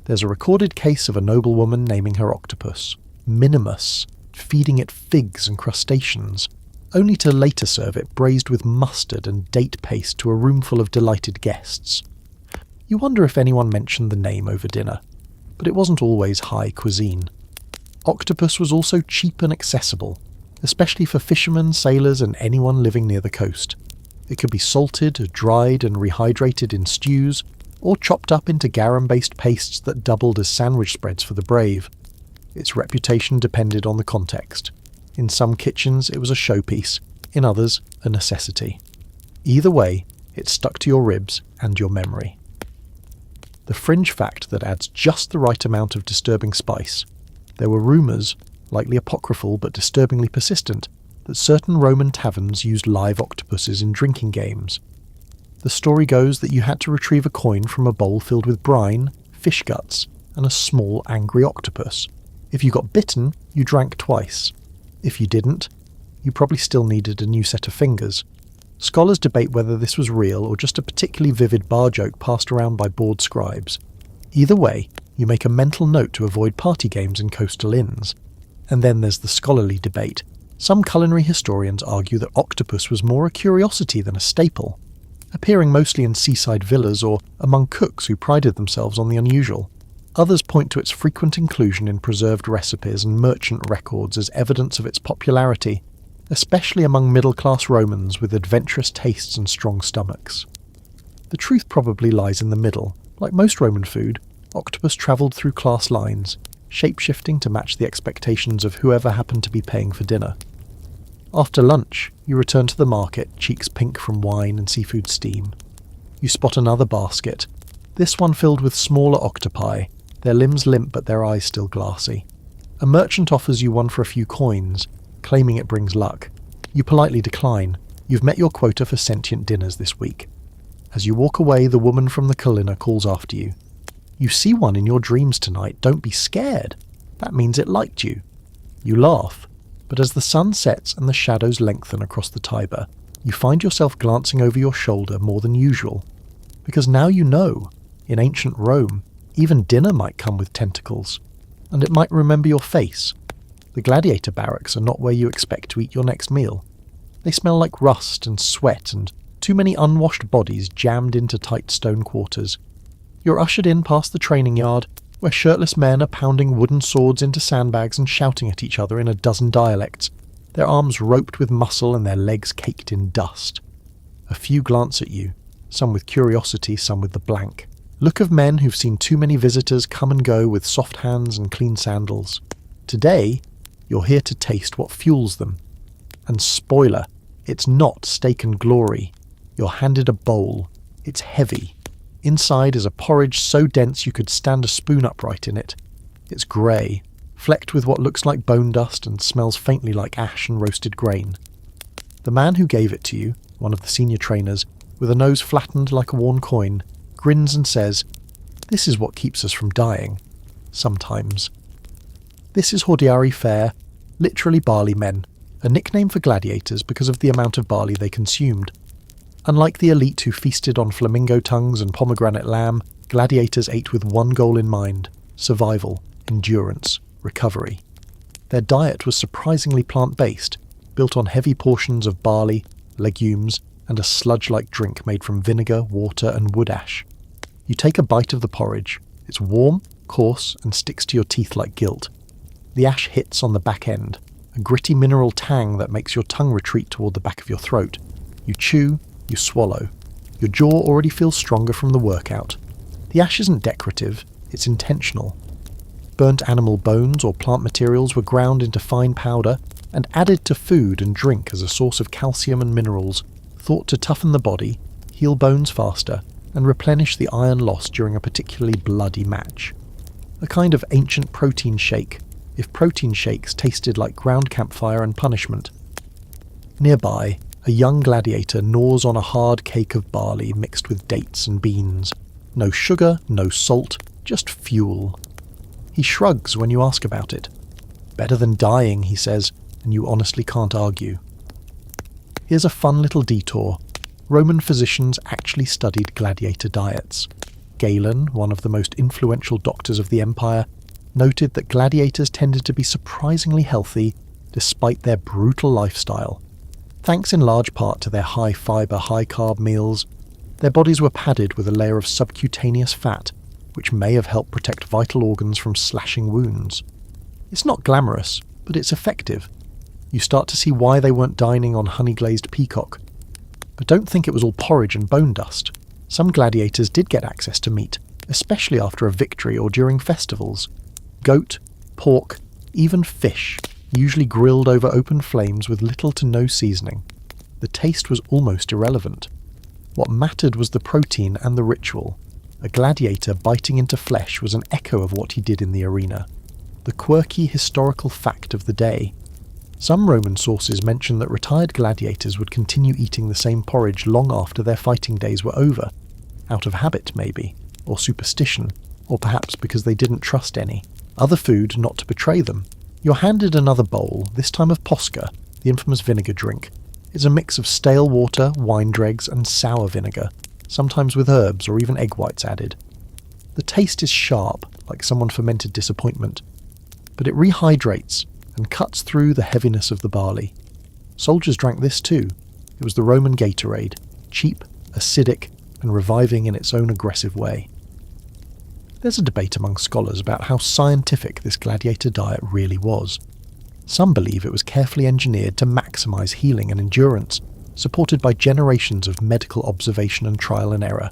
There's a recorded case of a noblewoman naming her octopus Minimus, feeding it figs and crustaceans, only to later serve it braised with mustard and date paste to a roomful of delighted guests. You wonder if anyone mentioned the name over dinner, but it wasn't always high cuisine. Octopus was also cheap and accessible, especially for fishermen, sailors, and anyone living near the coast. It could be salted, dried, and rehydrated in stews, or chopped up into garum-based pastes that doubled as sandwich spreads for the brave. Its reputation depended on the context. In some kitchens it was a showpiece, in others a necessity. Either way, it stuck to your ribs and your memory. The fringe fact that adds just the right amount of disturbing spice. There were rumours, likely apocryphal but disturbingly persistent, that certain Roman taverns used live octopuses in drinking games. The story goes that you had to retrieve a coin from a bowl filled with brine, fish guts, and a small angry octopus. If you got bitten, you drank twice. If you didn't, you probably still needed a new set of fingers. Scholars debate whether this was real or just a particularly vivid bar joke passed around by bored scribes. Either way, you make a mental note to avoid party games in coastal inns. And then there's the scholarly debate. Some culinary historians argue that octopus was more a curiosity than a staple, appearing mostly in seaside villas or among cooks who prided themselves on the unusual. Others point to its frequent inclusion in preserved recipes and merchant records as evidence of its popularity, especially among middle-class Romans with adventurous tastes and strong stomachs. The truth probably lies in the middle. Like most Roman food, octopus travelled through class lines, shape-shifting to match the expectations of whoever happened to be paying for dinner. After lunch, you return to the market, cheeks pink from wine and seafood steam. You spot another basket, this one filled with smaller octopi, their limbs limp but their eyes still glassy. A merchant offers you one for a few coins, claiming it brings luck. You politely decline. You've met your quota for sentient dinners this week. As you walk away, the woman from the Colina calls after you. "You see one in your dreams tonight, don't be scared. That means it liked you." You laugh, but as the sun sets and the shadows lengthen across the Tiber, you find yourself glancing over your shoulder more than usual. Because now you know, in ancient Rome, even dinner might come with tentacles, and it might remember your face. The Gladiator barracks are not where you expect to eat your next meal. They smell like rust and sweat and too many unwashed bodies jammed into tight stone quarters. You're ushered in past the training yard, where shirtless men are pounding wooden swords into sandbags and shouting at each other in a dozen dialects, their arms roped with muscle and their legs caked in dust. A few glance at you, some with curiosity, some with the blank look of men who've seen too many visitors come and go with soft hands and clean sandals. Today, you're here to taste what fuels them. And spoiler, it's not steak and glory. You're handed a bowl. It's heavy. Inside is a porridge so dense you could stand a spoon upright in it. It's grey, flecked with what looks like bone dust and smells faintly like ash and roasted grain. The man who gave it to you, one of the senior trainers, with a nose flattened like a worn coin, grins and says, "This is what keeps us from dying. Sometimes." This is Hordiari fare, literally barley men, a nickname for gladiators because of the amount of barley they consumed. Unlike the elite who feasted on flamingo tongues and pomegranate lamb, gladiators ate with one goal in mind: survival, endurance, recovery. Their diet was surprisingly plant-based, built on heavy portions of barley, legumes, and a sludge-like drink made from vinegar, water, and wood ash. You take a bite of the porridge. It's warm, coarse, and sticks to your teeth like gilt. The ash hits on the back end, a gritty mineral tang that makes your tongue retreat toward the back of your throat. You chew, you swallow. Your jaw already feels stronger from the workout. The ash isn't decorative, it's intentional. Burnt animal bones or plant materials were ground into fine powder and added to food and drink as a source of calcium and minerals, thought to toughen the body, heal bones faster, and replenish the iron lost during a particularly bloody match. A kind of ancient protein shake, if protein shakes tasted like ground campfire and punishment. Nearby, a young gladiator gnaws on a hard cake of barley mixed with dates and beans. No sugar, no salt, just fuel. He shrugs when you ask about it. Better than dying, he says, and you honestly can't argue. Here's a fun little detour. Roman physicians actually studied gladiator diets. Galen, one of the most influential doctors of the empire, noted that gladiators tended to be surprisingly healthy despite their brutal lifestyle. Thanks in large part to their high-fibre, high-carb meals, their bodies were padded with a layer of subcutaneous fat, which may have helped protect vital organs from slashing wounds. It's not glamorous, but it's effective. You start to see why they weren't dining on honey-glazed peacock. But don't think it was all porridge and bone dust. Some gladiators did get access to meat, especially after a victory or during festivals. Goat, pork, even fish, usually grilled over open flames with little to no seasoning. The taste was almost irrelevant. What mattered was the protein and the ritual. A gladiator biting into flesh was an echo of what he did in the arena. The quirky historical fact of the day. Some Roman sources mention that retired gladiators would continue eating the same porridge long after their fighting days were over. Out of habit, maybe, or superstition, or perhaps because they didn't trust any other food not to betray them. You're handed another bowl, this time of posca, the infamous vinegar drink. It's a mix of stale water, wine dregs, and sour vinegar, sometimes with herbs or even egg whites added. The taste is sharp, like someone fermented disappointment, but it rehydrates and cuts through the heaviness of the barley. Soldiers drank this too. It was the Roman Gatorade, cheap, acidic, and reviving in its own aggressive way. There's a debate among scholars about how scientific this gladiator diet really was. Some believe it was carefully engineered to maximize healing and endurance, supported by generations of medical observation and trial and error.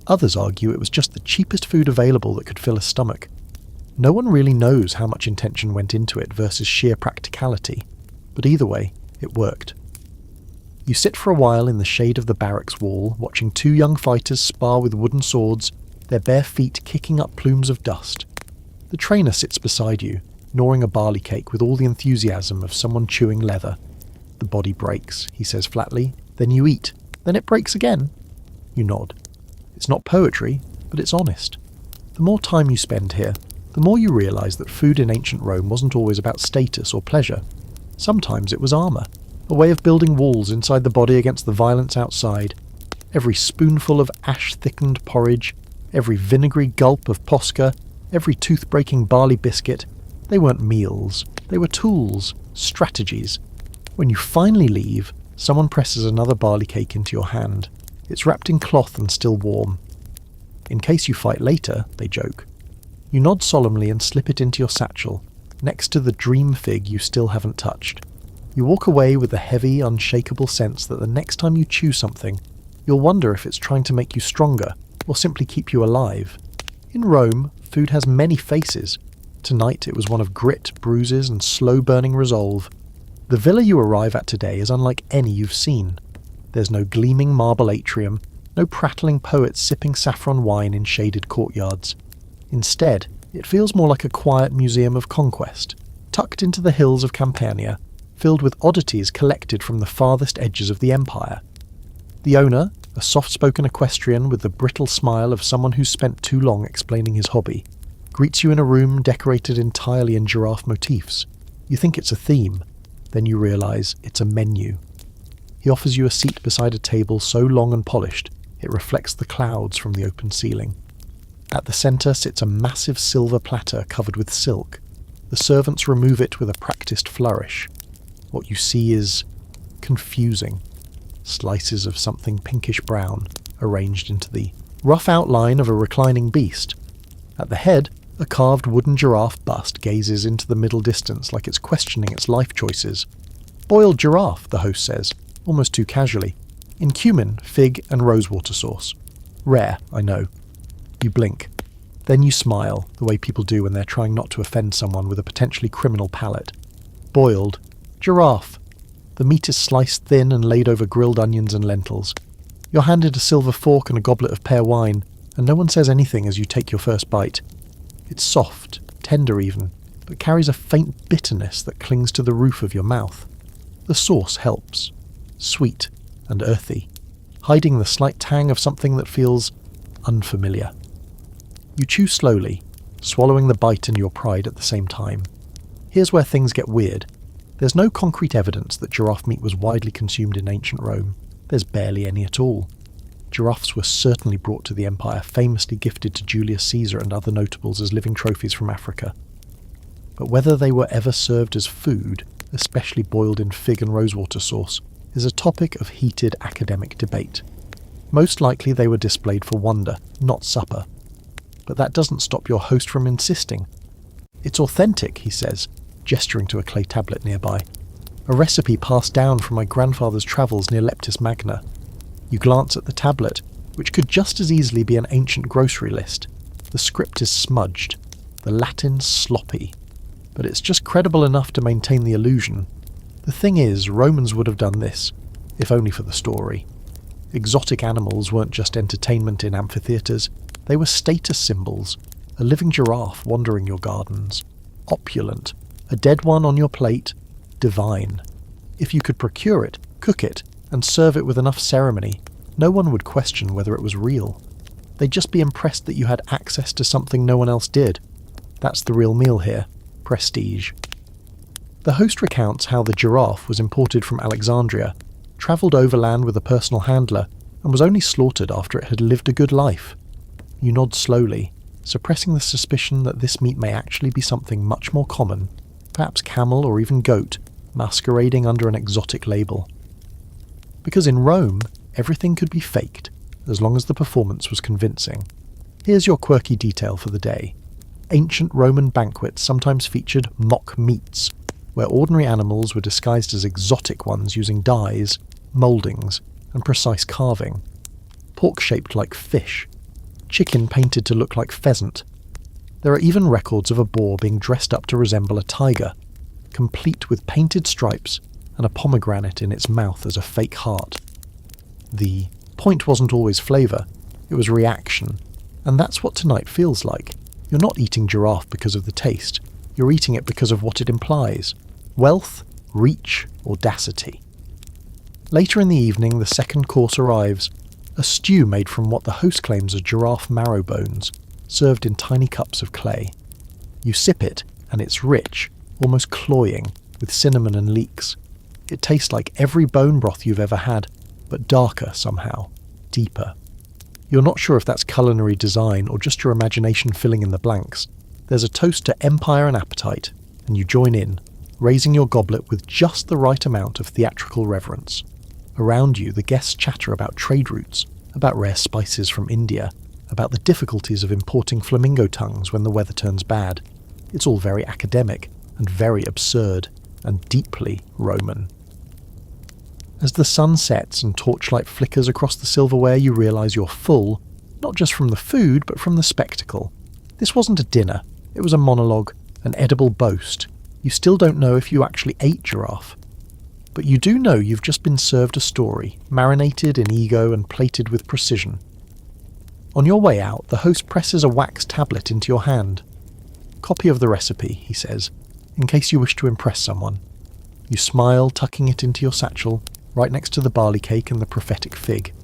Others argue it was just the cheapest food available that could fill a stomach. No one really knows how much intention went into it versus sheer practicality, but either way, it worked. You sit for a while in the shade of the barracks wall, watching two young fighters spar with wooden swords, their bare feet kicking up plumes of dust. The trainer sits beside you, gnawing a barley cake with all the enthusiasm of someone chewing leather. The body breaks, he says flatly. Then you eat. Then it breaks again. You nod. It's not poetry, but it's honest. The more time you spend here, the more you realise that food in ancient Rome wasn't always about status or pleasure. Sometimes it was armour, a way of building walls inside the body against the violence outside. Every spoonful of ash-thickened porridge, every vinegary gulp of posca, every tooth-breaking barley biscuit, they weren't meals, they were tools, strategies. When you finally leave, someone presses another barley cake into your hand. It's wrapped in cloth and still warm. In case you fight later, they joke. You nod solemnly and slip it into your satchel, next to the dream fig you still haven't touched. You walk away with the heavy, unshakable sense that the next time you chew something, you'll wonder if it's trying to make you stronger, or simply keep you alive. In Rome, food has many faces. Tonight it was one of grit, bruises, and slow-burning resolve. The villa you arrive at today is unlike any you've seen. There's no gleaming marble atrium, no prattling poets sipping saffron wine in shaded courtyards. Instead, it feels more like a quiet museum of conquest, tucked into the hills of Campania, filled with oddities collected from the farthest edges of the empire. The owner, a soft-spoken equestrian with the brittle smile of someone who's spent too long explaining his hobby, greets you in a room decorated entirely in giraffe motifs. You think it's a theme. Then you realise it's a menu. He offers you a seat beside a table so long and polished it reflects the clouds from the open ceiling. At the centre sits a massive silver platter covered with silk. The servants remove it with a practised flourish. What you see is confusing. Slices of something pinkish-brown arranged into the rough outline of a reclining beast. At the head, a carved wooden giraffe bust gazes into the middle distance like it's questioning its life choices. Boiled giraffe, the host says, almost too casually, in cumin, fig and rosewater sauce. Rare, I know. You blink. Then you smile, the way people do when they're trying not to offend someone with a potentially criminal palate. Boiled. Giraffe. The meat is sliced thin and laid over grilled onions and lentils. You're handed a silver fork and a goblet of pear wine, and no one says anything as you take your first bite. It's soft, tender even, but carries a faint bitterness that clings to the roof of your mouth. The sauce helps. Sweet and earthy, hiding the slight tang of something that feels unfamiliar. You chew slowly, swallowing the bite and your pride at the same time. Here's where things get weird. There's no concrete evidence that giraffe meat was widely consumed in ancient Rome. There's barely any at all. Giraffes were certainly brought to the empire, famously gifted to Julius Caesar and other notables as living trophies from Africa. But whether they were ever served as food, especially boiled in fig and rosewater sauce, is a topic of heated academic debate. Most likely they were displayed for wonder, not supper. But that doesn't stop your host from insisting. It's authentic, he says, gesturing to a clay tablet nearby. A recipe passed down from my grandfather's travels near Leptis Magna. You glance at the tablet, which could just as easily be an ancient grocery list. The script is smudged, the Latin sloppy, but it's just credible enough to maintain the illusion. The thing is, Romans would have done this, if only for the story. Exotic animals weren't just entertainment in amphitheatres, they were status symbols. A living giraffe wandering your gardens. Opulent. A dead one on your plate. Divine. If you could procure it, cook it, and serve it with enough ceremony, no one would question whether it was real. They'd just be impressed that you had access to something no one else did. That's the real meal here. Prestige. The host recounts how the giraffe was imported from Alexandria, travelled overland with a personal handler, and was only slaughtered after it had lived a good life. You nod slowly, suppressing the suspicion that this meat may actually be something much more common, perhaps camel or even goat, masquerading under an exotic label. Because in Rome, everything could be faked, as long as the performance was convincing. Here's your quirky detail for the day. Ancient Roman banquets sometimes featured mock meats, where ordinary animals were disguised as exotic ones using dyes, mouldings, and precise carving. Pork shaped like fish, chicken painted to look like pheasant. There are even records of a boar being dressed up to resemble a tiger, complete with painted stripes and a pomegranate in its mouth as a fake heart. The point wasn't always flavour, it was reaction, and that's what tonight feels like. You're not eating giraffe because of the taste, you're eating it because of what it implies. Wealth, reach, audacity. Later in the evening, the second course arrives, a stew made from what the host claims are giraffe marrow bones, served in tiny cups of clay. You sip it, and it's rich, almost cloying, with cinnamon and leeks. It tastes like every bone broth you've ever had, but darker somehow, deeper. You're not sure if that's culinary design or just your imagination filling in the blanks. There's a toast to empire and appetite, and you join in, raising your goblet with just the right amount of theatrical reverence. Around you, the guests chatter about trade routes, about rare spices from India, about the difficulties of importing flamingo tongues when the weather turns bad. It's all very academic, and very absurd, and deeply Roman. As the sun sets and torchlight flickers across the silverware, you realise you're full, not just from the food, but from the spectacle. This wasn't a dinner, it was a monologue, an edible boast. You still don't know if you actually ate giraffe. But you do know you've just been served a story, marinated in ego and plated with precision. On your way out, the host presses a wax tablet into your hand. Copy of the recipe, he says, in case you wish to impress someone. You smile, tucking it into your satchel, right next to the barley cake and the prophetic fig.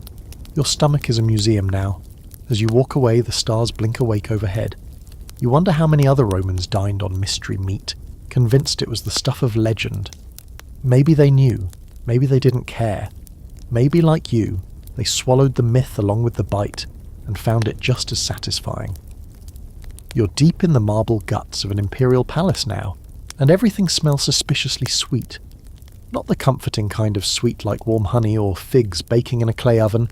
Your stomach is a museum now. As you walk away, the stars blink awake overhead. You wonder how many other Romans dined on mystery meat, convinced it was the stuff of legend. Maybe they knew, maybe they didn't care. Maybe, like you, they swallowed the myth along with the bite and found it just as satisfying. You're deep in the marble guts of an imperial palace now, and everything smells suspiciously sweet. Not the comforting kind of sweet like warm honey or figs baking in a clay oven,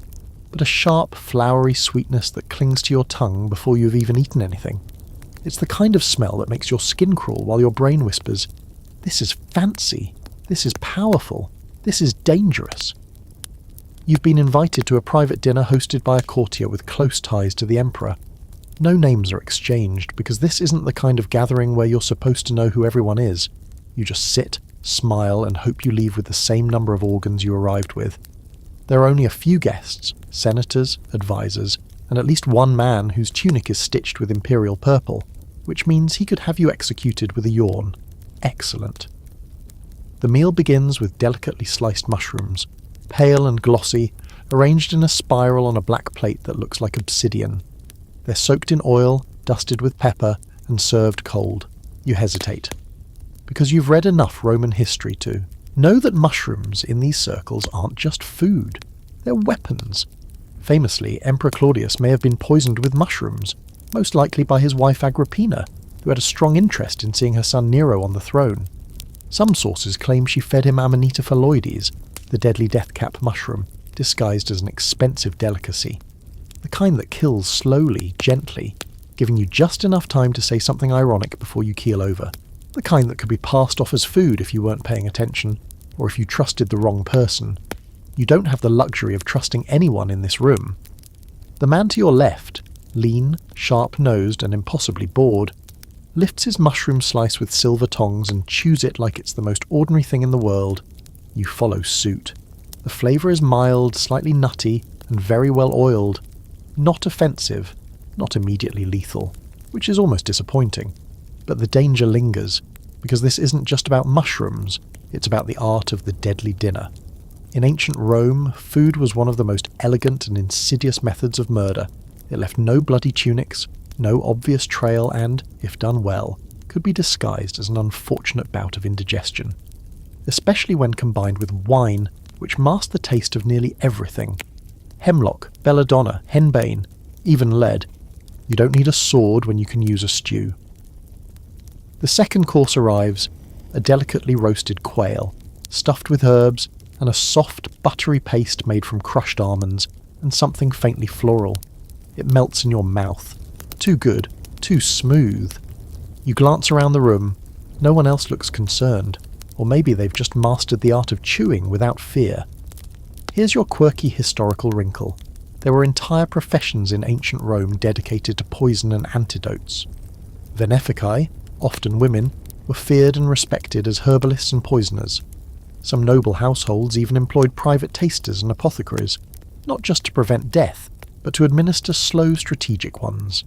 but a sharp, flowery sweetness that clings to your tongue before you've even eaten anything. It's the kind of smell that makes your skin crawl while your brain whispers, "This is fancy, this is powerful, this is dangerous." You've been invited to a private dinner hosted by a courtier with close ties to the emperor. No names are exchanged, because this isn't the kind of gathering where you're supposed to know who everyone is. You just sit, smile, and hope you leave with the same number of organs you arrived with. There are only a few guests, senators, advisors, and at least one man whose tunic is stitched with imperial purple, which means he could have you executed with a yawn. Excellent. The meal begins with delicately sliced mushrooms, pale and glossy, arranged in a spiral on a black plate that looks like obsidian. They're soaked in oil, dusted with pepper, and served cold. You hesitate. Because you've read enough Roman history to know that mushrooms in these circles aren't just food. They're weapons. Famously, Emperor Claudius may have been poisoned with mushrooms, most likely by his wife Agrippina, who had a strong interest in seeing her son Nero on the throne. Some sources claim she fed him Amanita phalloides, the deadly deathcap mushroom, disguised as an expensive delicacy. The kind that kills slowly, gently, giving you just enough time to say something ironic before you keel over. The kind that could be passed off as food if you weren't paying attention, or if you trusted the wrong person. You don't have the luxury of trusting anyone in this room. The man to your left, lean, sharp-nosed and impossibly bored, lifts his mushroom slice with silver tongs and chews it like it's the most ordinary thing in the world. You follow suit. The flavour is mild, slightly nutty, and very well oiled. Not offensive, not immediately lethal, which is almost disappointing. But the danger lingers, because this isn't just about mushrooms, it's about the art of the deadly dinner. In ancient Rome, food was one of the most elegant and insidious methods of murder. It left no bloody tunics, no obvious trail, and, if done well, could be disguised as an unfortunate bout of indigestion. Especially when combined with wine, which masked the taste of nearly everything. Hemlock, belladonna, henbane, even lead. You don't need a sword when you can use a stew. The second course arrives, a delicately roasted quail, stuffed with herbs, and a soft, buttery paste made from crushed almonds, and something faintly floral. It melts in your mouth. Too good, too smooth. You glance around the room. No one else looks concerned, or maybe they've just mastered the art of chewing without fear. Here's your quirky historical wrinkle. There were entire professions in ancient Rome dedicated to poison and antidotes. Veneficae, often women, were feared and respected as herbalists and poisoners. Some noble households even employed private tasters and apothecaries, not just to prevent death, but to administer slow, strategic ones.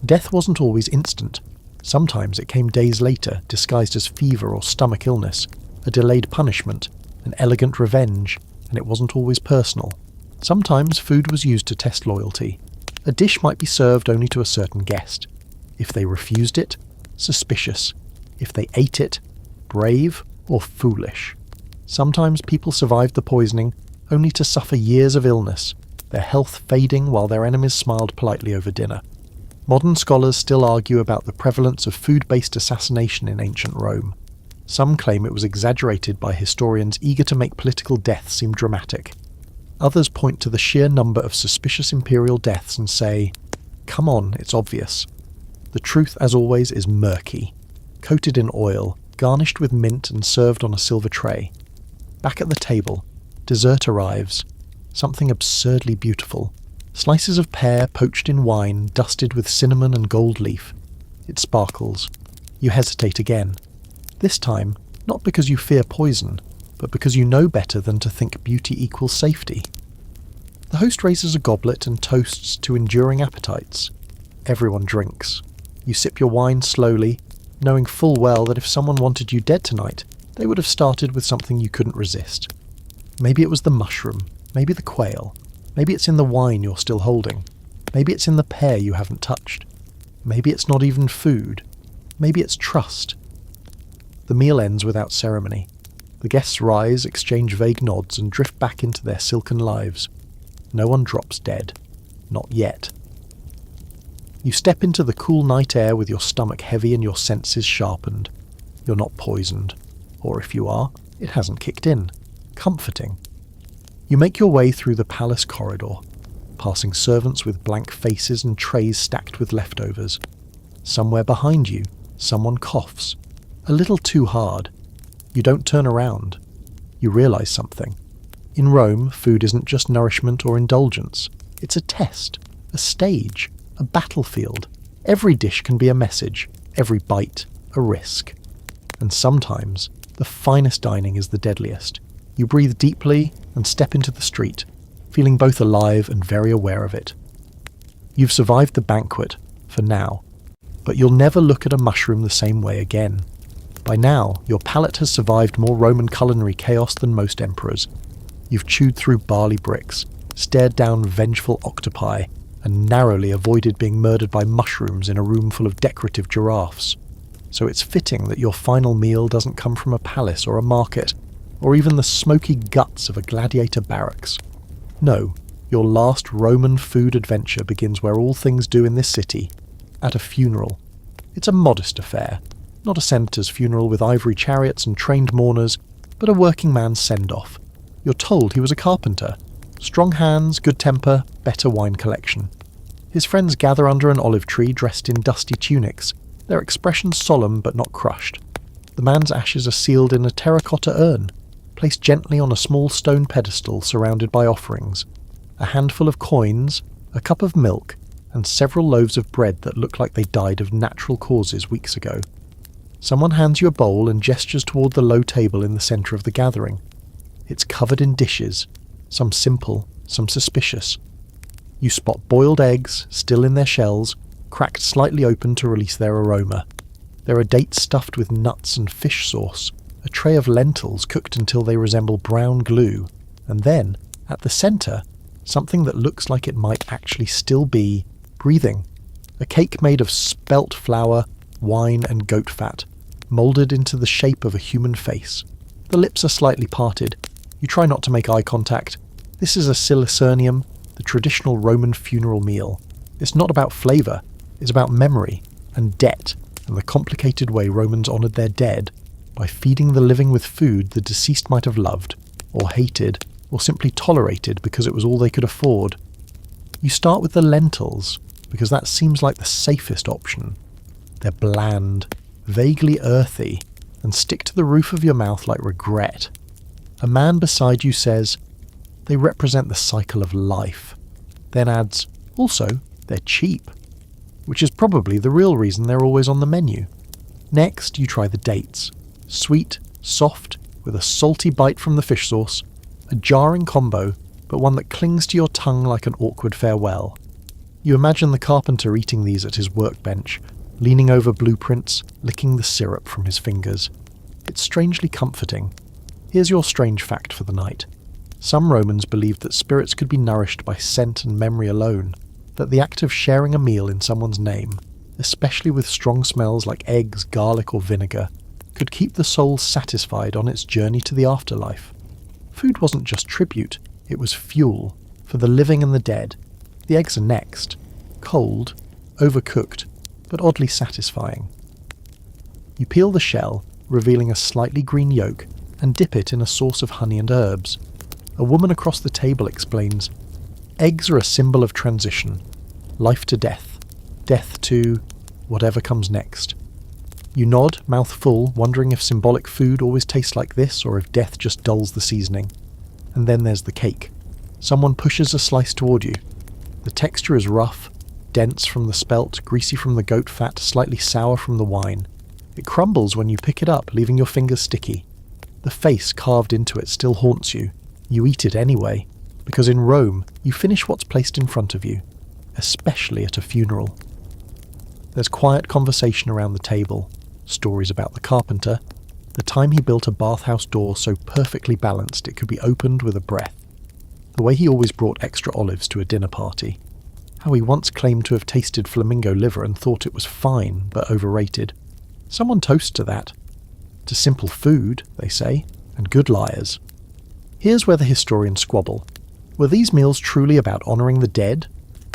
Death wasn't always instant. Sometimes it came days later, disguised as fever or stomach illness, a delayed punishment, an elegant revenge, and it wasn't always personal. Sometimes food was used to test loyalty. A dish might be served only to a certain guest. If they refused it, suspicious. If they ate it, brave or foolish. Sometimes people survived the poisoning only to suffer years of illness, their health fading while their enemies smiled politely over dinner. Modern scholars still argue about the prevalence of food-based assassination in ancient Rome. Some claim it was exaggerated by historians eager to make political death seem dramatic. Others point to the sheer number of suspicious imperial deaths and say, come on, it's obvious. The truth, as always, is murky. Coated in oil, garnished with mint and served on a silver tray. Back at the table, dessert arrives. Something absurdly beautiful. Slices of pear poached in wine, dusted with cinnamon and gold leaf. It sparkles. You hesitate again. This time, not because you fear poison, but because you know better than to think beauty equals safety. The host raises a goblet and toasts to enduring appetites. Everyone drinks. You sip your wine slowly, knowing full well that if someone wanted you dead tonight, they would have started with something you couldn't resist. Maybe it was the mushroom, maybe the quail, maybe it's in the wine you're still holding, maybe it's in the pear you haven't touched, maybe it's not even food, maybe it's trust. The meal ends without ceremony. The guests rise, exchange vague nods, and drift back into their silken lives. No one drops dead. Not yet. You step into the cool night air with your stomach heavy and your senses sharpened. You're not poisoned. Or if you are, it hasn't kicked in. Comforting. You make your way through the palace corridor, passing servants with blank faces and trays stacked with leftovers. Somewhere behind you, someone coughs. A little too hard. You don't turn around. You realise something. In Rome, food isn't just nourishment or indulgence. It's a test, a stage, a battlefield. Every dish can be a message, every bite a risk. And sometimes, the finest dining is the deadliest. You breathe deeply and step into the street, feeling both alive and very aware of it. You've survived the banquet, for now, but you'll never look at a mushroom the same way again. By now, your palate has survived more Roman culinary chaos than most emperors. You've chewed through barley bricks, stared down vengeful octopi, and narrowly avoided being murdered by mushrooms in a room full of decorative giraffes. So it's fitting that your final meal doesn't come from a palace or a market, or even the smoky guts of a gladiator barracks. No, your last Roman food adventure begins where all things do in this city, at a funeral. It's a modest affair, not a senator's funeral with ivory chariots and trained mourners, but a working man's send-off. You're told he was a carpenter. Strong hands, good temper, better wine collection. His friends gather under an olive tree dressed in dusty tunics, their expressions solemn but not crushed. The man's ashes are sealed in a terracotta urn, placed gently on a small stone pedestal surrounded by offerings. A handful of coins, a cup of milk, and several loaves of bread that look like they died of natural causes weeks ago. Someone hands you a bowl and gestures toward the low table in the centre of the gathering. It's covered in dishes, some simple, some suspicious. You spot boiled eggs, still in their shells, cracked slightly open to release their aroma. There are dates stuffed with nuts and fish sauce, a tray of lentils cooked until they resemble brown glue, and then, at the centre, something that looks like it might actually still be breathing. A cake made of spelt flour, wine and goat fat, moulded into the shape of a human face. The lips are slightly parted. You try not to make eye contact. This is a silicernium, the traditional Roman funeral meal. It's not about flavour, it's about memory and debt and the complicated way Romans honoured their dead by feeding the living with food the deceased might have loved, or hated, or simply tolerated because it was all they could afford. You start with the lentils, because that seems like the safest option. They're bland, vaguely earthy, and stick to the roof of your mouth like regret. A man beside you says, they represent the cycle of life, then adds, also, they're cheap, which is probably the real reason they're always on the menu. Next, you try the dates. Sweet, soft, with a salty bite from the fish sauce, a jarring combo, but one that clings to your tongue like an awkward farewell. You imagine the carpenter eating these at his workbench, leaning over blueprints, licking the syrup from his fingers. It's strangely comforting. Here's your strange fact for the night. Some Romans believed that spirits could be nourished by scent and memory alone, that the act of sharing a meal in someone's name, especially with strong smells like eggs, garlic or vinegar, could keep the soul satisfied on its journey to the afterlife. Food wasn't just tribute, it was fuel, for the living and the dead. The eggs are next. Cold, overcooked, but oddly satisfying. You peel the shell, revealing a slightly green yolk, and dip it in a sauce of honey and herbs. A woman across the table explains, eggs are a symbol of transition, life to death, death to whatever comes next. You nod, mouth full, wondering if symbolic food always tastes like this or if death just dulls the seasoning. And then there's the cake. Someone pushes a slice toward you. The texture is rough, dense from the spelt, greasy from the goat fat, slightly sour from the wine. It crumbles when you pick it up, leaving your fingers sticky. The face carved into it still haunts you. You eat it anyway, because in Rome, you finish what's placed in front of you, especially at a funeral. There's quiet conversation around the table, stories about the carpenter, the time he built a bathhouse door so perfectly balanced it could be opened with a breath, the way he always brought extra olives to a dinner party, how he once claimed to have tasted flamingo liver and thought it was fine but overrated. Someone toasts to that. To simple food, they say, and good liars. Here's where the historians squabble. Were these meals truly about honouring the dead,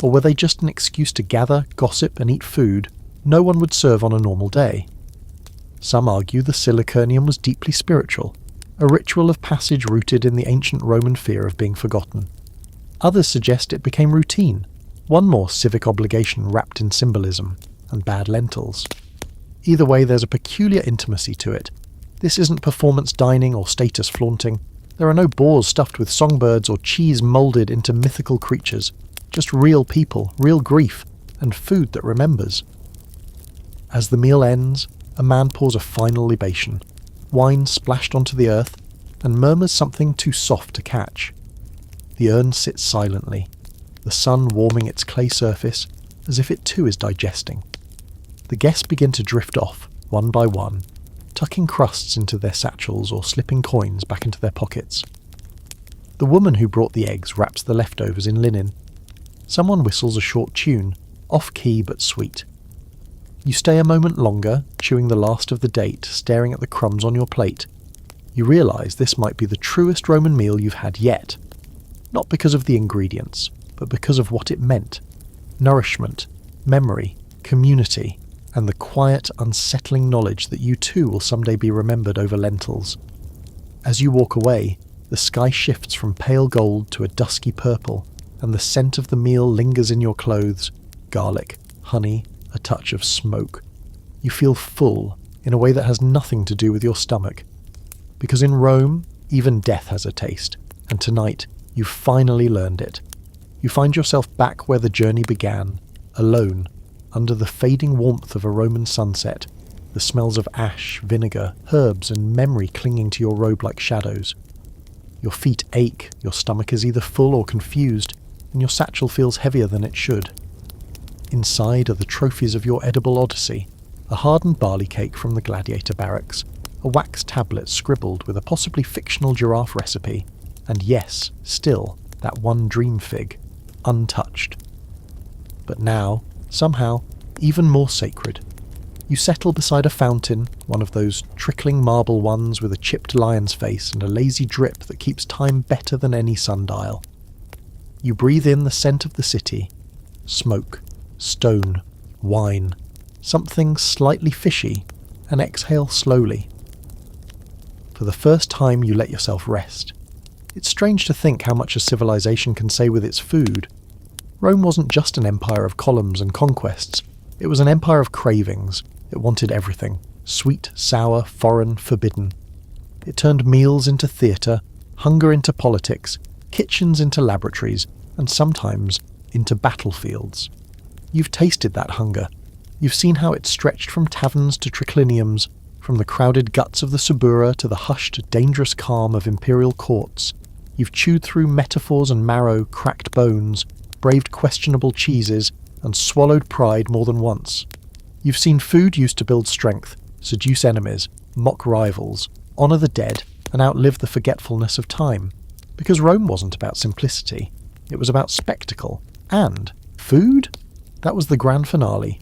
or were they just an excuse to gather, gossip and eat food no one would serve on a normal day? Some argue the Silicernium was deeply spiritual, a ritual of passage rooted in the ancient Roman fear of being forgotten. Others suggest it became routine, one more civic obligation wrapped in symbolism and bad lentils. Either way, there's a peculiar intimacy to it. This isn't performance dining or status flaunting. There are no boars stuffed with songbirds or cheese moulded into mythical creatures, just real people, real grief, and food that remembers. As the meal ends, a man pours a final libation, wine splashed onto the earth, and murmurs something too soft to catch. The urn sits silently, the sun warming its clay surface as if it too is digesting. The guests begin to drift off, one by one, tucking crusts into their satchels or slipping coins back into their pockets. The woman who brought the eggs wraps the leftovers in linen. Someone whistles a short tune, off-key but sweet. You stay a moment longer, chewing the last of the date, staring at the crumbs on your plate. You realise this might be the truest Roman meal you've had yet. Not because of the ingredients, but because of what it meant. Nourishment, memory, community, and the quiet, unsettling knowledge that you too will someday be remembered over lentils. As you walk away, the sky shifts from pale gold to a dusky purple, and the scent of the meal lingers in your clothes. Garlic, honey, a touch of smoke. You feel full in a way that has nothing to do with your stomach. Because in Rome, even death has a taste, and tonight you've finally learned it. You find yourself back where the journey began, alone, under the fading warmth of a Roman sunset, the smells of ash, vinegar, herbs and memory clinging to your robe like shadows. Your feet ache, your stomach is either full or confused, and your satchel feels heavier than it should. Inside are the trophies of your edible odyssey, a hardened barley cake from the Gladiator barracks, a wax tablet scribbled with a possibly fictional giraffe recipe, and yes, still, that one dream fig, untouched. But now, somehow, even more sacred. You settle beside a fountain, one of those trickling marble ones with a chipped lion's face and a lazy drip that keeps time better than any sundial. You breathe in the scent of the city, smoke, stone, wine, something slightly fishy, and exhale slowly. For the first time you let yourself rest. It's strange to think how much a civilization can say with its food. Rome wasn't just an empire of columns and conquests, it was an empire of cravings. It wanted everything, sweet, sour, foreign, forbidden. It turned meals into theatre, hunger into politics, kitchens into laboratories, and sometimes into battlefields. You've tasted that hunger. You've seen how it stretched from taverns to tricliniums, from the crowded guts of the Subura to the hushed, dangerous calm of imperial courts. You've chewed through metaphors and marrow, cracked bones, braved questionable cheeses, and swallowed pride more than once. You've seen food used to build strength, seduce enemies, mock rivals, honour the dead, and outlive the forgetfulness of time. Because Rome wasn't about simplicity, it was about spectacle. And food? That was the grand finale.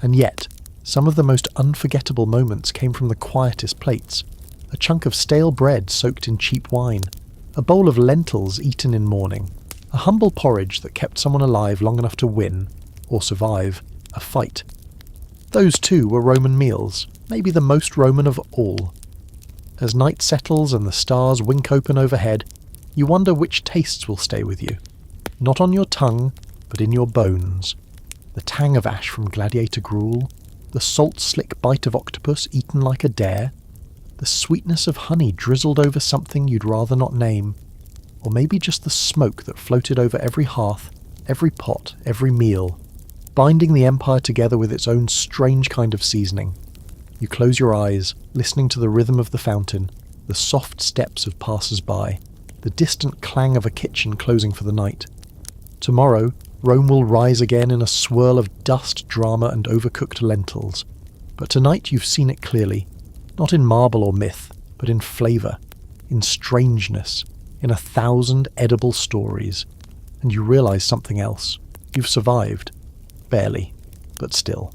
And yet, some of the most unforgettable moments came from the quietest plates. A chunk of stale bread soaked in cheap wine, a bowl of lentils eaten in mourning, a humble porridge that kept someone alive long enough to win, or survive, a fight. Those too were Roman meals, maybe the most Roman of all. As night settles and the stars wink open overhead, you wonder which tastes will stay with you. Not on your tongue, but in your bones. The tang of ash from gladiator gruel, the salt-slick bite of octopus eaten like a dare, the sweetness of honey drizzled over something you'd rather not name, or maybe just the smoke that floated over every hearth, every pot, every meal, binding the empire together with its own strange kind of seasoning. You close your eyes, listening to the rhythm of the fountain, the soft steps of passers-by, the distant clang of a kitchen closing for the night. Tomorrow, Rome will rise again in a swirl of dust, drama, and overcooked lentils. But tonight you've seen it clearly, not in marble or myth, but in flavour, in strangeness, in 1,000 edible stories. And you realise something else. You've survived. Barely, but still.